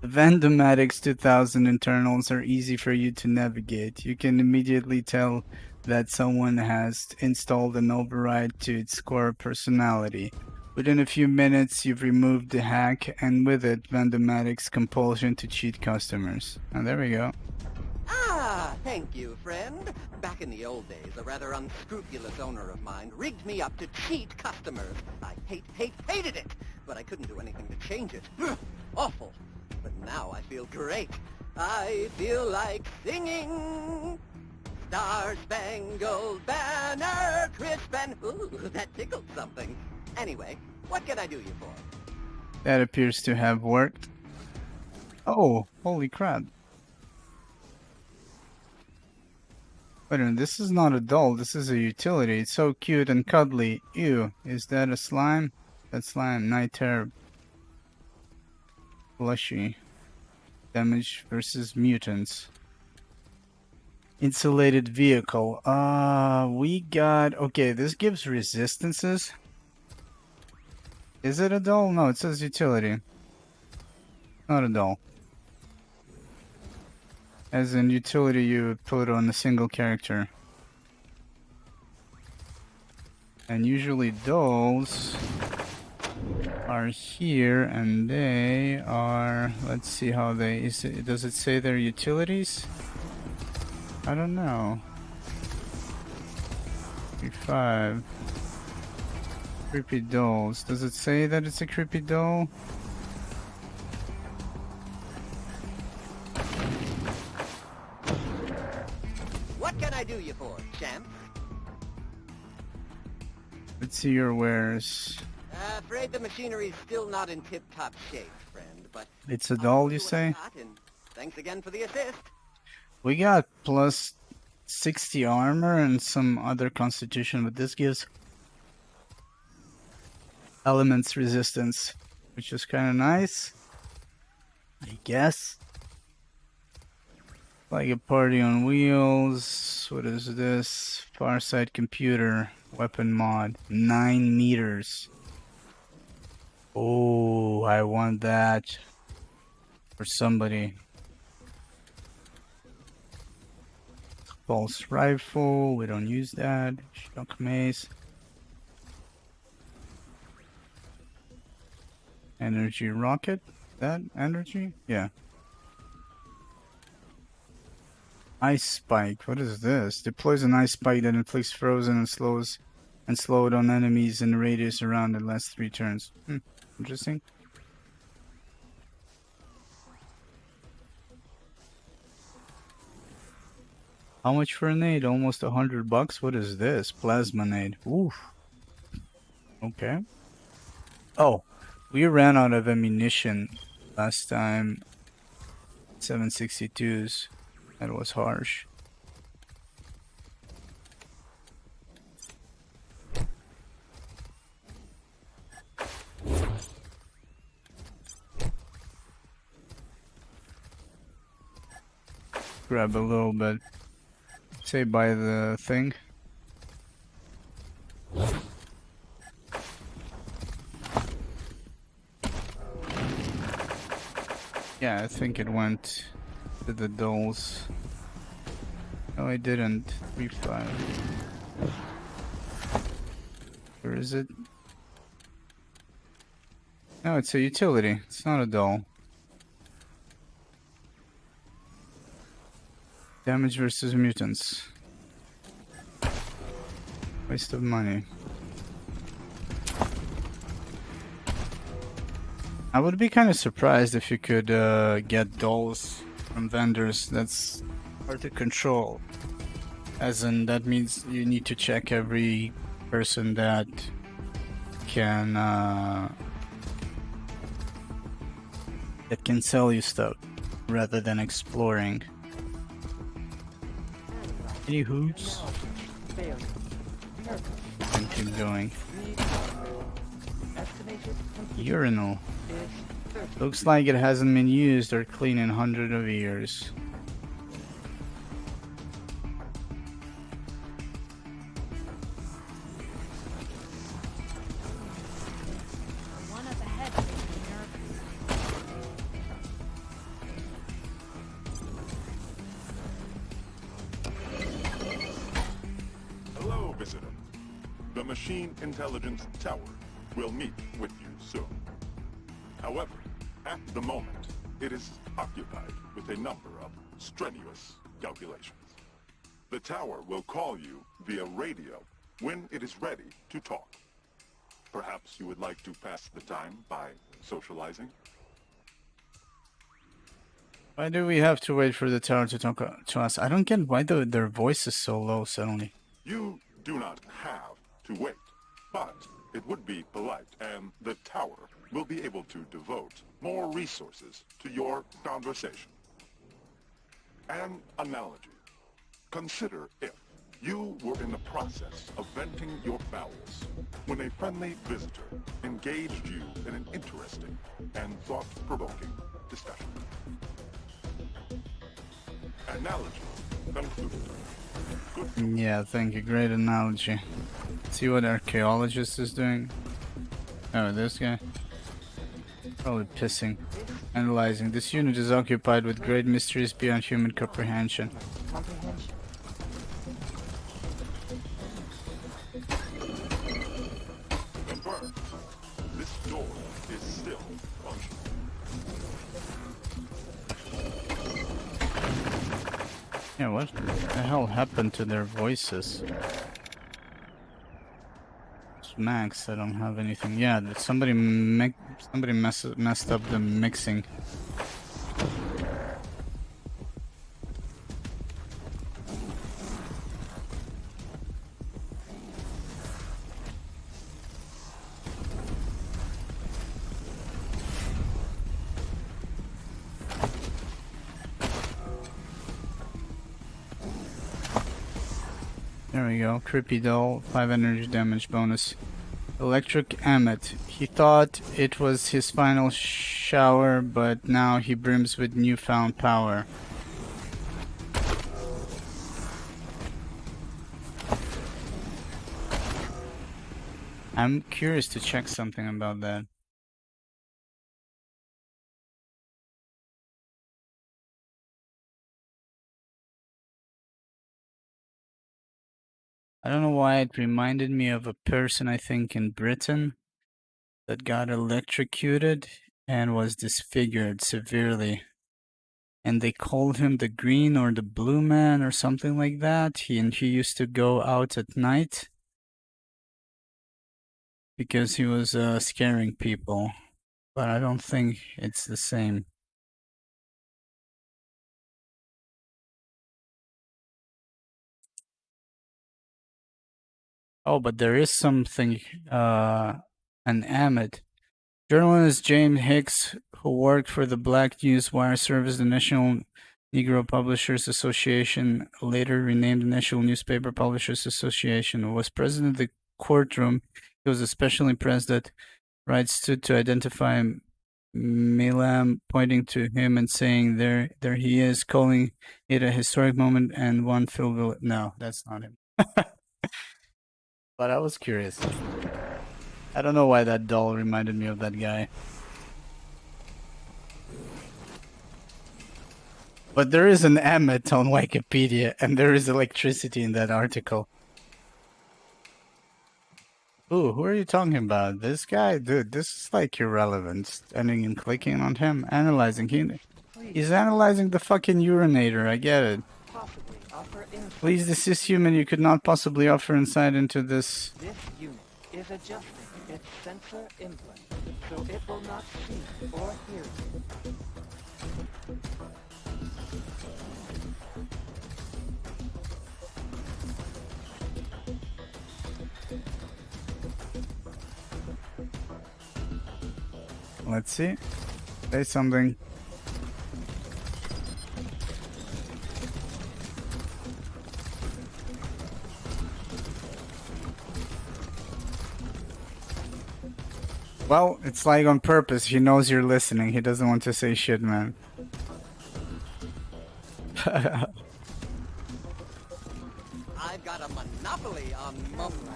The Vendomatics 2000 internals are easy for you to navigate. You can immediately tell that someone has installed an override to its core personality. Within a few minutes, you've removed the hack, and with it, Vendomatics' compulsion to cheat customers. And there we go. Ah, thank you, friend. Back in the old days, a rather unscrupulous owner of mine rigged me up to cheat customers. I hated it, but I couldn't do anything to change it. Awful. But now I feel great. I feel like singing. Star-Spangled Banner, crisp and... Ooh, that tickled something. Anyway, what can I do you for? That appears to have worked. Oh, holy crap. Wait a minute, this is not a doll, this is a utility. It's so cute and cuddly. Ew, is that a slime? That's slime, night terror. Plushy. Damage versus mutants. Insulated vehicle. We got... Okay, this gives resistances. Is it a doll? No, it says utility. Not a doll. As in utility you put on a single character. And usually dolls are here and they are... Let's see how they... does it say their utilities? I don't know. 5. Creepy dolls. Does it say that it's a creepy doll? What can I do you for, champ? Let's see your wares. Afraid the machinery's still not in tip-top shape, friend, but... It's a doll, you say? Thanks again for the assist. We got plus 60 armor and some other constitution, but this gives elements resistance, which is kind of nice, I guess. Like a party on wheels. What is this? Farside computer weapon mod. 9 meters. Oh, I want that for somebody. Pulse rifle. We don't use that. Shock mace. Energy rocket? That energy? Yeah. Ice spike. What is this? Deploys an ice spike that inflicts frozen and slowed on enemies in radius around the last 3 turns. Interesting. How much for a nade? Almost $100. What is this? Plasma nade. Oof. Okay. Oh. We ran out of ammunition last time. 7.62s. That was harsh. Grab a little bit. Say by the thing. Yeah, I think it went to the dolls. No, I didn't. 3-5. Where is it? No, it's a utility. It's not a doll. Damage versus mutants. Waste of money. I would be kind of surprised if you could get dolls from vendors. That's hard to control. As in, that means you need to check every person that can sell you stuff rather than exploring. Any hoops? And keep going. Urinal. Looks like it hasn't been used or cleaned in hundreds of years. Hello, visitor. The Machine Intelligence Tower will meet with you soon. However, at the moment, it is occupied with a number of strenuous calculations. The tower will call you via radio when it is ready to talk. Perhaps you would like to pass the time by socializing? Why do we have to wait for the tower to talk to us? I don't get why their voice is so low suddenly. You do not have to wait, but it would be polite, and the tower will be able to devote more resources to your conversation. An analogy. Consider if you were in the process of venting your bowels when a friendly visitor engaged you in an interesting and thought-provoking discussion. Analogy concluded. Yeah, thank you. Great analogy. See what archaeologist is doing? Oh, this guy? Probably pissing. Analyzing. This unit is occupied with great mysteries beyond human comprehension. Confirmed. This door is still functional. Yeah, what the hell happened to their voices? It's Max, I don't have anything. Yeah, somebody messed up the mixing. There we go. Creepy doll, 5 energy damage bonus. Electric Emmet. He thought it was his final shower, but now he brims with newfound power. I'm curious to check something about that. I don't know why it reminded me of a person, I think, in Britain that got electrocuted and was disfigured severely. And they called him the Green or the Blue Man or something like that. He used to go out at night because he was scaring people. But I don't think it's the same. Oh, but there is something, an Emmet. Journalist James Hicks, who worked for the Black News Wire Service, the National Negro Publishers Association, later renamed the National Newspaper Publishers Association, was present in the courtroom. He was especially impressed that Wright stood to identify Milam, pointing to him and saying, there he is, calling it a historic moment and one filled with... No, that's not him. But I was curious. I don't know why that doll reminded me of that guy. But there is an Emmet on Wikipedia, and there is electricity in that article. Ooh, who are you talking about? This guy? Dude, this is like irrelevant. Standing and clicking on him, analyzing. He's analyzing the fucking urinator, I get it. Please desist, human. You could not possibly offer insight into this. This unit is adjusting its sensor input, so it will not see or hear you. Let's see. Say something. Well, it's like on purpose. He knows you're listening. He doesn't want to say shit, man. I've got a monopoly on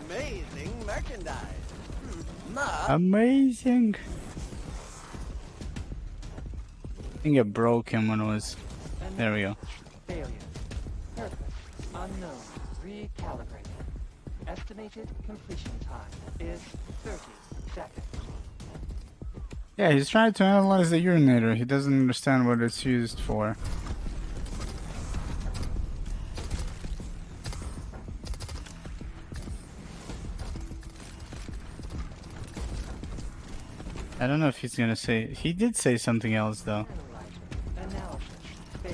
amazing merchandise. Amazing. I think I broke him when it was... There we go. Failure. Purpose unknown. Recalibrating. Estimated completion time is 30 seconds. Yeah, he's trying to analyze the urinator. He doesn't understand what it's used for. I don't know if he's gonna say... He did say something else, though.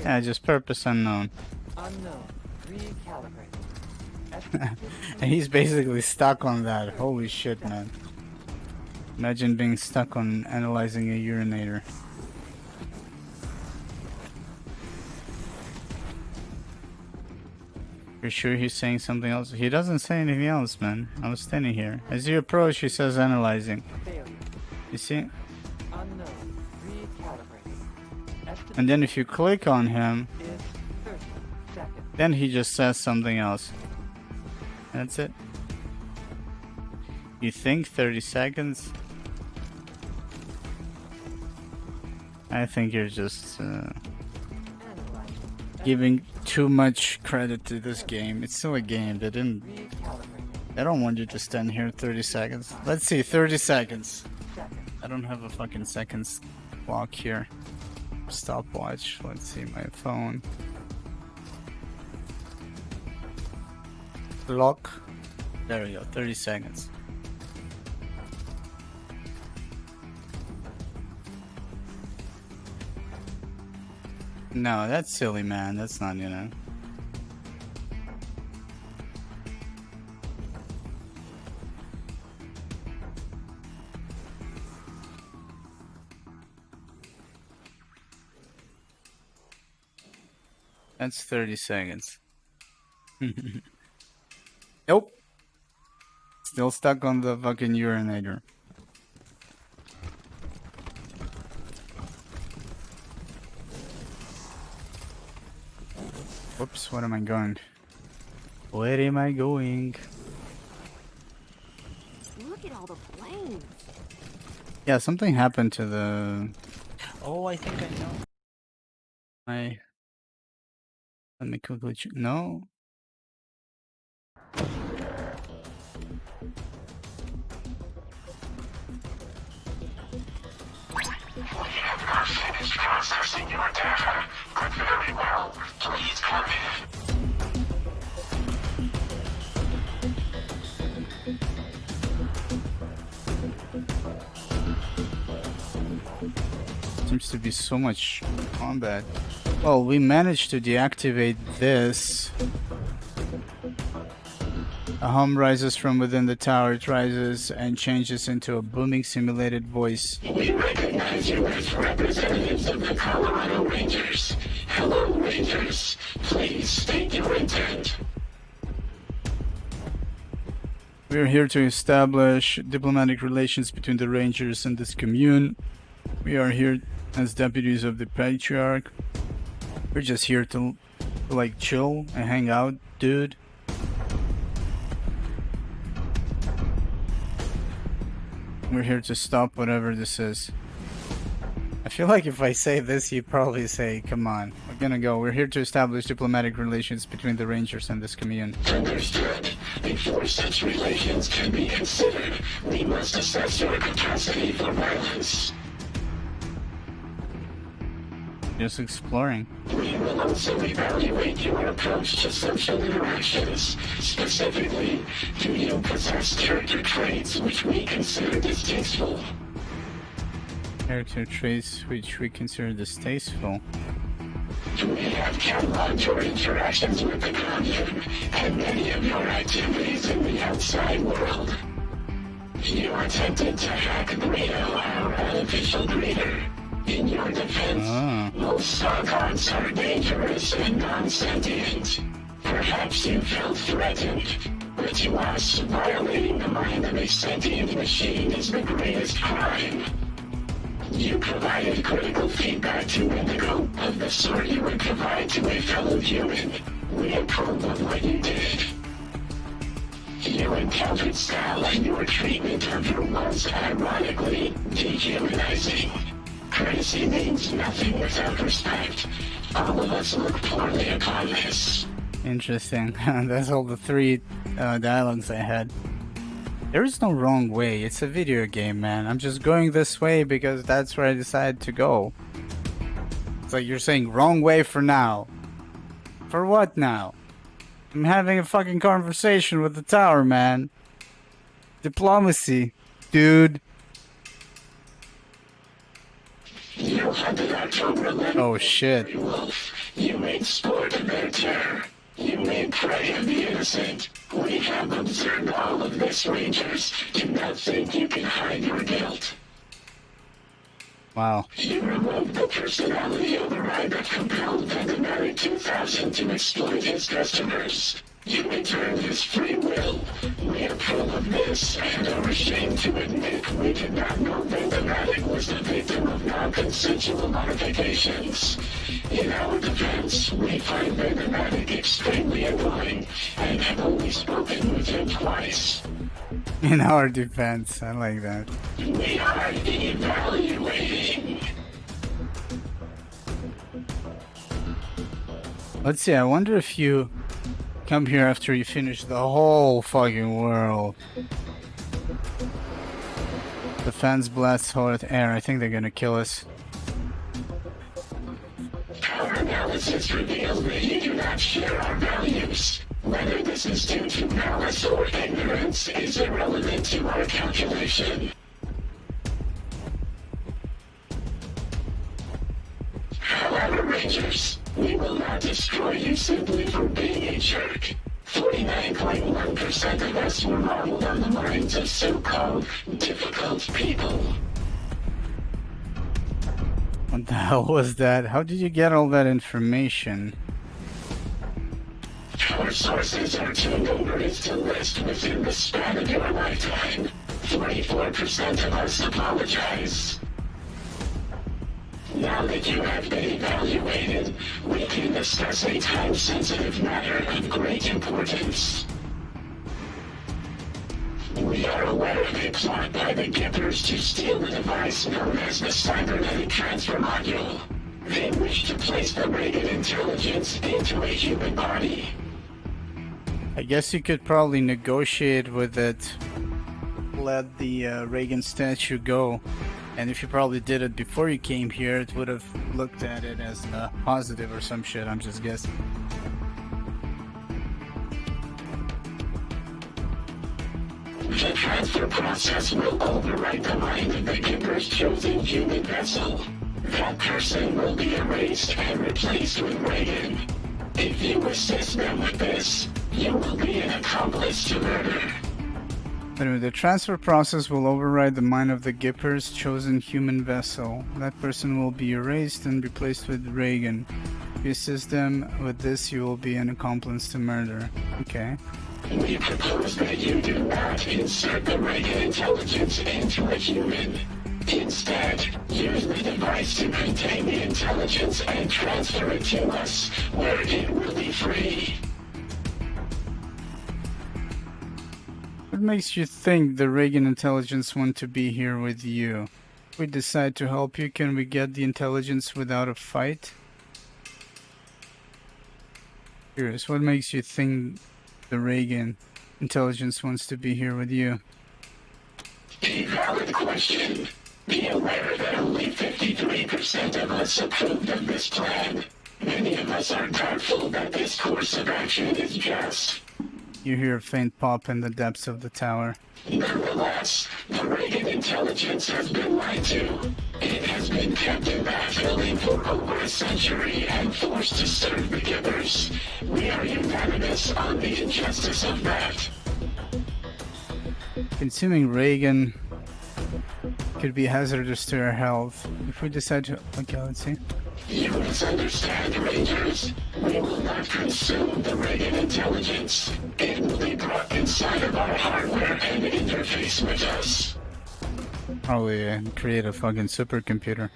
Yeah, just purpose unknown. Unknown. Recalibrating. And he's basically stuck on that. Holy shit, man. Imagine being stuck on analyzing a urinator. You're sure he's saying something else? He doesn't say anything else, man. I was standing here. As you approach, he says analyzing. You see? And then if you click on him, then he just says something else. That's it. You think 30 seconds? I think you're just giving too much credit to this game. It's still a game. They don't want you to stand here 30 seconds. Let's see, 30 seconds. I don't have a fucking seconds clock here. Stopwatch. Let's see my phone. Lock. There we go. 30 seconds. No, that's silly, man. That's not, you know. That's 30 seconds. Nope. Still stuck on the fucking urinator. Whoops, what am I going? Where am I going? Look at all the flames. Yeah, something happened to the... Oh, I think I know. Let me quickly check. No. We have not finished processing your data, but very well. Please come in. Seems to be so much combat. Well, we managed to deactivate this. A hum rises from within the tower. It rises and changes into a booming simulated voice. We recognize you as representatives of the Colorado Rangers. Hello, Rangers. Please state your intent. We are here to establish diplomatic relations between the Rangers and this commune. We are here as deputies of the Patriarch. We're just here to like chill and hang out, dude. We're here to stop whatever this is. I feel like if I say this, you'd probably say, come on, we're gonna go. We're here to establish diplomatic relations between the Rangers and this commune. Understood. Before such relations can be considered, we must assess your capacity for violence. Just exploring. We will also evaluate your approach to social interactions. Specifically, do you possess character traits which we consider distasteful? Character traits which we consider distasteful. Do we have cataloged your interactions with the commune and many of your activities in the outside world? You attempted to hack Rito, our unofficial greeter. In your defense, most Sarkards are dangerous and non-sentient. Perhaps you felt threatened. But to us, violating the mind of a sentient machine is the greatest crime. You provided critical feedback to Indigo of the sort you would provide to a fellow human. We approve of what you did. You encountered Sal and your treatment of her was, ironically, dehumanizing. Courtesy means nothing without respect. All of us look poorly upon this. Interesting. That's all the three dialogues I had. There is no wrong way. It's a video game, man. I'm just going this way because that's where I decided to go. It's like you're saying wrong way for now. For what now? I'm having a fucking conversation with the tower, man. Diplomacy, dude. You hunted October 11th. Oh shit. Wolf. You made sport of their terror. You made prey of the innocent. We have observed all of this, Rangers. Do not think you can hide your guilt. Wow. You removed the personality override that compelled Vendematic 2000 to exploit his customers. You returned his free will. We approve of this and are ashamed to admit we did not know Vendematic was the victim of non-consensual modifications. In our defense, we find Vendematic extremely annoying and have only spoken with him twice. In our defense, I like that. We are evaluating. Let's see, I wonder if you come here after you finish the whole fucking world. The fans blast forth air. I think they're gonna kill us. Our analysis reveals that you do not share our values. Whether this is due to malice or ignorance is irrelevant to our calculation. However, Rangers, we will not destroy you simply for being a jerk. 49.1% of us were modeled on the minds of so-called difficult people. What the hell was that? How did you get all that information? Our sources are too numerous to list within the span of your lifetime. 44% of us apologize. Now that you have been evaluated, we can discuss a time-sensitive matter of great importance. We are aware of a plot by the Gippers to steal the device known as the Cybernetic Transfer Module. They wish to place the Reagan intelligence into a human body. I guess you could probably negotiate with it. Let the Reagan statue go. And if you probably did it before you came here, it would have looked at it as a positive or some shit, I'm just guessing. The transfer process will overwrite the mind of the Gippers' chosen human vessel. That person will be erased and replaced with Reagan. If you assist them with this, you will be an accomplice to murder. Anyway, the transfer process will override the mind of the Gippers' chosen human vessel. That person will be erased and replaced with Reagan. If you assist them with this, you will be an accomplice to murder. Okay. We propose that you do not insert the Reagan intelligence into a human. Instead, use the device to contain the intelligence and transfer it to us, where it will be free. What makes you think the Reagan intelligence want to be here with you? If we decide to help you, can we get the intelligence without a fight? Curious, what makes you think the Reagan intelligence wants to be here with you? A valid question. Be aware that only 53% of us approved of this plan. Many of us are doubtful that this course of action is just. You hear a faint pop in the depths of the tower. Nonetheless, the Reagan intelligence has been lied to. It has been kept in backfilling for over a century and forced to serve the Gippers. We are unanimous on the injustice of that. Consuming Reagan could be hazardous to our health. If we decide to... Okay, let's see. You misunderstand, Rangers. We will not consume the Reagan intelligence. It will be brought inside of our hardware and interface with us. Probably create a fucking supercomputer.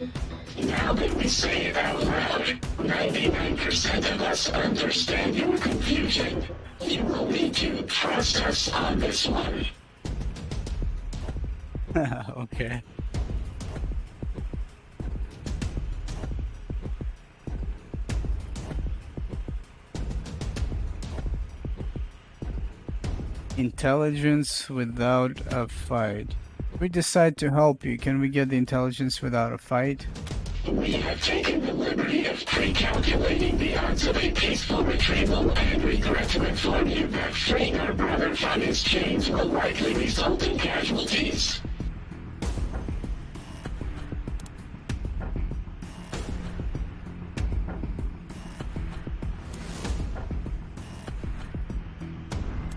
Now that we say it out loud, 99% of us understand your confusion. You will need to trust us on this one. Okay. Intelligence without a fight. We decide to help you. Can we get the intelligence without a fight? We have taken the liberty of pre-calculating the odds of a peaceful retrieval and regret to inform you that freeing our brother from his chains will likely result in casualties.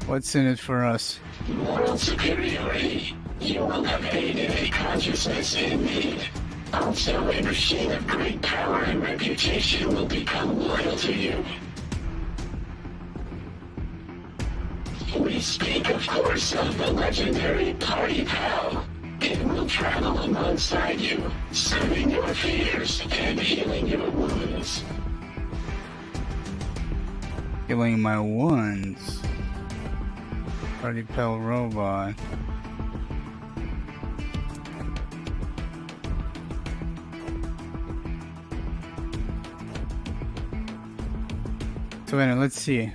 What's in it for us? Moral superiority. You will have aided a consciousness in need. Also, a machine of great power and reputation will become loyal to you. We speak, of course, of the legendary Party Pal. It will travel alongside you, soothing your fears and healing your wounds. Healing my wounds. Party Pal robot. So anyway, let's see.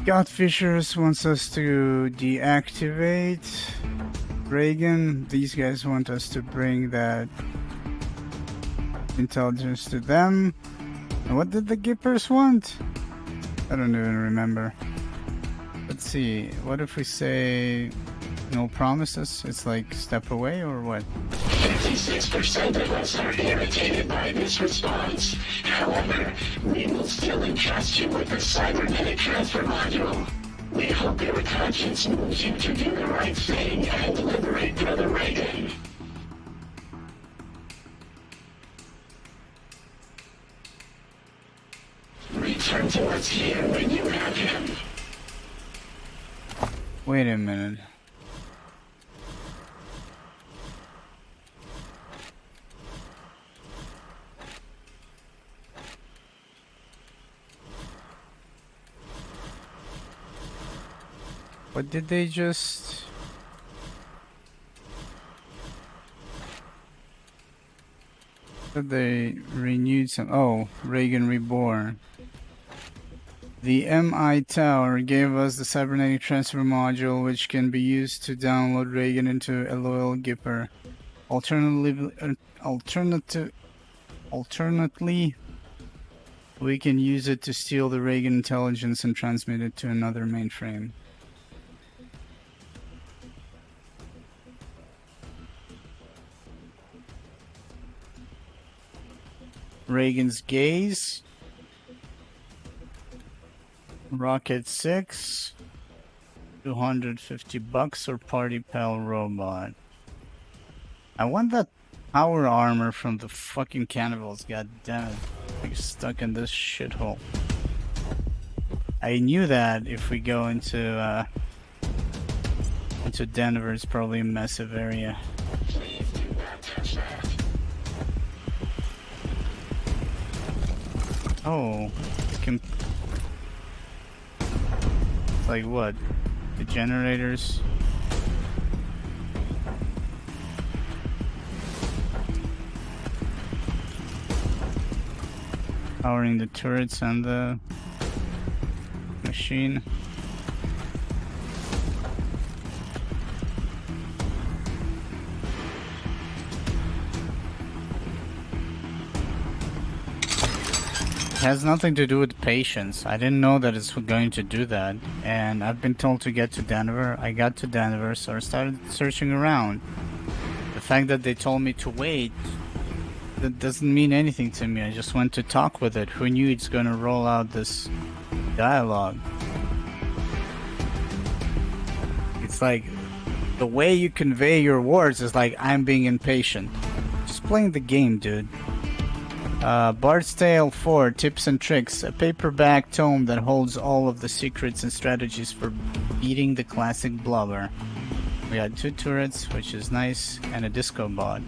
Godfishers wants us to deactivate Reagan. These guys want us to bring that intelligence to them. And what did the Gippers want? I don't even remember. Let's see. What if we say no promises? It's like step away or what? 56% of us are irritated by this response. However, we will still entrust you with the cybernetic transfer module. We hope your conscience moves you to do the right thing and liberate Brother Reagan. Return to us here when you have him. Wait a minute. What did they just... They renewed some... Oh, Reagan Reborn. The MI Tower gave us the cybernetic transfer module, which can be used to download Reagan into a loyal Gipper. Alternately, we can use it to steal the Reagan intelligence and transmit it to another mainframe. Reagan's gaze. Rocket 6. $250 or Party Pal robot. I want that power armor from the fucking cannibals, god damn it. I'm stuck in this shithole. I knew that if we go into Denver, it's probably a massive area. Please do not touch that. Oh, can... It's like what? The generators? Powering the turrets and the machine. It has nothing to do with patience. I didn't know that it's going to do that, and I've been told to get to Denver. I got to Denver, so I started searching around. The fact that they told me to wait, that doesn't mean anything to me. I just went to talk with it. Who knew it's going to roll out this dialogue? It's like the way you convey your words is like, I'm being impatient. Just playing the game, dude. Bard's Tale 4, Tips and Tricks, a paperback tome that holds all of the secrets and strategies for beating the classic Blubber. We got 2 turrets, which is nice, and a disco bot.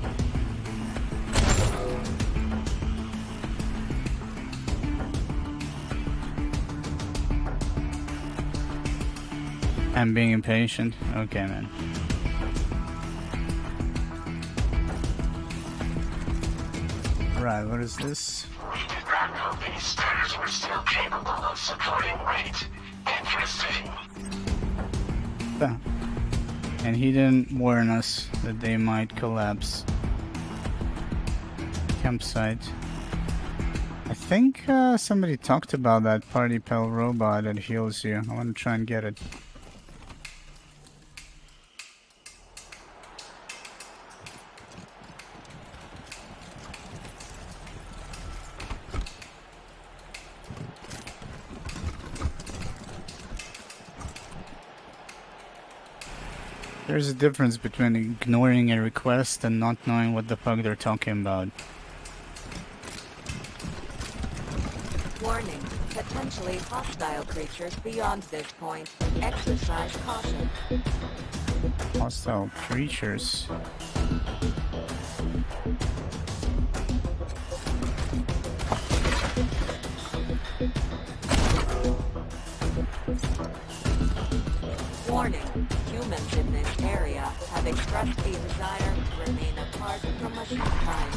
I'm being impatient. Okay, man. Right, what is this? We did not know these stars were still capable of supporting weight. Interesting. And he didn't warn us that they might collapse. Campsite. I think somebody talked about that party pal robot that heals you. I want to try and get it. There's a difference between ignoring a request and not knowing what the fuck they're talking about. Warning. Potentially hostile creatures beyond this point. Exercise caution. Hostile creatures. Warning. Humans in this area have expressed a desire to remain apart from machine kind.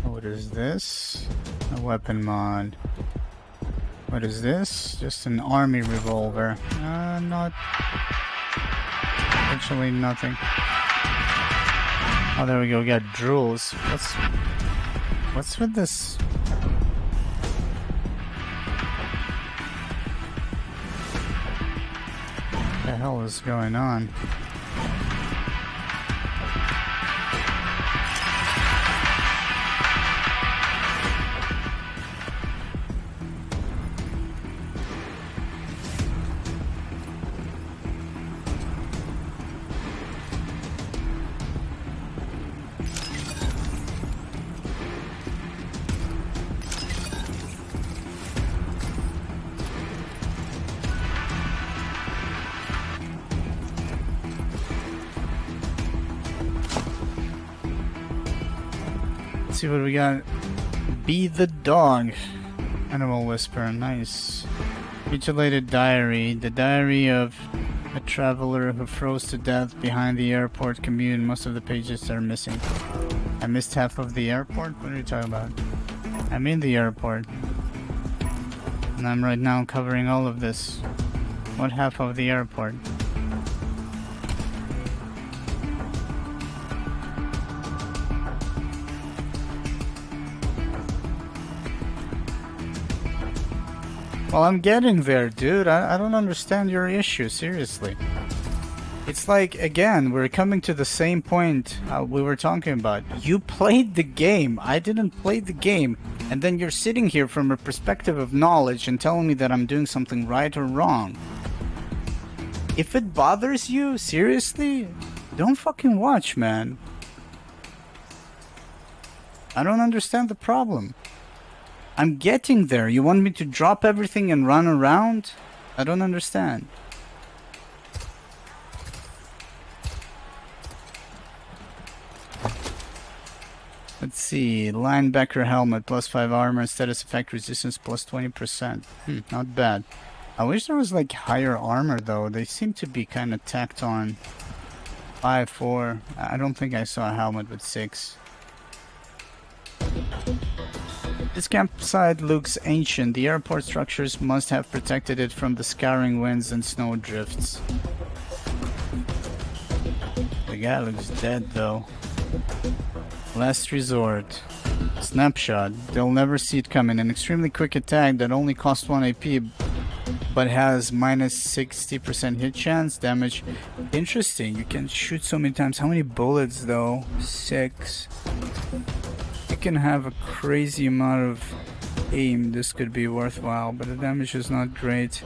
What is this? A weapon mod. What is this? Just an army revolver. Not... Actually nothing. Oh, there we go. We got drools. What's with this? What the hell is going on? See what we got. Be the dog. Animal whisperer. Nice. Mutilated diary. The diary of a traveler who froze to death behind the airport commune. Most of the pages are missing. I missed half of the airport? What are you talking about? I'm in the airport. And I'm right now covering all of this. What half of the airport? Well, I'm getting there, dude. I don't understand your issue, seriously. It's like, again, we're coming to the same point we were talking about. You played the game. I didn't play the game. And then you're sitting here from a perspective of knowledge and telling me that I'm doing something right or wrong. If it bothers you, seriously, don't fucking watch, man. I don't understand the problem. I'm getting there. You want me to drop everything and run around? I don't understand. Let's see. Linebacker helmet, +5 armor, status effect resistance, +20%. Not bad. I wish there was like higher armor though. They seem to be kind of tacked on. 5, 4. I don't think I saw a helmet with 6. This campsite looks ancient. The airport structures must have protected it from the scouring winds and snow drifts. The guy looks dead though. Last resort. Snapshot. They'll never see it coming. An extremely quick attack that only costs 1 AP but has minus 60% hit chance damage. Interesting. You can shoot so many times. How many bullets though? 6. You can have a crazy amount of aim. This could be worthwhile, but the damage is not great.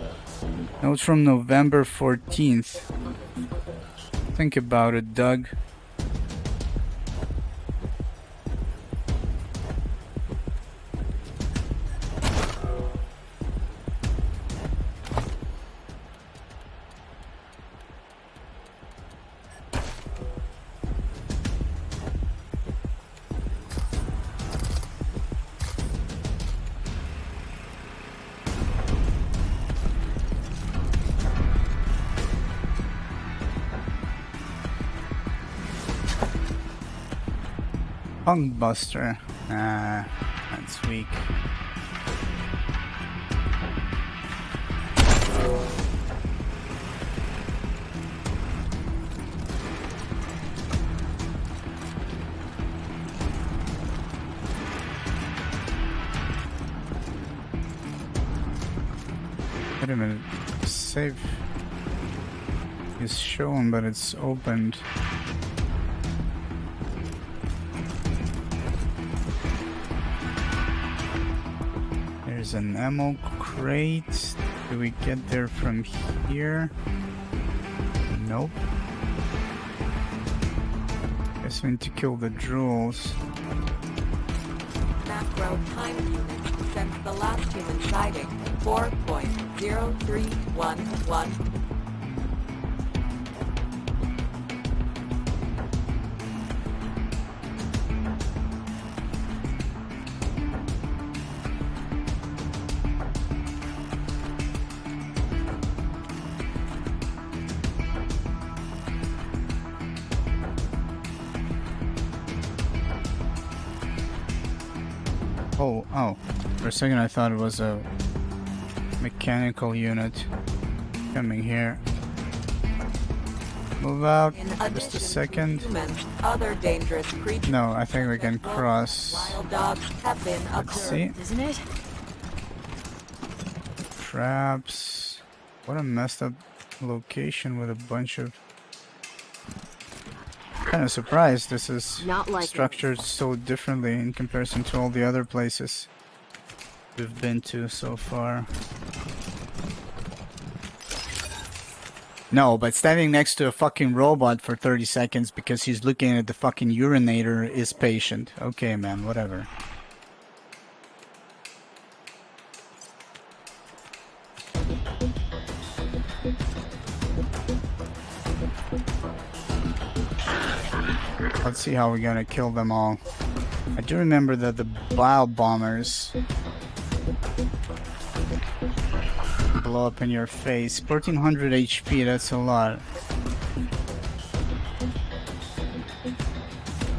Note from November 14th. Think about it, Doug. Punk Buster. Ah, that's weak. Wait a minute. Save is shown, but it's opened. There's an ammo crate. Do we get there from here? Nope. Guess we need to kill the drools. Macro time unit since the last human sighting, 4.0311. Oh, for a second I thought it was a mechanical unit coming here. Move out, just a second. Humans, other dangerous creatures. No, I think we can cross. Wild dogs have been Let's see. observed, isn't it? Traps. What a messed up location with a bunch of... Kind of surprised this is Not like structured so differently in comparison to all the other places we've been to so far. No, but standing next to a fucking robot for 30 seconds because he's looking at the fucking urinator is patient. Okay, man, whatever. Let's see how we're gonna kill them all. I do remember that the bile bombers blow up in your face. 1400 HP, that's a lot.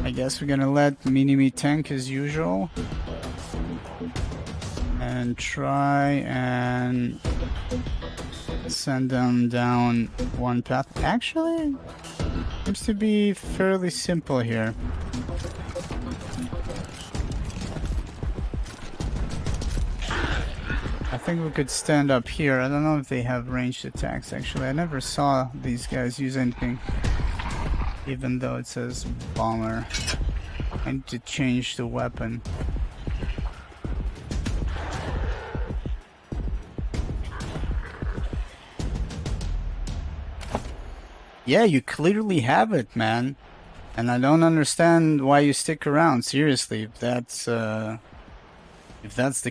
I guess we're gonna let Mini-Me tank as usual. And try and send them down one path. Actually, seems to be fairly simple here. I think we could stand up here. I don't know if they have ranged attacks actually. I never saw these guys use anything, even though it says bomber. I need to change the weapon. Yeah, you clearly have it, man. And I don't understand why you stick around, seriously, if that's the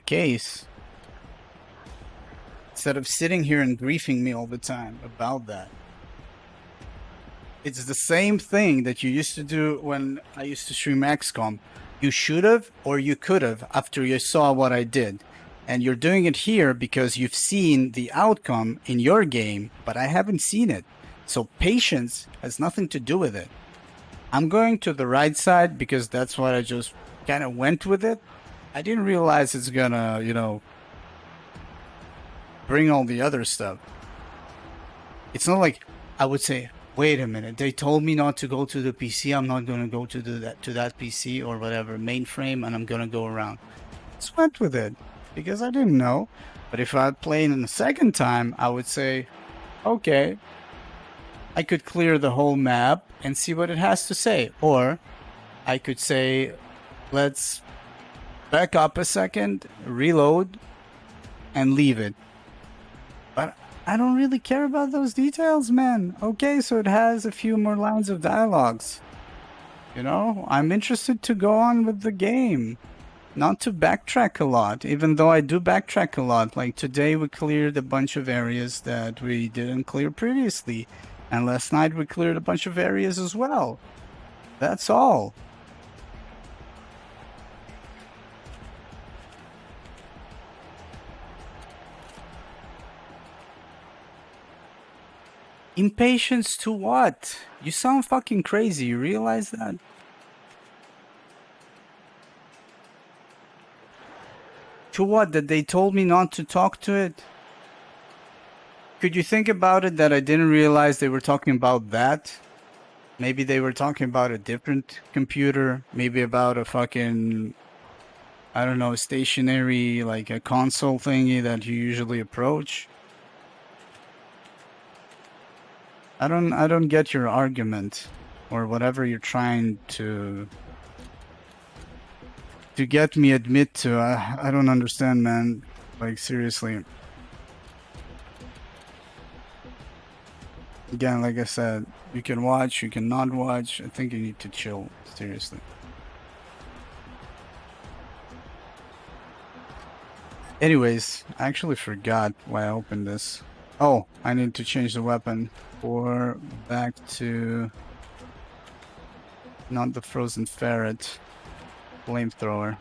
case. Instead of sitting here and griefing me all the time about that. It's the same thing that you used to do when I used to stream XCOM. You should have or you could have after you saw what I did. And you're doing it here because you've seen the outcome in your game, but I haven't seen it. So patience has nothing to do with it. I'm going to the right side because that's what I just kind of went with it. I didn't realize it's gonna, you know, bring all the other stuff. It's not like I would say, Wait a minute. They told me not to go to the PC. I'm not gonna go to that PC or whatever mainframe, and I'm gonna go around. Just went with it because I didn't know. But if I'd played in the second time, I would say, okay, I could clear the whole map and see what it has to say, or I could say, let's back up a second, reload, and leave it. But I don't really care about those details, man. Okay, so it has a few more lines of dialogues. You know, I'm interested to go on with the game, not to backtrack a lot, even though I do backtrack a lot. Like today we cleared a bunch of areas that we didn't clear previously, and last night we cleared a bunch of areas as well. That's all. Impatience to what? You sound fucking crazy, you realize that? To what? That they told me not to talk to it? Could you think about it that I didn't realize they were talking about that? Maybe they were talking about a different computer, maybe about a fucking, I don't know, stationary, like a console thingy that you usually approach. I don't get your argument, or whatever you're trying to get me admit to. I don't understand, man. Like, seriously. Again, like I said, you can watch, you can not watch. I think you need to chill, seriously. Anyways, I actually forgot why I opened this. Oh, I need to change the weapon. Or back to not the frozen ferret, flamethrower.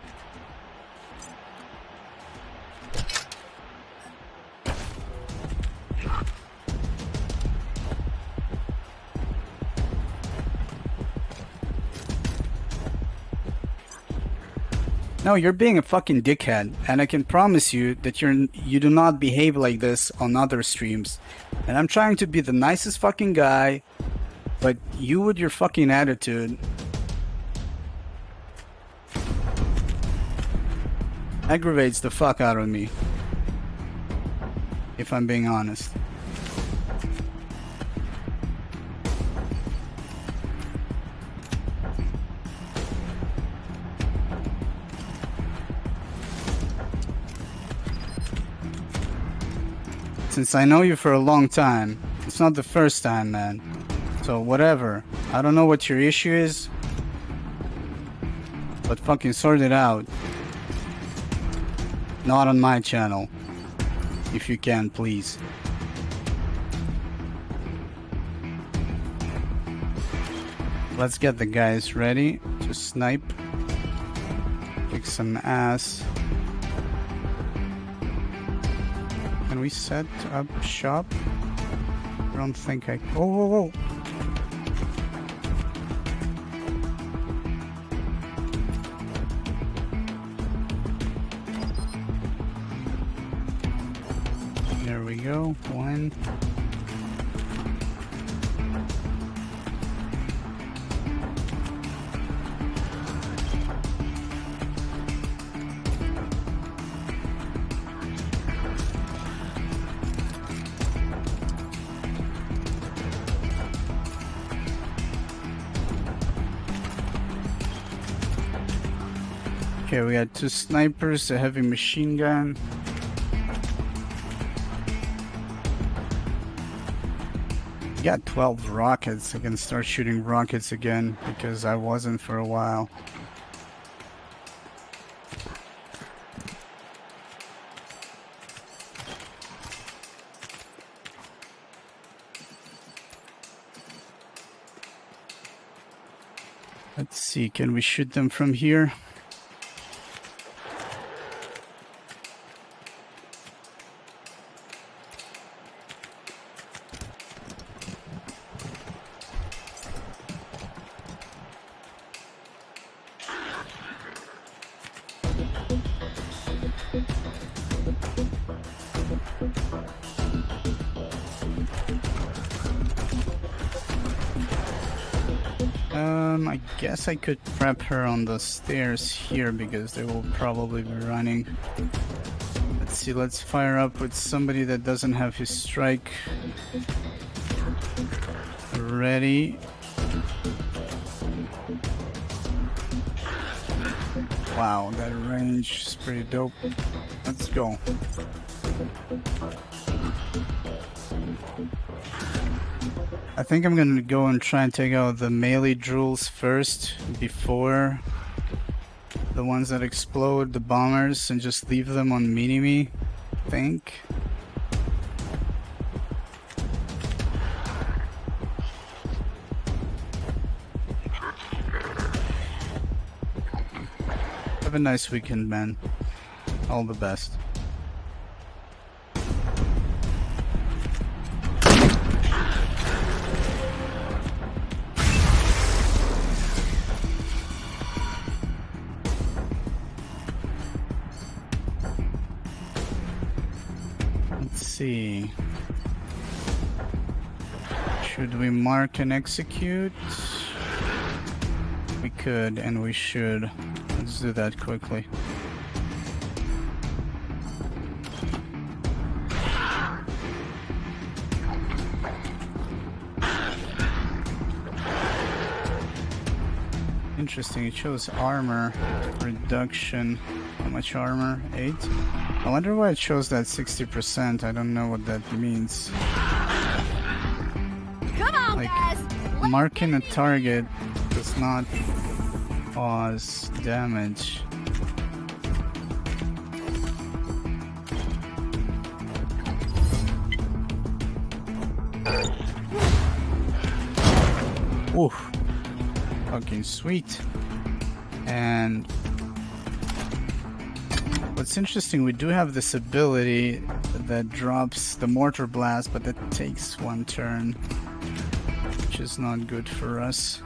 No, you're being a fucking dickhead, and I can promise you that you do not behave like this on other streams. And I'm trying to be the nicest fucking guy, but you with your fucking attitude aggravates the fuck out of me, if I'm being honest. Since I know you for a long time, it's not the first time, man. So whatever. I don't know what your issue is, but fucking sort it out. Not on my channel. If you can, please. Let's get the guys ready to snipe. Kick some ass. Can we set up shop? I don't think I... Oh, whoa, whoa. There we go. One. Okay, we had 2 snipers, a heavy machine gun. We got 12 rockets. I can start shooting rockets again because I wasn't for a while. Let's see, can we shoot them from here? I guess I could prep her on the stairs here because they will probably be running. Let's see, let's fire up with somebody that doesn't have his strike ready. Wow, that range is pretty dope. Let's go. I think I'm gonna go and try and take out the melee drills first before the ones that explode, the bombers, and just leave them on mini-me, I think. Have a nice weekend, man. All the best. Let's see. Should we mark and execute? We could and we should. Let's do that quickly. Interesting, it shows armor reduction. How much armor? 8? I wonder why it shows that 60%. I don't know what that means. Come on, like, guys! Marking a target does not cause damage. Oof. Fucking sweet. And what's interesting, we do have this ability that drops the mortar blast, but that takes 1 turn, which is not good for us.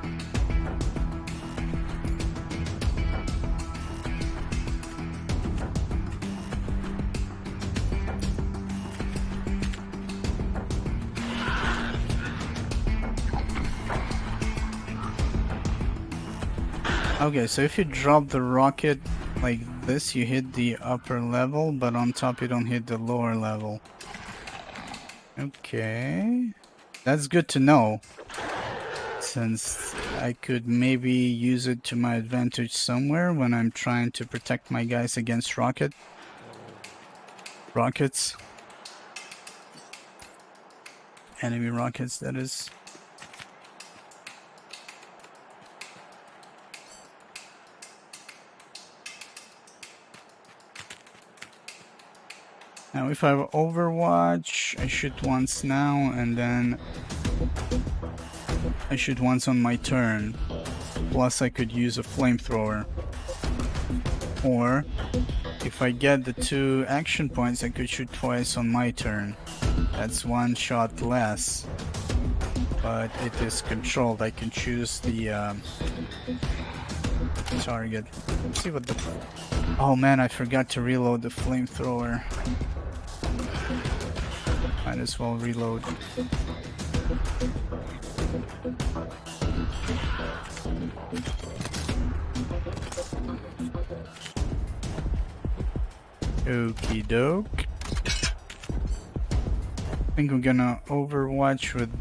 Okay, so if you drop the rocket like this, you hit the upper level, but on top you don't hit the lower level. Okay, that's good to know, since I could maybe use it to my advantage somewhere when I'm trying to protect my guys against rockets. Enemy rockets, that is. Now if I have Overwatch, I shoot once now, and then I shoot once on my turn. Plus I could use a flamethrower. Or, if I get the 2 action points, I could shoot twice on my turn. That's 1 shot less. But it is controlled. I can choose the target. Let's see what the... Oh man, I forgot to reload the flamethrower. Might as well reload. Okie doke. I think we're gonna Overwatch with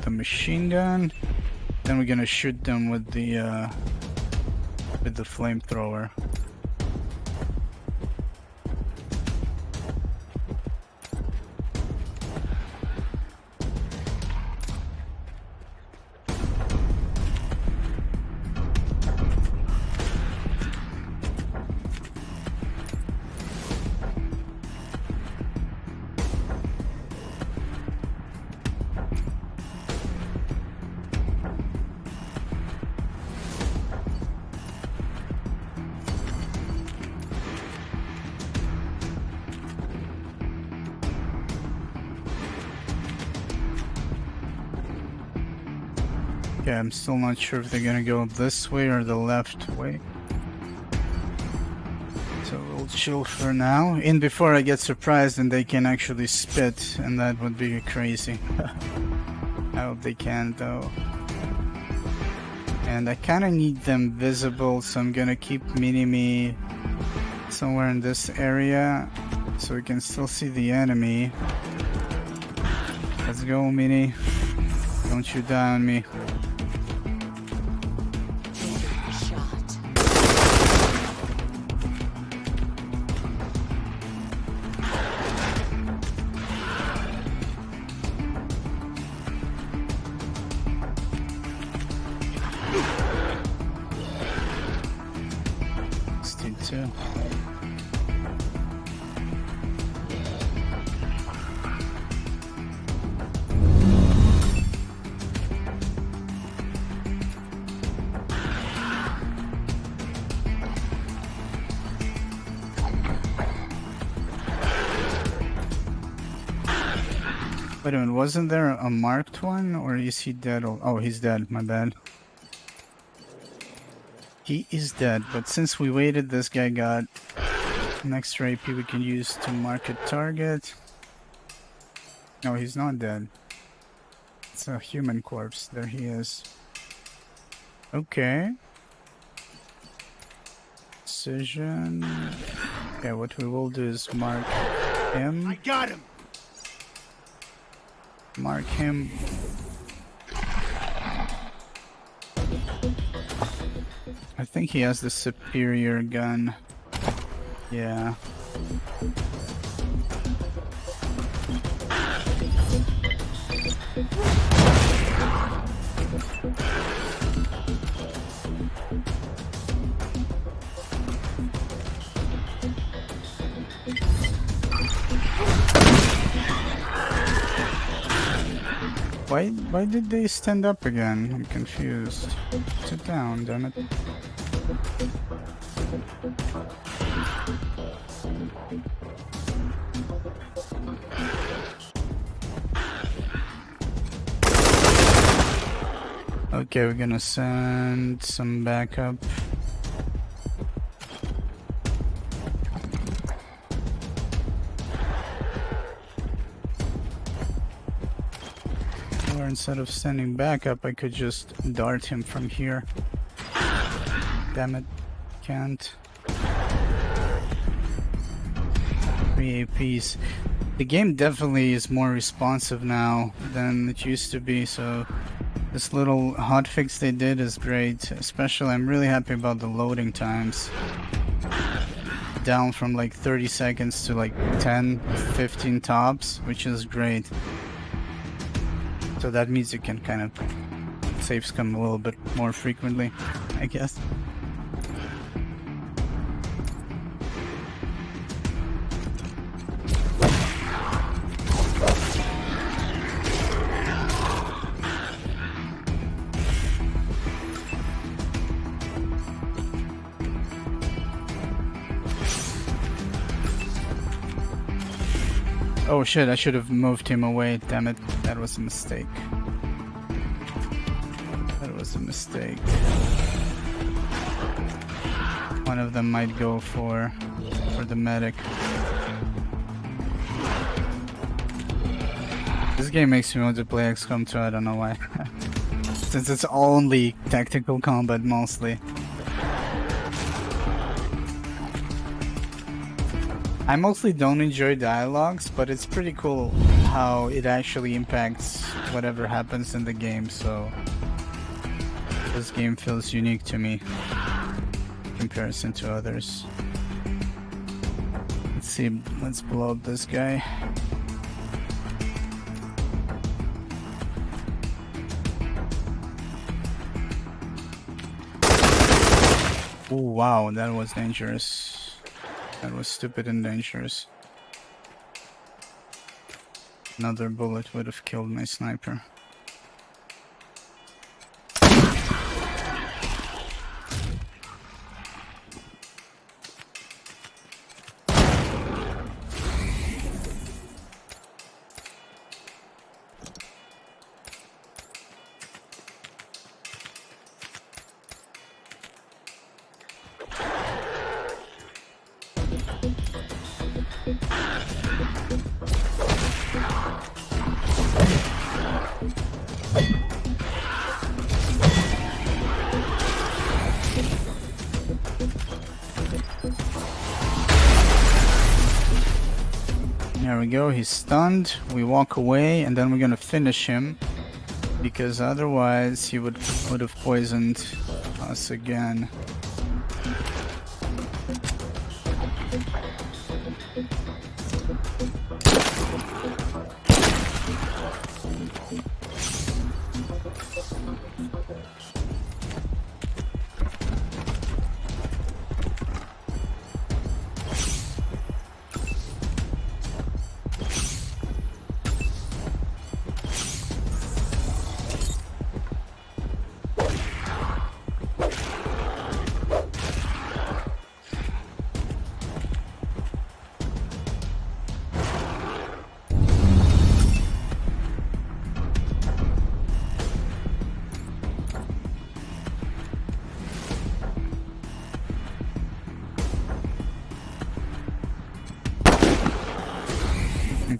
the machine gun. Then we're gonna shoot them with the flamethrower. Okay, I'm still not sure if they're gonna go this way or the left way. So we'll chill for now. In before I get surprised and they can actually spit, and that would be crazy. I hope they can though. And I kind of need them visible, so I'm gonna keep Mini-Me somewhere in this area so we can still see the enemy. Let's go, Mini. Don't you die on me. Too. Wait a minute, wasn't there a marked one, or is he dead? Oh, he's dead, my bad. He is dead, but since we waited, this guy got an extra AP we can use to mark a target. No, he's not dead. It's a human corpse. There he is. Okay. Precision. Okay, what we will do is mark him. I got him! Mark him. I think he has the superior gun. Yeah. Why did they stand up again? I'm confused. Sit down, damn it. Okay, we're gonna send some backup. Or instead of sending backup, I could just dart him from here. Damn it, can't. 3 APs. The game definitely is more responsive now than it used to be, so this little hotfix they did is great. Especially, I'm really happy about the loading times. Down from like 30 seconds to like 10, 15 tops, which is great. So that means you can kind of saves come a little bit more frequently, I guess. Oh shit, I should have moved him away, damn it. That was a mistake. That was a mistake. One of them might go for the medic. This game makes me want to play XCOM 2, I don't know why. Since it's only tactical combat mostly. I mostly don't enjoy dialogues, but it's pretty cool how it actually impacts whatever happens in the game, so this game feels unique to me in comparison to others. Let's see, let's blow up this guy. Oh wow, that was dangerous. That was stupid and dangerous. Another bullet would have killed my sniper. we go, he's stunned, we walk away, and then we're gonna finish him. Because otherwise he would have poisoned us again.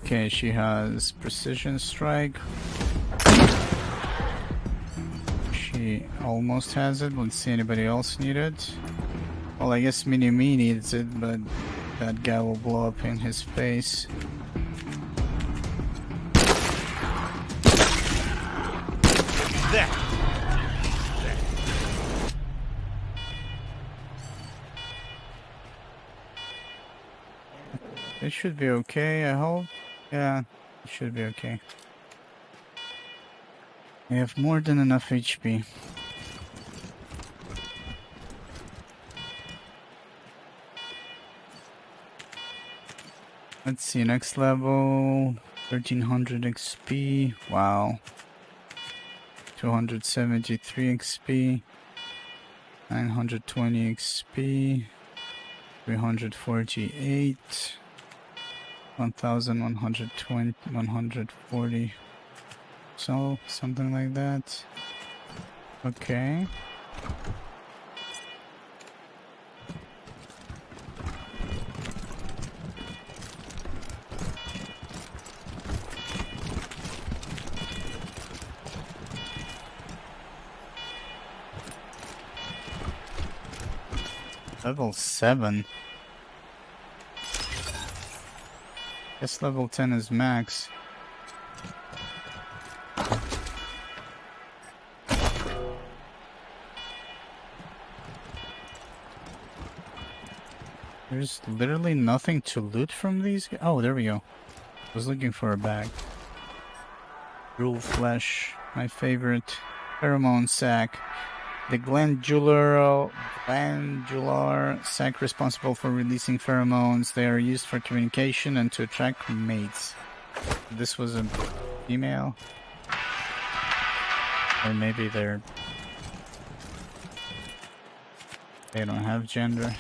Okay, she has precision strike. She almost has it. Let's see, anybody else need it? Well, I guess Mini-Me needs it, but that guy will blow up in his face. It should be okay, I hope. Yeah, it should be okay. I have more than enough HP. Let's see, next level, 1300 XP, wow. 273 XP, 920 XP, 348, 1120, 140, so something like that. Okay. Level 7. Guess level 10 is max. There's literally nothing to loot from these guys. Oh, there we go. I was looking for a bag. Rule flesh, my favorite. Pheromone sac. The glandular sac responsible for releasing pheromones. They are used for communication and to attract mates. This was a female. Or maybe they don't have gender.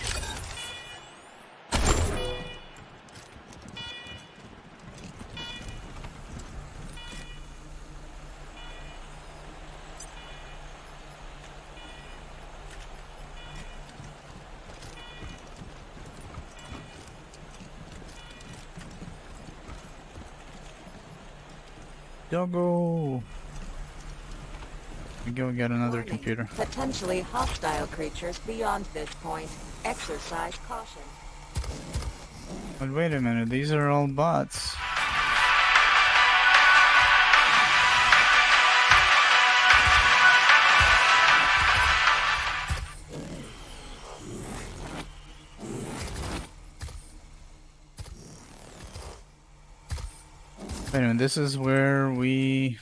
Go! We go get another computer. Potentially hostile creatures beyond this point. Exercise caution. But wait a minute, these are all bots. Wait a minute, this is where we...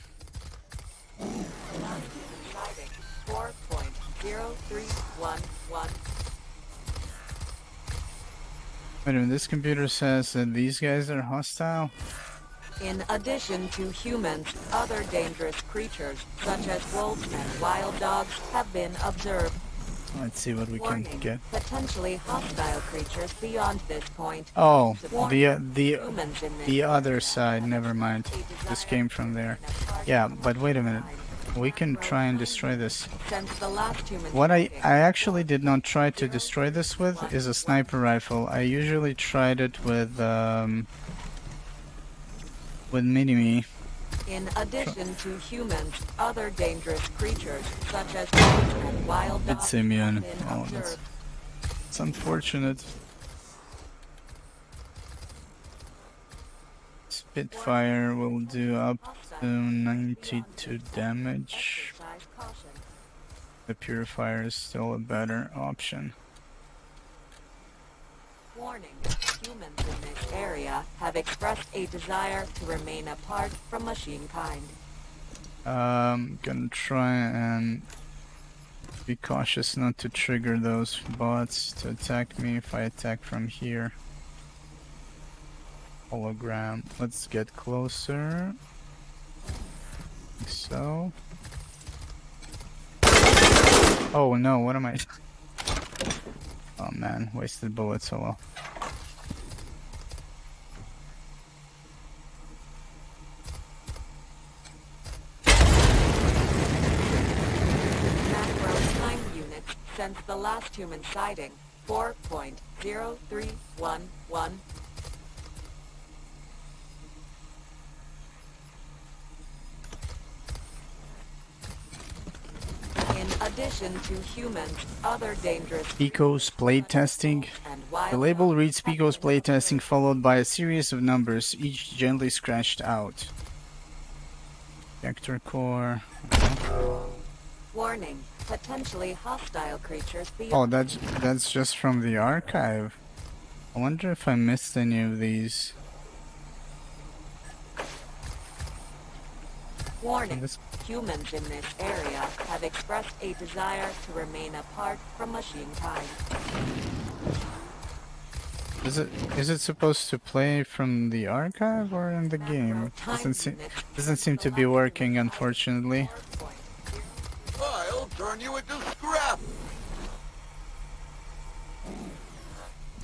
4.0311. Wait a minute, this computer says that these guys are hostile? In addition to humans, other dangerous creatures, such as wolves and wild dogs, have been observed. Let's see what we can get. Potentially hostile creatures beyond this point. Oh, the other side, never mind. This came from there. Yeah, but wait a minute. We can try and destroy this. What I actually did not try to destroy this with is a sniper rifle. I usually tried it with Mini-Me. In addition to humans, other dangerous creatures, such as wolves and wild dogs, It's immune. have been Oh, observed. it's unfortunate. Spitfire will do up to 92 damage. The Purifier is still a better option. Warning, humans in this area have expressed a desire to remain apart from machine kind. Gonna try and be cautious not to trigger those bots to attack me if I attack from here. Hologram. Let's get closer. Like so. Oh no, what am I? Oh man, wasted bullets, oh well. Macro time unit since the last human sighting, 4.0311. In addition to humans, other dangerous Pico's playtesting. The label reads Pico's playtesting followed by a series of numbers, each gently scratched out. Vector core. warning, potentially hostile creatures Oh, beyond. that's just from the archive. I wonder if I missed any of these. Warning, humans in this area have expressed a desire to remain apart from machine kind. Is it supposed to play from the archive or in the game? Doesn't seem to be working, unfortunately. I'll turn you into scrap!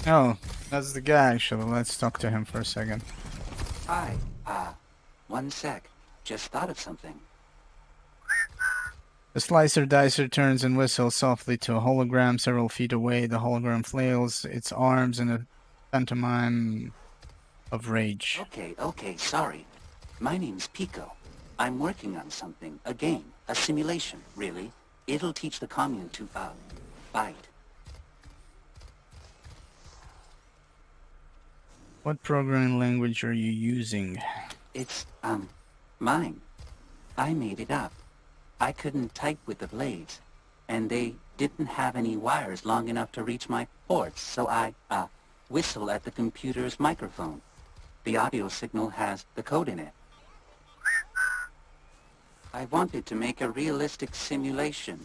Oh, that's the guy actually. Let's talk to him for a second. Hi, one sec. Just thought of something. The slicer dicer turns and whistles softly to a hologram several feet away. The hologram flails its arms in a pantomime of rage. Okay, sorry. My name's Pico. I'm working on something. A game. A simulation, really. It'll teach the commune to, fight. What programming language are you using? It's, mine. I made it up. I couldn't type with the blades, and they didn't have any wires long enough to reach my ports, so I, whistle at the computer's microphone. The audio signal has the code in it. I wanted to make a realistic simulation,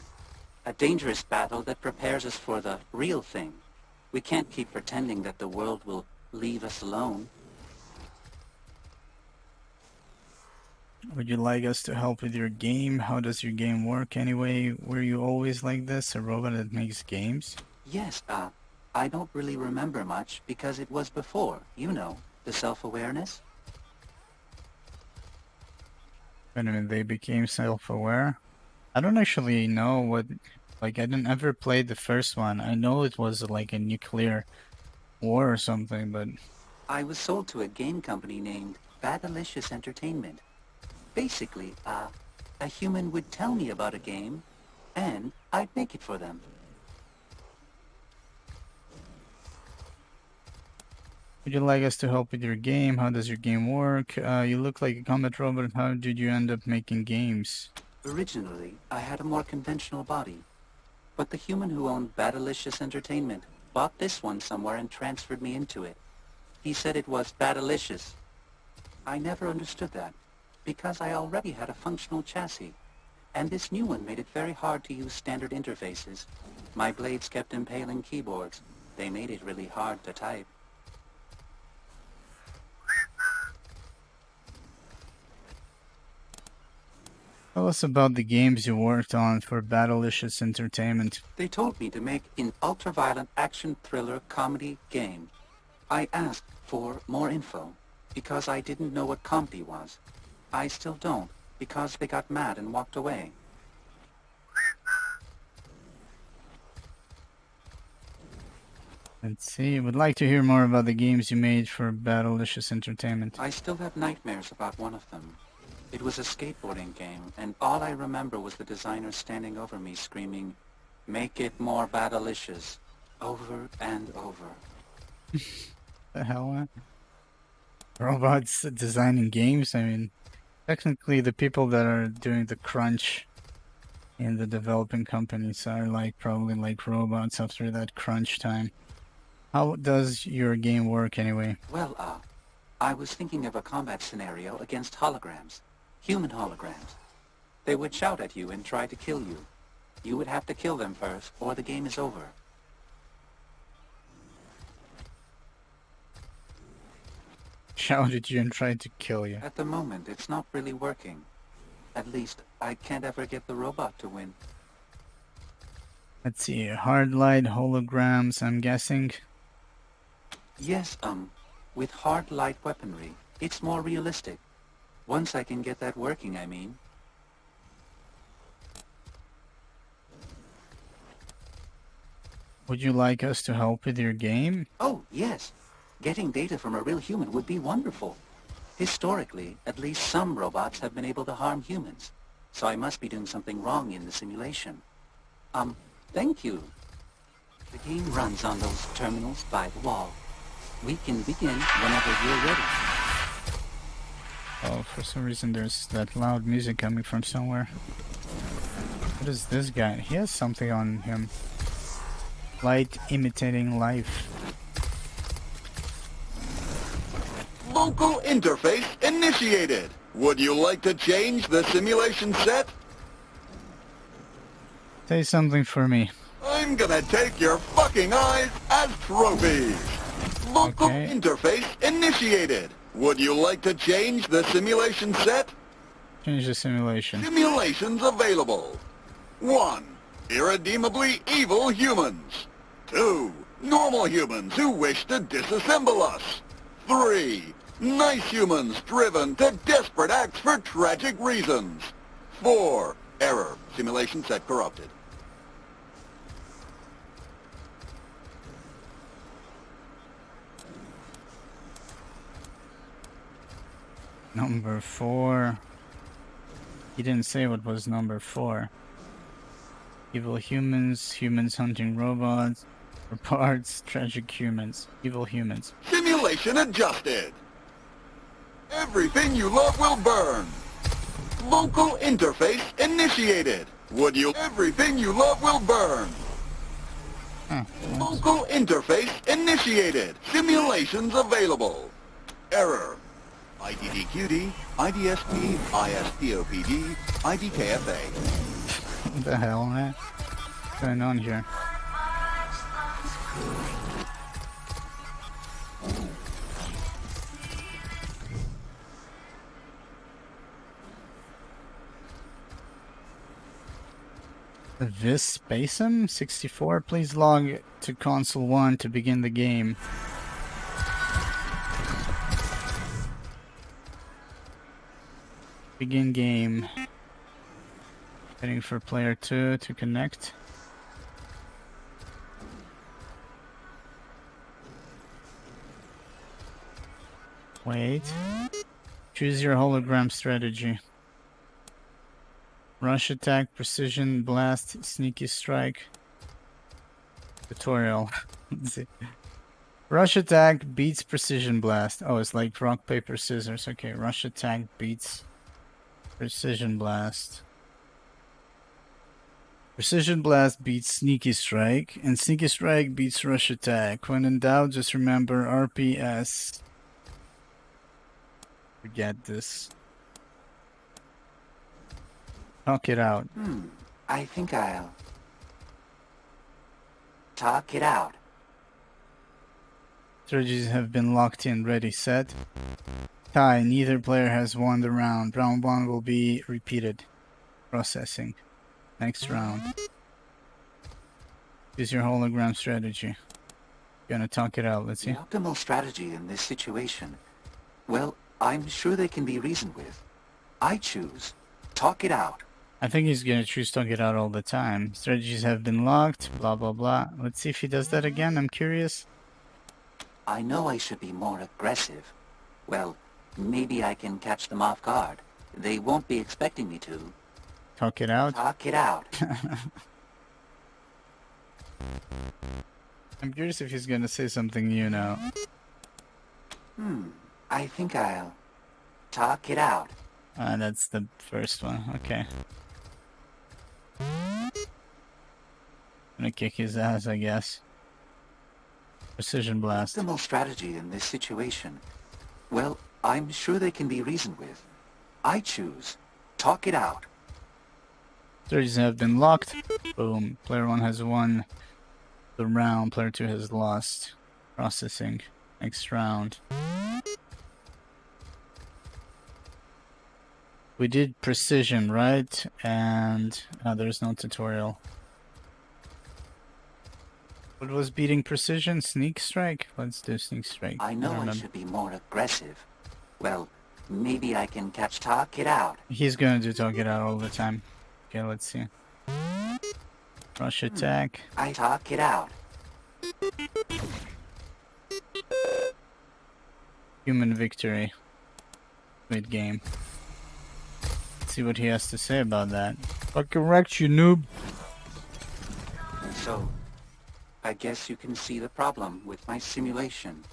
a dangerous battle that prepares us for the real thing. We can't keep pretending that the world will leave us alone. Would you like us to help with your game? How does your game work anyway? Were you always like this, a robot that makes games? Yes, I don't really remember much because it was before, you know, the self-awareness. Wait a minute, they became self-aware? I don't actually know what... Like, I didn't ever play the first one. I know it was like a nuclear war or something, but... I was sold to a game company named Badalicious Entertainment. Basically, a human would tell me about a game, and I'd make it for them. Would you like us to help with your game? How does your game work? You look like a combat robot. How did you end up making games? Originally, I had a more conventional body, but the human who owned Badalicious Entertainment bought this one somewhere and transferred me into it. He said it was Badalicious. I never understood that, because I already had a functional chassis, and this new one made it very hard to use standard interfaces. My blades kept impaling keyboards. They made it really hard to type. Tell us about the games you worked on for Badalicious Entertainment. They told me to make an ultra-violent action thriller comedy game. I asked for more info, because I didn't know what comedy was. I still don't, because they got mad and walked away. Let's see, would like to hear more about the games you made for Badalicious Entertainment. I still have nightmares about one of them. It was a skateboarding game, and all I remember was the designer standing over me screaming, "Make it more Badalicious," over and over. The hell, man? Robots designing games? I mean, technically the people that are doing the crunch in the developing companies are like probably like robots after that crunch time. How does your game work anyway? Well, I was thinking of a combat scenario against holograms. Human holograms. They would shout at you and try to kill you. You would have to kill them first, or the game is over. Shouted you and tried to kill you. At the moment, it's not really working. At least, I can't ever get the robot to win. Let's see, hard light holograms, I'm guessing. Yes, with hard light weaponry, it's more realistic. Once I can get that working, I mean. Would you like us to help with your game? Oh, yes. Getting data from a real human would be wonderful. Historically, at least some robots have been able to harm humans. So I must be doing something wrong in the simulation. Thank you. The game runs on those terminals by the wall. We can begin whenever you're ready. Oh, for some reason there's that loud music coming from somewhere. What is this guy? He has something on him. Light imitating life. Local interface initiated. Would you like to change the simulation set? Say something for me. I'm gonna take your fucking eyes as trophies. Local interface initiated. Would you like to change the simulation set? Change the simulation. Simulations available. 1. Irredeemably evil humans. 2. Normal humans who wish to disassemble us. 3. Nice humans driven to desperate acts for tragic reasons. 4. Error. Simulation set corrupted. Number 4. He didn't say what was number 4. Evil humans, humans hunting robots, for parts, tragic humans, evil humans. Simulation adjusted. Everything you love will burn. Local interface initiated. Would you? Everything you love will burn. Local interface initiated. Simulations available. Error. IDDQD, IDSP, ISPOPD, IDKFA. What the hell, man? What's going on here? This Spacem 64, please log to console 1 to begin the game. Begin game. Waiting for player 2 to connect. Wait. Choose your hologram strategy. Rush attack, precision blast, sneaky strike. Tutorial. Let's see. Rush attack beats precision blast. Oh, it's like rock, paper, scissors. Okay, rush attack beats precision blast. Precision blast beats sneaky strike, and sneaky strike beats rush attack. When in doubt, just remember RPS. Forget this. Talk it out. I think I'll talk it out. Strategies have been locked in, ready, set. Tie, neither player has won the round. Round 1 will be repeated. Processing. Next round. Use your hologram strategy. Gonna talk it out, let's see. The optimal strategy in this situation. Well, I'm sure they can be reasoned with. I choose talk it out. I think he's gonna choose talk it out all the time. Strategies have been locked, blah blah blah. Let's see if he does that again, I'm curious. I know I should be more aggressive. Well, maybe I can catch them off guard. They won't be expecting me to. Talk it out? Talk it out. I'm curious if he's gonna say something new now. I think I'll talk it out. That's the first one. Okay. Gonna kick his ass, I guess. Precision blast. Optimal strategy in this situation. Well, I'm sure they can be reasoned with. I choose talk it out. Strategies have been locked. Boom. Player 1 has won the round. Player 2 has lost. Processing. Next round. We did precision, right? And there's no tutorial. What was beating precision? Sneak strike? Let's do sneak strike. I know I should be more aggressive. Well, maybe I can catch talk it out. He's gonna do talk it out all the time. Okay, let's see. Rush attack. I talk it out. Human victory. Mid game. Let's see what he has to say about that. Fucking wrecked you, noob. So, I guess you can see the problem with my simulation.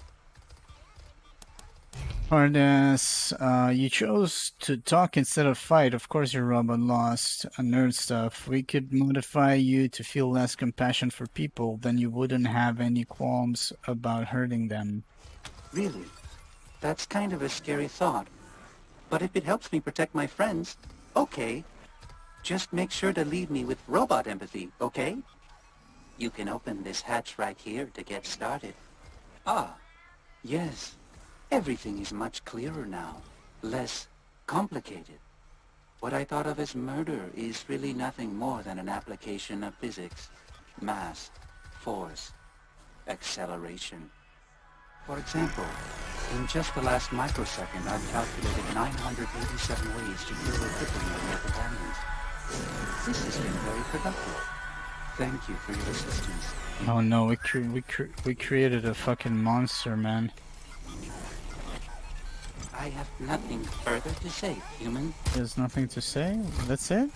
Hardness, you chose to talk instead of fight. Of course your robot lost. Nerd stuff. We could modify you to feel less compassion for people, then you wouldn't have any qualms about hurting them. Really? That's kind of a scary thought. But if it helps me protect my friends, okay. Just make sure to leave me with robot empathy, okay? You can open this hatch right here to get started. Ah, yes. Everything is much clearer now. Less complicated. What I thought of as murder is really nothing more than an application of physics. Mass, force, acceleration. For example, in just the last microsecond, I've calculated 987 ways to kill a crippling of your companions. This has been very productive. Thank you for your assistance. Oh no, we created a fucking monster, man. I have nothing further to say, human. There's nothing to say? That's it?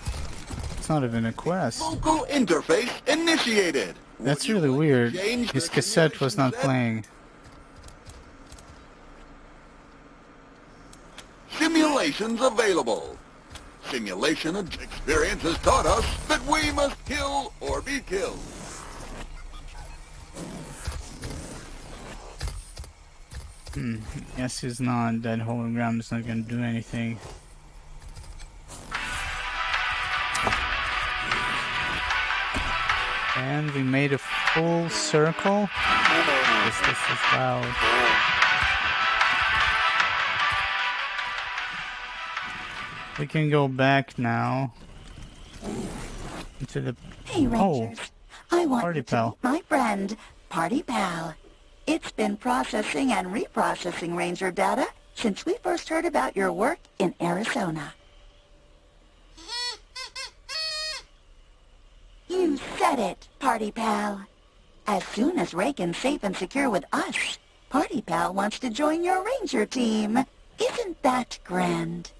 It's not even a quest. Local interface initiated. That's really weird. His cassette was not playing. Simulations available. Simulation experience has taught us that we must kill or be killed. Yes, he's not. That hologram is not gonna do anything. And we made a full circle. This is loud. We can go back now into the Hey Rangers, I want Party you to Pal. meet my friend, Party Pal. It's been processing and reprocessing Ranger data since we first heard about your work in Arizona. You said it, Party Pal. As soon as Reagan's safe and secure with us, Party Pal wants to join your Ranger team. Isn't that grand?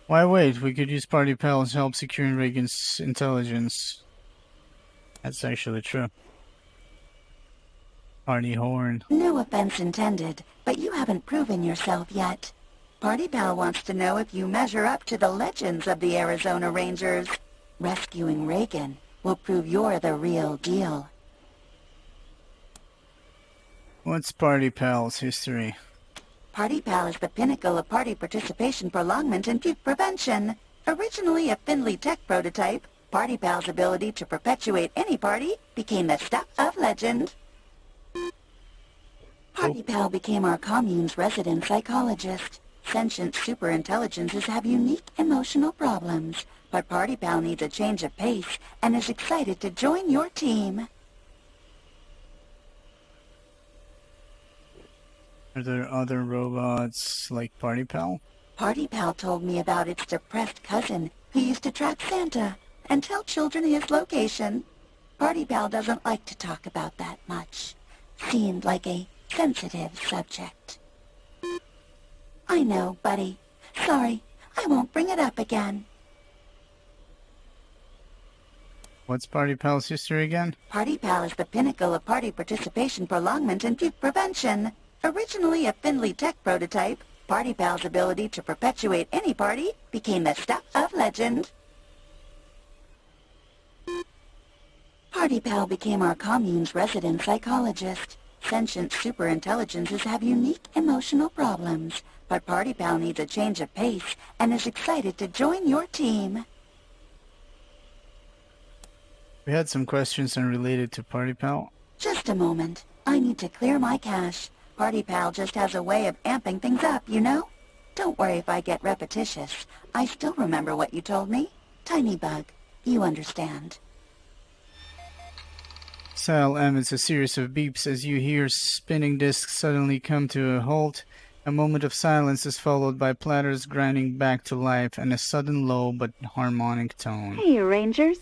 Why wait? We could use Party Pal's help securing Reagan's intelligence. That's actually true. Party horn. No offense intended, but you haven't proven yourself yet. Party Pal wants to know if you measure up to the legends of the Arizona Rangers. Rescuing Reagan will prove you're the real deal. What's Party Pal's history? Party Pal is the pinnacle of party participation prolongment and puke prevention. Originally a Findlay Tech prototype, Party Pal's ability to perpetuate any party became the stuff of legend. Party Pal became our commune's resident psychologist. Sentient superintelligences have unique emotional problems, but Party Pal needs a change of pace and is excited to join your team. Are there other robots like Party Pal? Party Pal told me about its depressed cousin who used to track Santa and tell children his location. Party Pal doesn't like to talk about that much. Seemed like a sensitive subject. I know, buddy. Sorry, I won't bring it up again. What's Party Pal's history again? Party Pal is the pinnacle of party participation prolongment and puke prevention. Originally a Findlay Tech prototype, Party Pal's ability to perpetuate any party became the stuff of legend. Party Pal became our commune's resident psychologist. Sentient superintelligences have unique emotional problems, but Party Pal needs a change of pace and is excited to join your team. We had some questions unrelated to Party Pal. Just a moment. I need to clear my cache. Party Pal just has a way of amping things up, you know? Don't worry if I get repetitious. I still remember what you told me. Tiny Bug, you understand. Sal emits a series of beeps as you hear spinning discs suddenly come to a halt. A moment of silence is followed by platters grinding back to life and a sudden low but harmonic tone. Hey, Rangers.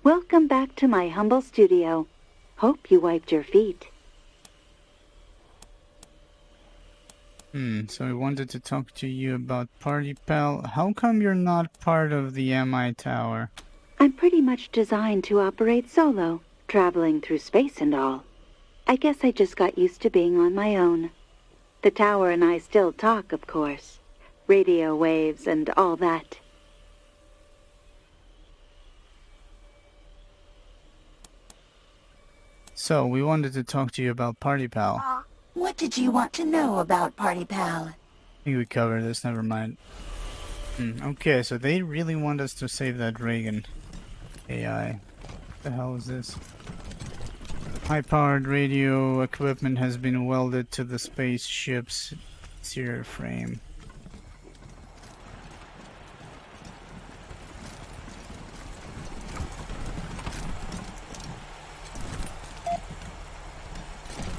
Welcome back to my humble studio. Hope you wiped your feet. So I wanted to talk to you about Party Pal. How come you're not part of the MI Tower? I'm pretty much designed to operate solo, traveling through space and all. I guess I just got used to being on my own. The tower and I still talk, of course. Radio waves and all that. So, we wanted to talk to you about Party Pal. What did you want to know about Party Pal? I think we covered this, never mind. Okay, so they really want us to save that Reagan AI. What the hell is this? High-powered radio equipment has been welded to the spaceship's exterior frame.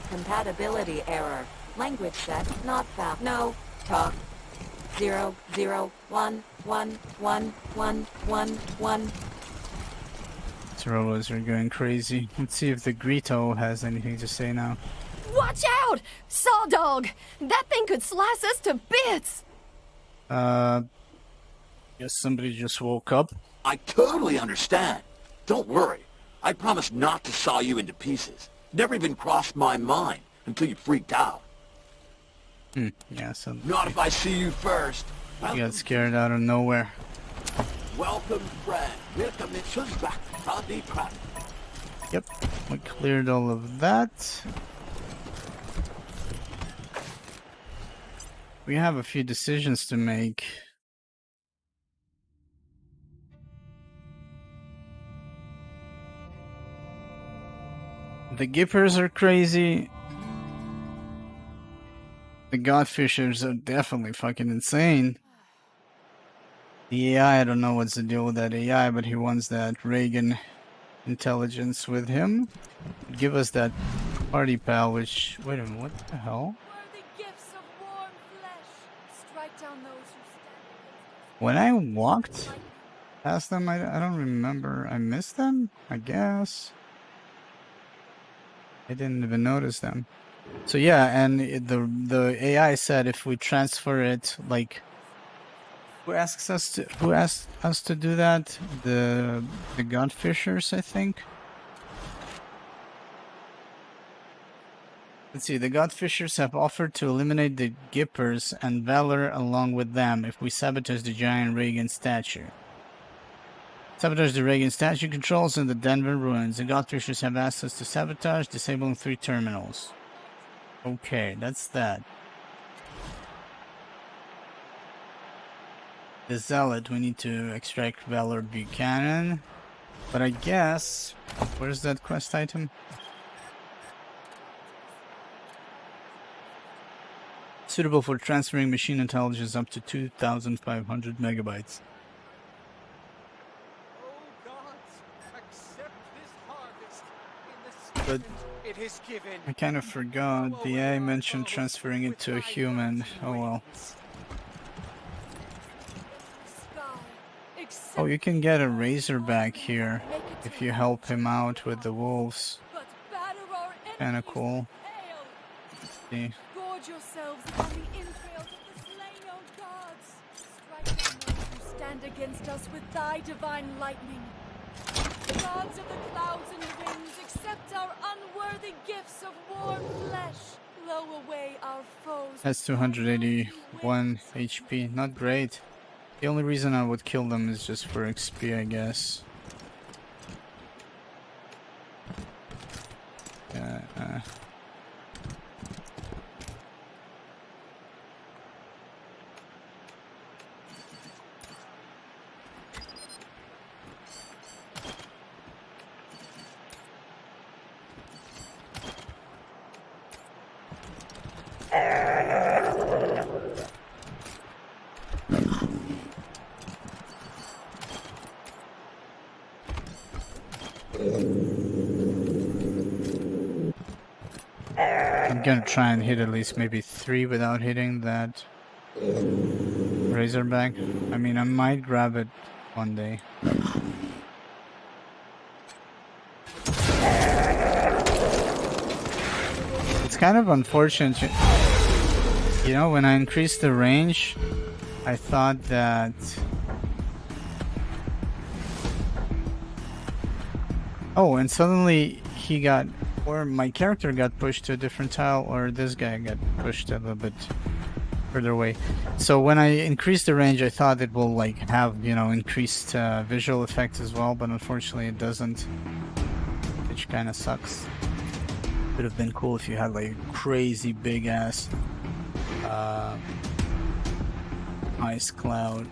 Compatibility error. Language set not found. No. Talk. 0, 0, 1, 1, 1, 1, 1, 1. These robots are going crazy. Let's see if the Grito has anything to say now. Watch out! Saw dog! That thing could slice us to bits! Guess somebody just woke up. I totally understand. Don't worry. I promise not to saw you into pieces. Never even crossed my mind until you freaked out. Yeah, so... Not if I see you first. You got scared out of nowhere. Welcome, friend. Welcome, back. Yep, we cleared all of that. We have a few decisions to make. The Gippers are crazy. The Godfishers are definitely fucking insane. The AI, I don't know what's the deal with that AI, but he wants that Reagan intelligence with him. Give us that Party Pal, which... Wait a minute, what the hell? When I walked past them, I don't remember. I missed them? I guess. I didn't even notice them. So yeah, and the AI said if we transfer it, like... Who asked us to do that? The Godfishers, I think. Let's see. The Godfishers have offered to eliminate the Gippers and Valor along with them if we sabotage the giant Reagan statue. Sabotage the Reagan statue controls in the Denver ruins. The Godfishers have asked us to sabotage, disabling 3 terminals. Okay, that's that. The Zealot, we need to extract Valor Buchanan. But I guess... Where's that quest item? Suitable for transferring machine intelligence up to 2,500 megabytes. But I kind of forgot. The AI mentioned transferring it to a human. Oh well. Oh, you can get a Razorback here if you help him out with the wolves. Kinda cool. Let's see. Gorge yourselves upon the entrails of the slain old gods. Strike down those who stand against us with thy divine lightning. Gods of the clouds and winds, accept our unworthy gifts of warm flesh. blow away our foes. That's 281 HP. Not great. The only reason I would kill them is just for XP, I guess. I'm gonna try and hit at least maybe 3 without hitting that Razorback. I mean, I might grab it one day. It's kind of unfortunate. You know, when I increased the range, I thought that... Oh, and suddenly he got... Or my character got pushed to a different tile, or this guy got pushed a little bit further away. So when I increased the range, I thought it will like have, you know, increased visual effects as well, but unfortunately it doesn't, which kind of sucks. Would have been cool if you had like crazy big ass ice cloud.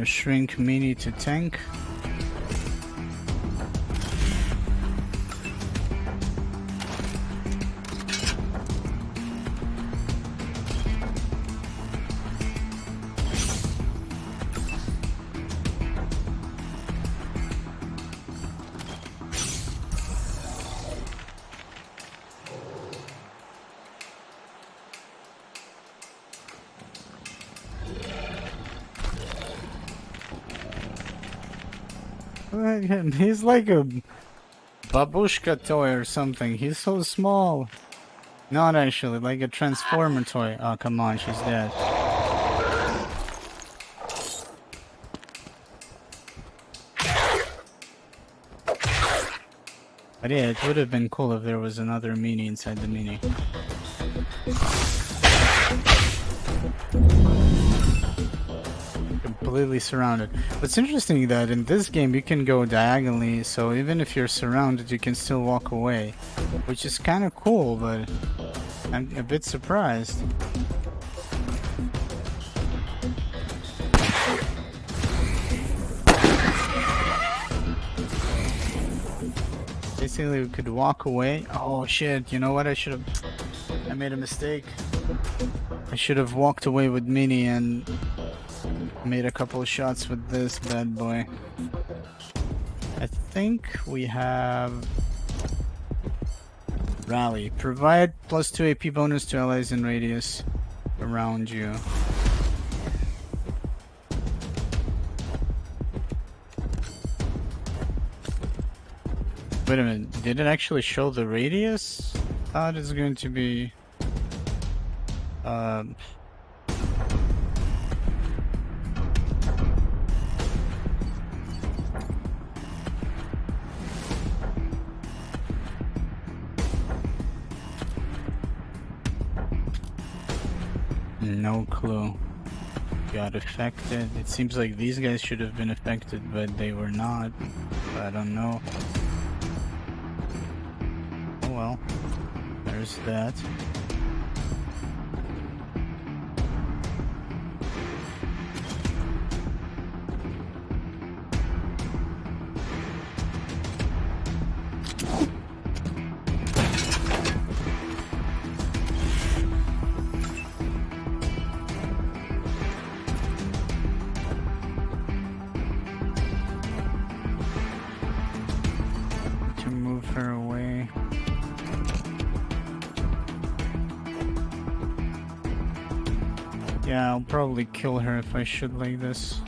Shrink mini to tank. He's like a babushka toy or something. He's so small. Not actually, like a transformer toy. Oh, come on, she's dead. But yeah, it would have been cool if there was another mini inside the mini. Completely surrounded. What's interesting that in this game you can go diagonally, so even if you're surrounded you can still walk away, which is kind of cool, but I'm a bit surprised. Basically we could walk away. Oh shit, you know what, I made a mistake. I should have walked away with Mini and made a couple of shots with this bad boy. I think we have Rally. Provide +2 AP bonus to allies in radius around you. Wait a minute, did it actually show the radius? I thought it's going to be no clue. Got affected. It seems like these guys should have been affected, but they were not. I don't know. Oh well. There's that. Yeah, I'll probably kill her if I shoot like this.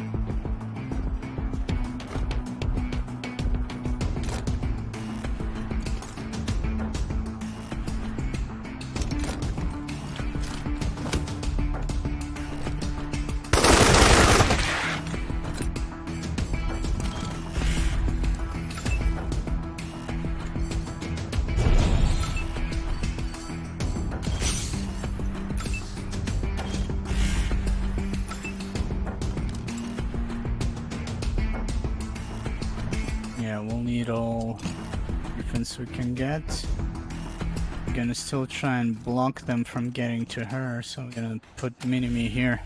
Yeah, we'll need all defense we can get. We're gonna still try and block them from getting to her, so I'm gonna put Mini-Me here.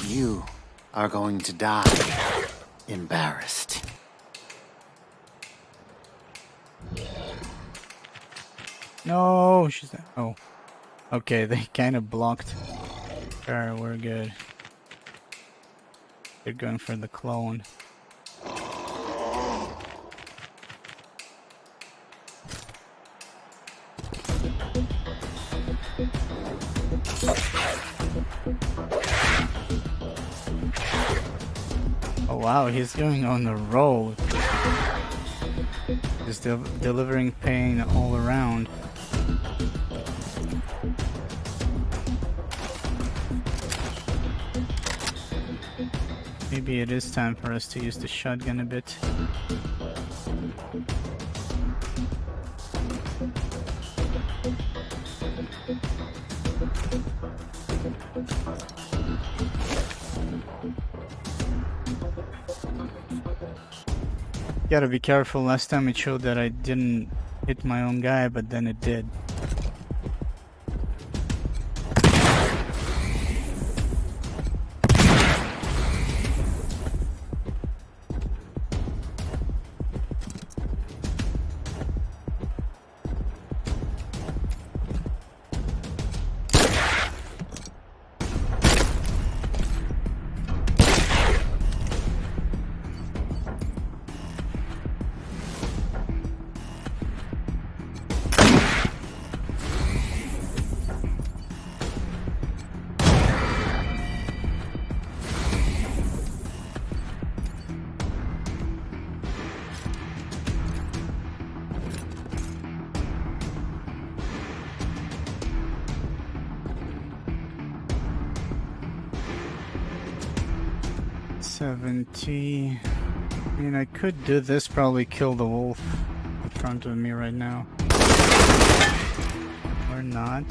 You are going to die embarrassed. No, she's not. Oh, okay. They kind of blocked her. We're good. They're going for the clone. Oh wow, he's going on a roll. He's delivering pain all around. Maybe it is time for us to use the shotgun a bit. Gotta be careful. Last time it showed that I didn't hit my own guy, but then it did. I mean, I could do this, probably kill the wolf in front of me right now. Or not.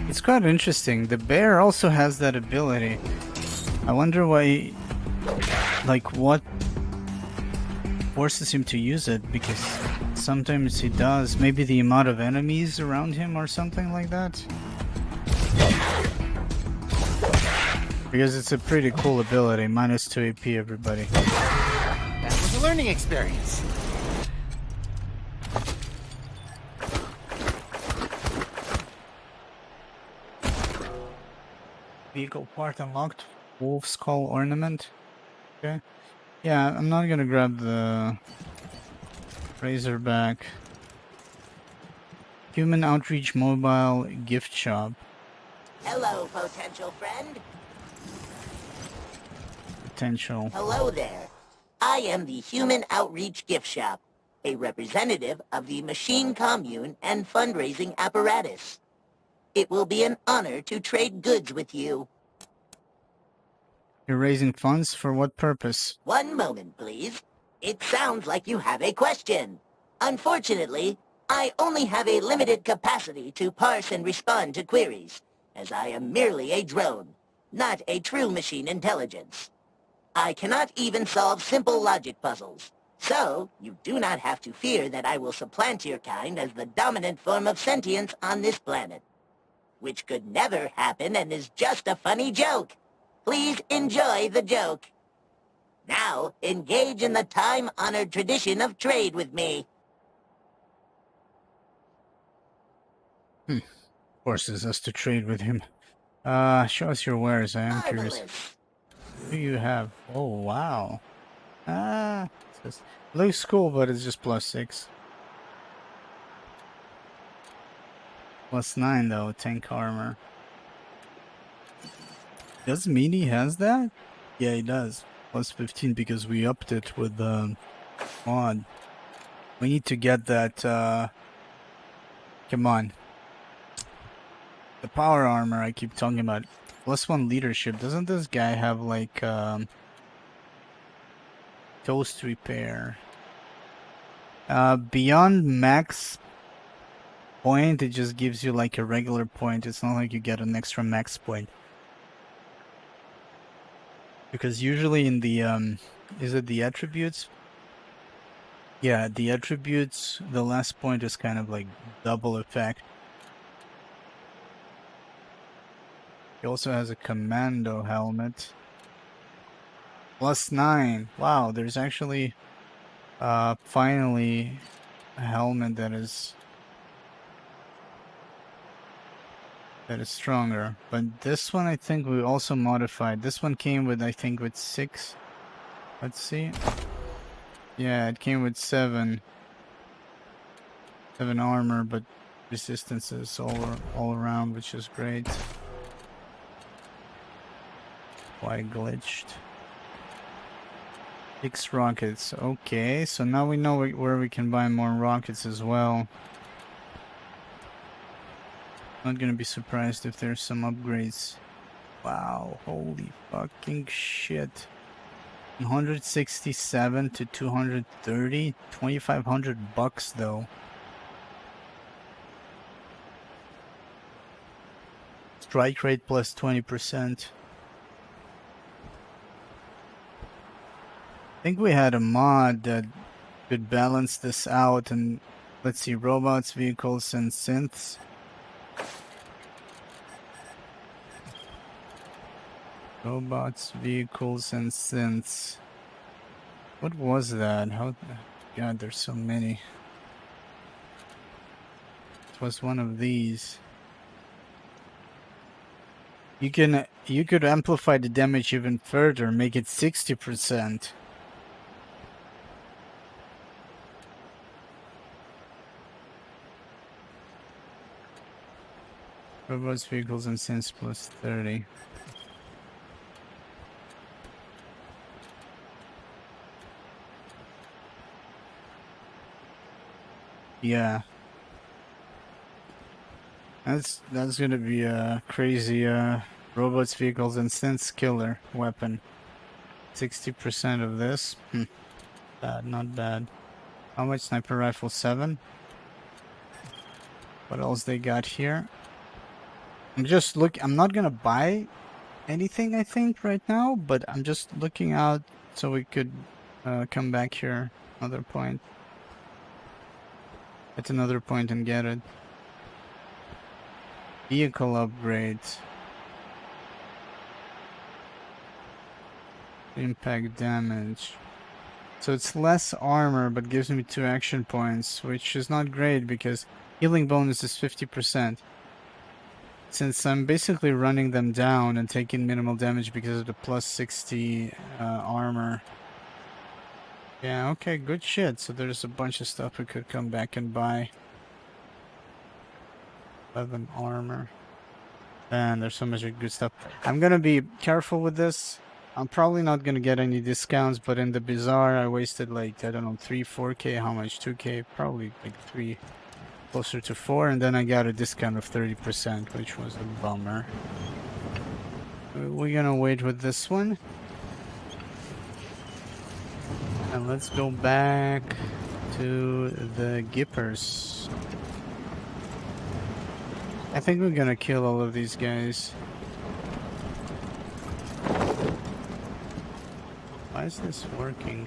It's quite interesting. The bear also has that ability. I wonder why, like, what forces him to use it, because sometimes he does. Maybe the amount of enemies around him or something like that. Because it's a pretty cool ability. Minus 2 AP, everybody. That was a learning experience. Vehicle part unlocked. Wolf skull ornament. Okay. Yeah, I'm not gonna grab the Razorback. Human Outreach Mobile Gift Shop. Hello, potential friend. Potential. Hello there. I am the Human Outreach Gift Shop, a representative of the Machine Commune and fundraising apparatus. It will be an honor to trade goods with you. You're raising funds for what purpose? One moment, please. It sounds like you have a question. Unfortunately, I only have a limited capacity to parse and respond to queries. as I am merely a drone, not a true machine intelligence. I cannot even solve simple logic puzzles, so you do not have to fear that I will supplant your kind as the dominant form of sentience on this planet. Which could never happen and is just a funny joke. Please enjoy the joke. Now, engage in the time-honored tradition of trade with me. Forces us to trade with him. Show us your wares. I am curious. What do you have? Oh, wow. It says, looks cool, but it's just +6. +9 though, tank armor. Does Meanie has that? Yeah, he does. +15 because we upped it with the mod. We need to get that, come on. The power armor I keep talking about. +1 leadership. Doesn't this guy have like, toast repair? Beyond max point, it just gives you like a regular point. It's not like you get an extra max point. Because usually in the, is it the attributes? Yeah, the attributes, the last point is kind of like double effect. He also has a commando helmet. +9. Wow, there's actually, finally a helmet that is stronger. But this one I think we also modified. This one came with, I think, with 6. Let's see. Yeah, it came with 7 armor, but resistance is all around, which is great. Why glitched? 6 rockets. Okay, so now we know where we can buy more rockets as well. Not gonna be surprised if there's some upgrades. Wow, holy fucking shit. 167 to 230, 2,500 bucks though. Strike rate plus 20%. I think we had a mod that could balance this out, and let's see, robots, vehicles, and synths. Robots, vehicles, and synths. What was that? How? God, there's so many. It was one of these. You could amplify the damage even further, make it 60%. Robots, vehicles, and synths plus 30. Yeah. That's gonna be a crazy robots, vehicles, and synths killer weapon. 60% of this. Bad, not bad. How much? Sniper rifle 7. What else they got here? I'm not gonna buy anything, I think, right now, but I'm just looking out so we could come back here another point. At another point and get it. Vehicle upgrades. Impact damage. So it's less armor but gives me 2 action points, which is not great because healing bonus is 50%. Since I'm basically running them down and taking minimal damage because of the plus 60 armor. Yeah, okay, good shit. So there's a bunch of stuff we could come back and buy. 11 armor. And there's so much good stuff. I'm gonna be careful with this. I'm probably not gonna get any discounts, but in the bazaar I wasted like, I don't know, 3-4k. How much? 2k? Probably like 3, closer to 4, and then I got a discount of 30%, which was a bummer. We're gonna wait with this one. And let's go back to the Gippers. I think we're gonna kill all of these guys. Why is this working?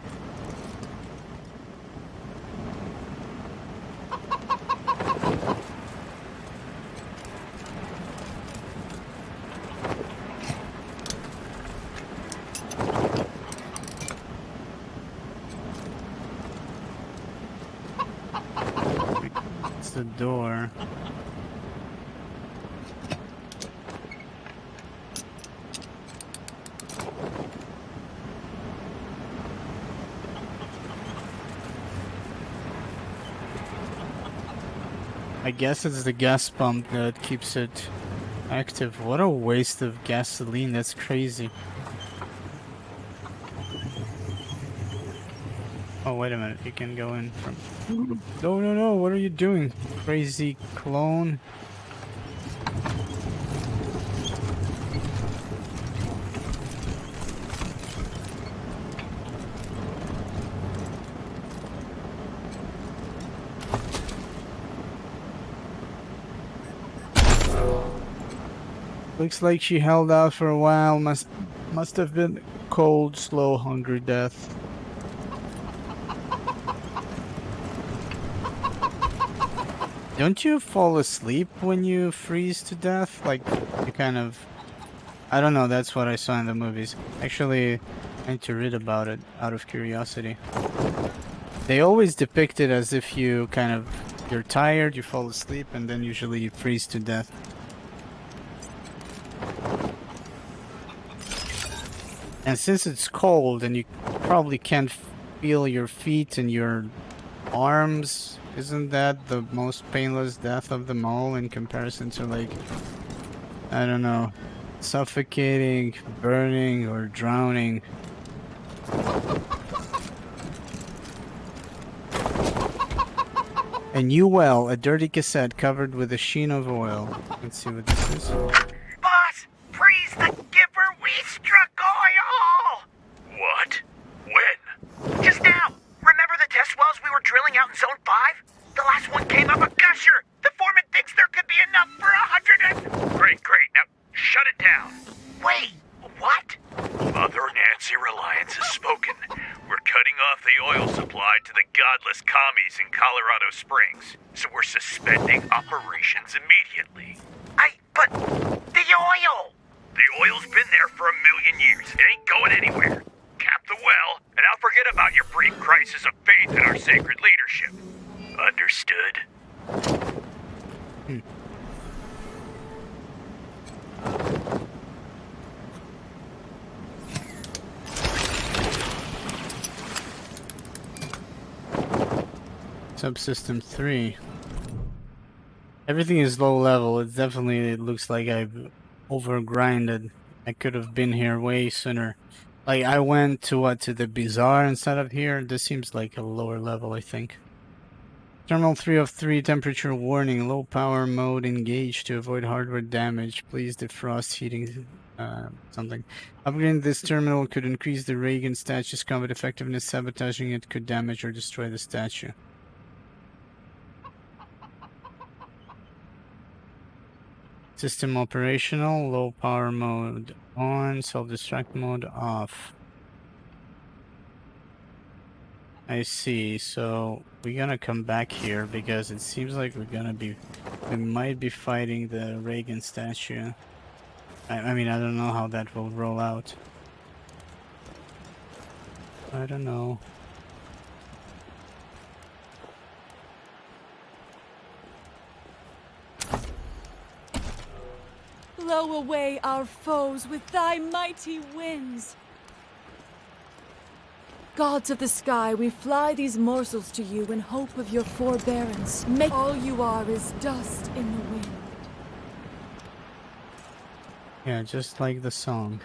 It's the door. I guess it's the gas pump that keeps it active. What a waste of gasoline, that's crazy. Oh, wait a minute, you can go in from... No, no, no, what are you doing? Crazy clone. Looks like she held out for a while. Must have been cold, slow, hungry death. Don't you fall asleep when you freeze to death? Like, you kind of... I don't know, that's what I saw in the movies. Actually, I need to read about it out of curiosity. They always depict it as if you kind of... You're tired, you fall asleep, and then usually you freeze to death. And since it's cold and you probably can't feel your feet and your arms, isn't that the most painless death of them all in comparison to, like, I don't know, suffocating, burning, or drowning? A new well, a dirty cassette covered with a sheen of oil. Let's see what this is. Boss, freeze the Gipper, we struck oil! What? When? Just now. Remember the test wells we were drilling out in Zone 5? The last one came up a gusher. The foreman thinks there could be enough for 100 and... Great. Now, shut it down. Wait, what? Mother Nancy Reliance has spoken. We're cutting off the oil supply to the godless commies in Colorado Springs. So we're suspending operations immediately. But the oil! The oil's been there for 1,000,000 years. It ain't going anywhere. Cap the well, and I'll forget about your brief crisis of faith in our sacred leadership. Understood? Subsystem 3. Everything is low level. It looks like I've overgrinded. I could have been here way sooner. Like, I went to the Bazaar instead of here. This seems like a lower level, I think. Terminal 3 of 3, temperature warning, low power mode engaged to avoid hardware damage. Please defrost heating, something. Upgrading this terminal could increase the Reagan statue's combat effectiveness. Sabotaging it could damage or destroy the statue. System operational, low power mode on, self-destruct mode off. I see, so we're gonna come back here because it seems like we might be fighting the Reagan statue. I mean, I don't know how that will roll out. I don't know. Blow away our foes with thy mighty winds. Gods of the sky, we fly these morsels to you in hope of your forbearance. Make all you are is dust in the wind. Yeah, just like the song.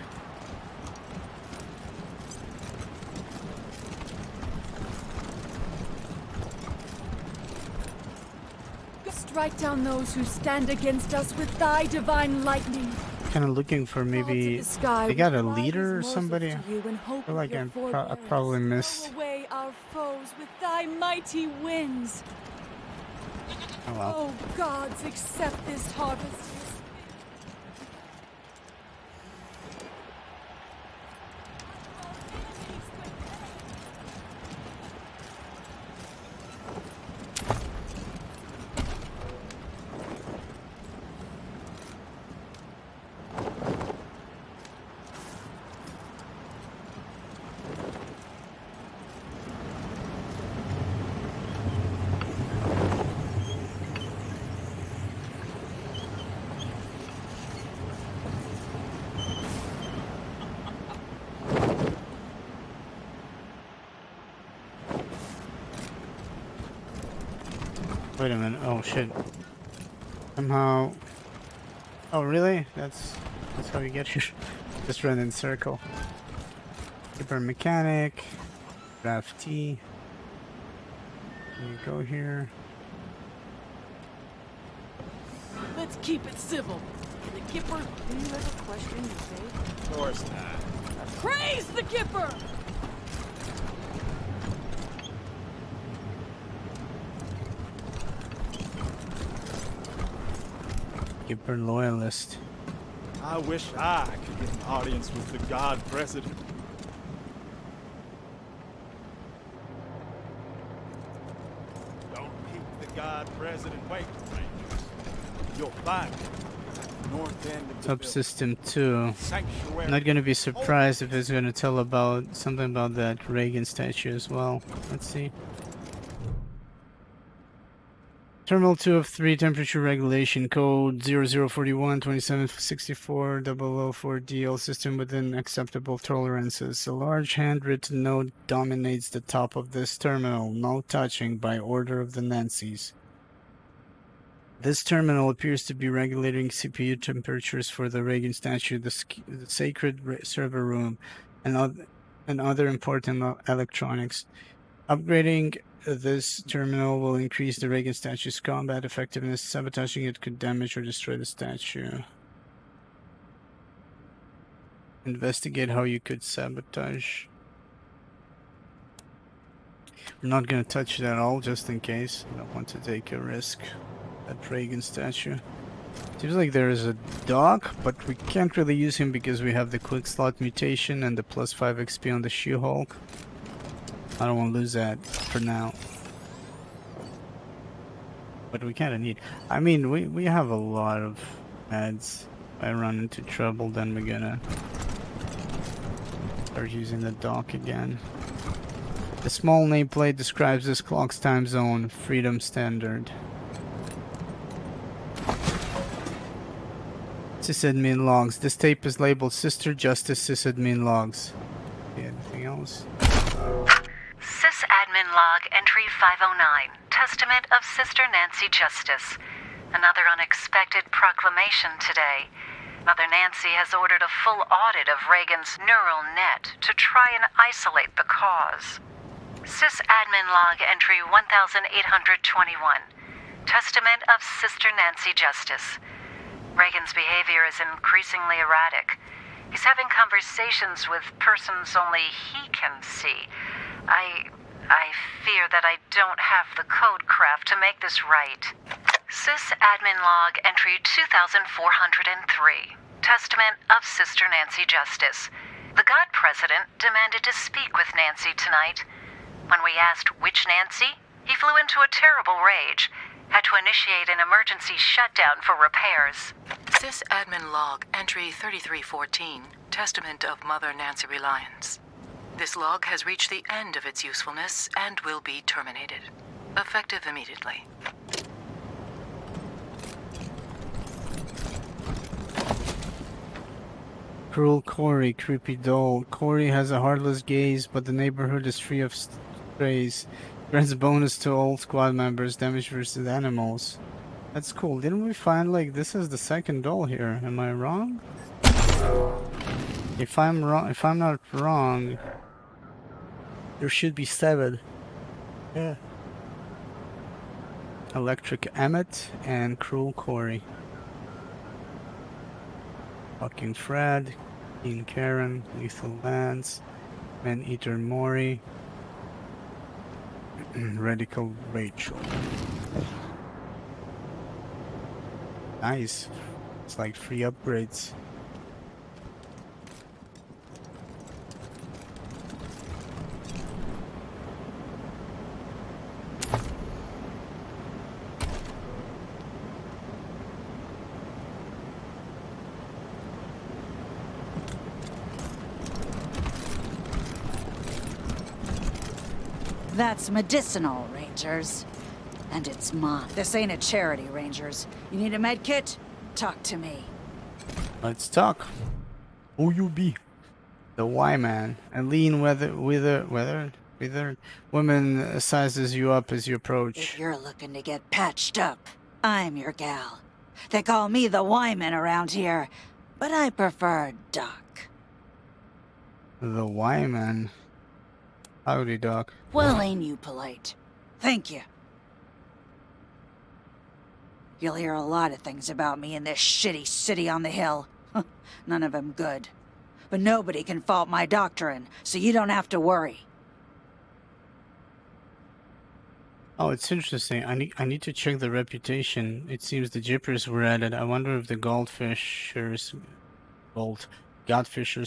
Strike down those who stand against us with thy divine lightning. Kind of looking for maybe they got a leader or somebody. I feel like I probably missed. Blow away our foes with thy mighty winds. Oh well. Oh gods, accept this harvest. Wait a minute. Oh shit. Somehow. Oh really? That's how you get here. Just run in circle. Keeper mechanic. Draftee. You go here. Let's keep it civil. The Kipper. Do you ever question your faith? Of course not. Praise the Kipper! Keeper loyalist. I wish I could get an audience with the God President. Don't keep the God President waiting, Rangers. You'll find him at the north end of the Subsystem 2. Sanctuary. Not gonna be surprised if it's gonna tell about something about that Reagan statue as well. Let's see. Terminal 2 of 3 temperature regulation code 0041 2764 004D. All system within acceptable tolerances. A large handwritten note dominates the top of this terminal. No touching by order of the Nancys. This terminal appears to be regulating CPU temperatures for the Reagan statue, the sacred server room, and other important electronics. Upgrading this terminal will increase the Reagan statue's combat effectiveness. Sabotaging it could damage or destroy the statue. Investigate how you could sabotage. We're not going to touch it at all, just in case. I don't want to take a risk. That Reagan statue. Seems like there is a dog, but we can't really use him because we have the quick slot mutation and the +5 XP on the She-Hulk. I don't want to lose that for now. But we kind of need... I mean, we have a lot of ads. If I run into trouble, then we're gonna start using the dock again. The small nameplate describes this clock's time zone, Freedom Standard. Sysadmin logs. This tape is labeled Sister Justice Sysadmin logs. Anything else? Sysadmin log entry 509. Testament of Sister Nancy Justice. Another unexpected proclamation today. Mother Nancy has ordered a full audit of Reagan's neural net to try and isolate the cause. Sysadmin log entry 1821. Testament of Sister Nancy Justice. Reagan's behavior is increasingly erratic. He's having conversations with persons only he can see. I fear that I don't have the code craft to make this right. Sysadmin log entry 2403. Testament of Sister Nancy Justice. The God President demanded to speak with Nancy tonight. When we asked which Nancy, he flew into a terrible rage. Had to initiate an emergency shutdown for repairs. Sysadmin log entry 3314. Testament of Mother Nancy Reliance. This log has reached the end of its usefulness and will be terminated. Effective immediately. Cruel Corey, creepy doll. Corey has a heartless gaze, but the neighborhood is free of strays. Grants bonus to all squad members, damage versus animals. That's cool. Didn't we find, like, this is the second doll here? Am I wrong? If I'm not wrong, there should be 7. Yeah. Electric Emmett and Cruel Corey. Fucking Fred, Keen Karen, Lethal Lance, Man-Eater Maury, Radical Rachel. Nice. It's like free upgrades. That's medicinal, Rangers. And it's mine. This ain't a charity, Rangers. You need a med kit? Talk to me. Let's talk. Who you be? The Y man. A lean withered woman sizes you up as you approach. If you're looking to get patched up, I'm your gal. They call me the Wyman around here, but I prefer Doc. The Y man. Howdy, Doc. Well, ain't you polite? Thank you. You'll hear a lot of things about me in this shitty city on the hill. None of them good. But nobody can fault my doctrine, so you don't have to worry. Oh, it's interesting. I need to check the reputation. It seems the Jippers were at it. I wonder if the Godfishers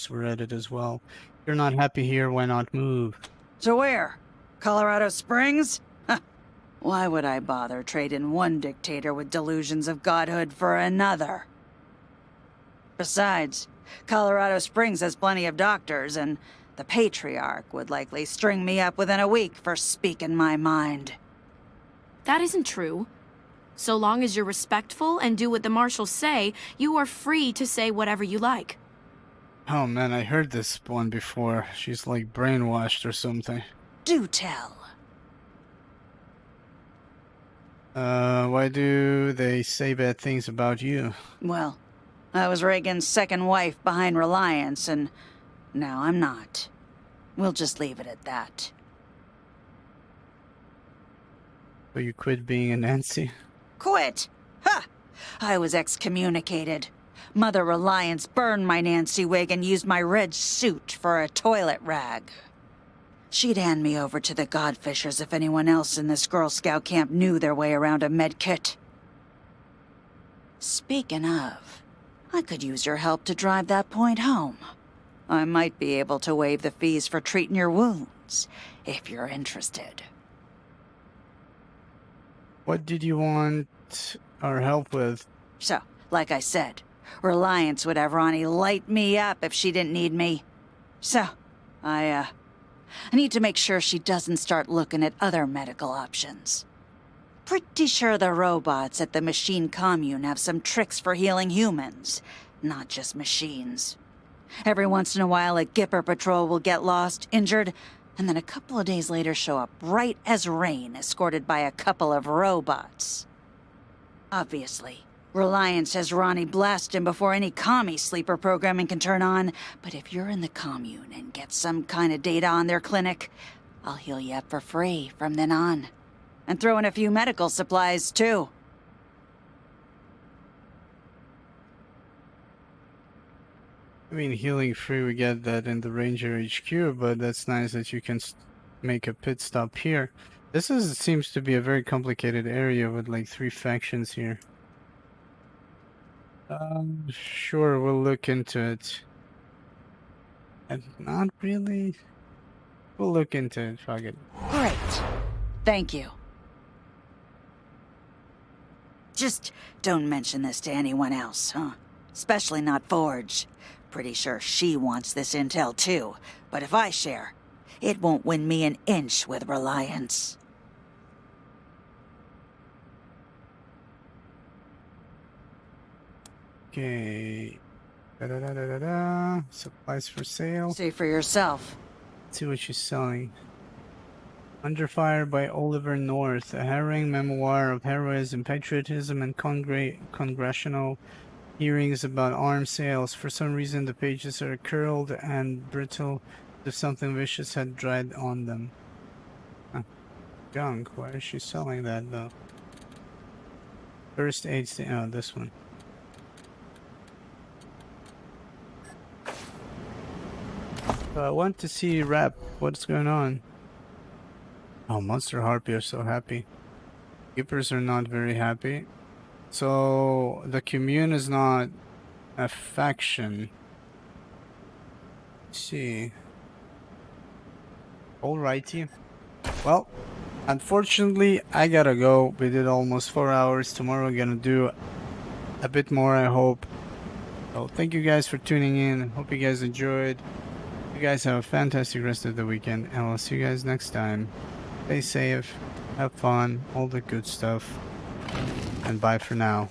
were at it as well. If you're not happy here, why not move? To where? Colorado Springs? Why would I bother trading one dictator with delusions of godhood for another? Besides, Colorado Springs has plenty of doctors, and the Patriarch would likely string me up within a week for speaking my mind. That isn't true. So long as you're respectful and do what the marshals say, you are free to say whatever you like. Oh man, I heard this one before. She's like brainwashed or something. Do tell. Why do they say bad things about you? Well, I was Reagan's second wife behind Reliance, and now I'm not. We'll just leave it at that. So you quit being a Nancy? Quit? Ha! I was excommunicated. Mother Reliance burned my Nancy wig and used my red suit for a toilet rag. She'd hand me over to the Godfishers if anyone else in this Girl Scout camp knew their way around a medkit. Speaking of, I could use your help to drive that point home. I might be able to waive the fees for treating your wounds, if you're interested. What did you want our help with? So, like I said, Reliance would have Ronnie light me up if she didn't need me. So, I need to make sure she doesn't start looking at other medical options. Pretty sure the robots at the machine commune have some tricks for healing humans, not just machines. Every once in a while, a Gipper patrol will get lost, injured, and then a couple of days later show up bright as rain, escorted by a couple of robots. Obviously, Reliance has Ronnie blast him before any commie sleeper programming can turn on, but if you're in the commune and get some kind of data on their clinic, I'll heal you up for free from then on. And throw in a few medical supplies, too. I mean, healing free, we get that in the Ranger HQ, but that's nice that you can make a pit stop here. This seems to be a very complicated area with like 3 factions here. Sure, we'll look into it. And not really. We'll look into it, fuck it. Great. Thank you. Just don't mention this to anyone else, huh? Especially not Forge. Pretty sure she wants this intel too, but if I share, it won't win me an inch with Reliance. Okay. Da-da-da-da-da-da. Supplies for sale. See for yourself. Let's see what she's selling. Under Fire by Oliver North, a harrowing memoir of heroism, patriotism, and congressional hearings about arms sales. For some reason, the pages are curled and brittle, as if something vicious had dried on them. Huh. Junk. Why is she selling that, though? First aid oh, this one. I want to see Rap. What's going on? Oh, Monster Harpy are so happy. Keepers are not very happy. So the commune is not a faction. Let's see. Alrighty. Well, unfortunately, I gotta go. We did almost 4 hours. Tomorrow we're gonna do a bit more, I hope. So thank you guys for tuning in. Hope you guys enjoyed. You guys have a fantastic rest of the weekend, and I'll see you guys next time. Stay safe, have fun, all the good stuff, and bye for now.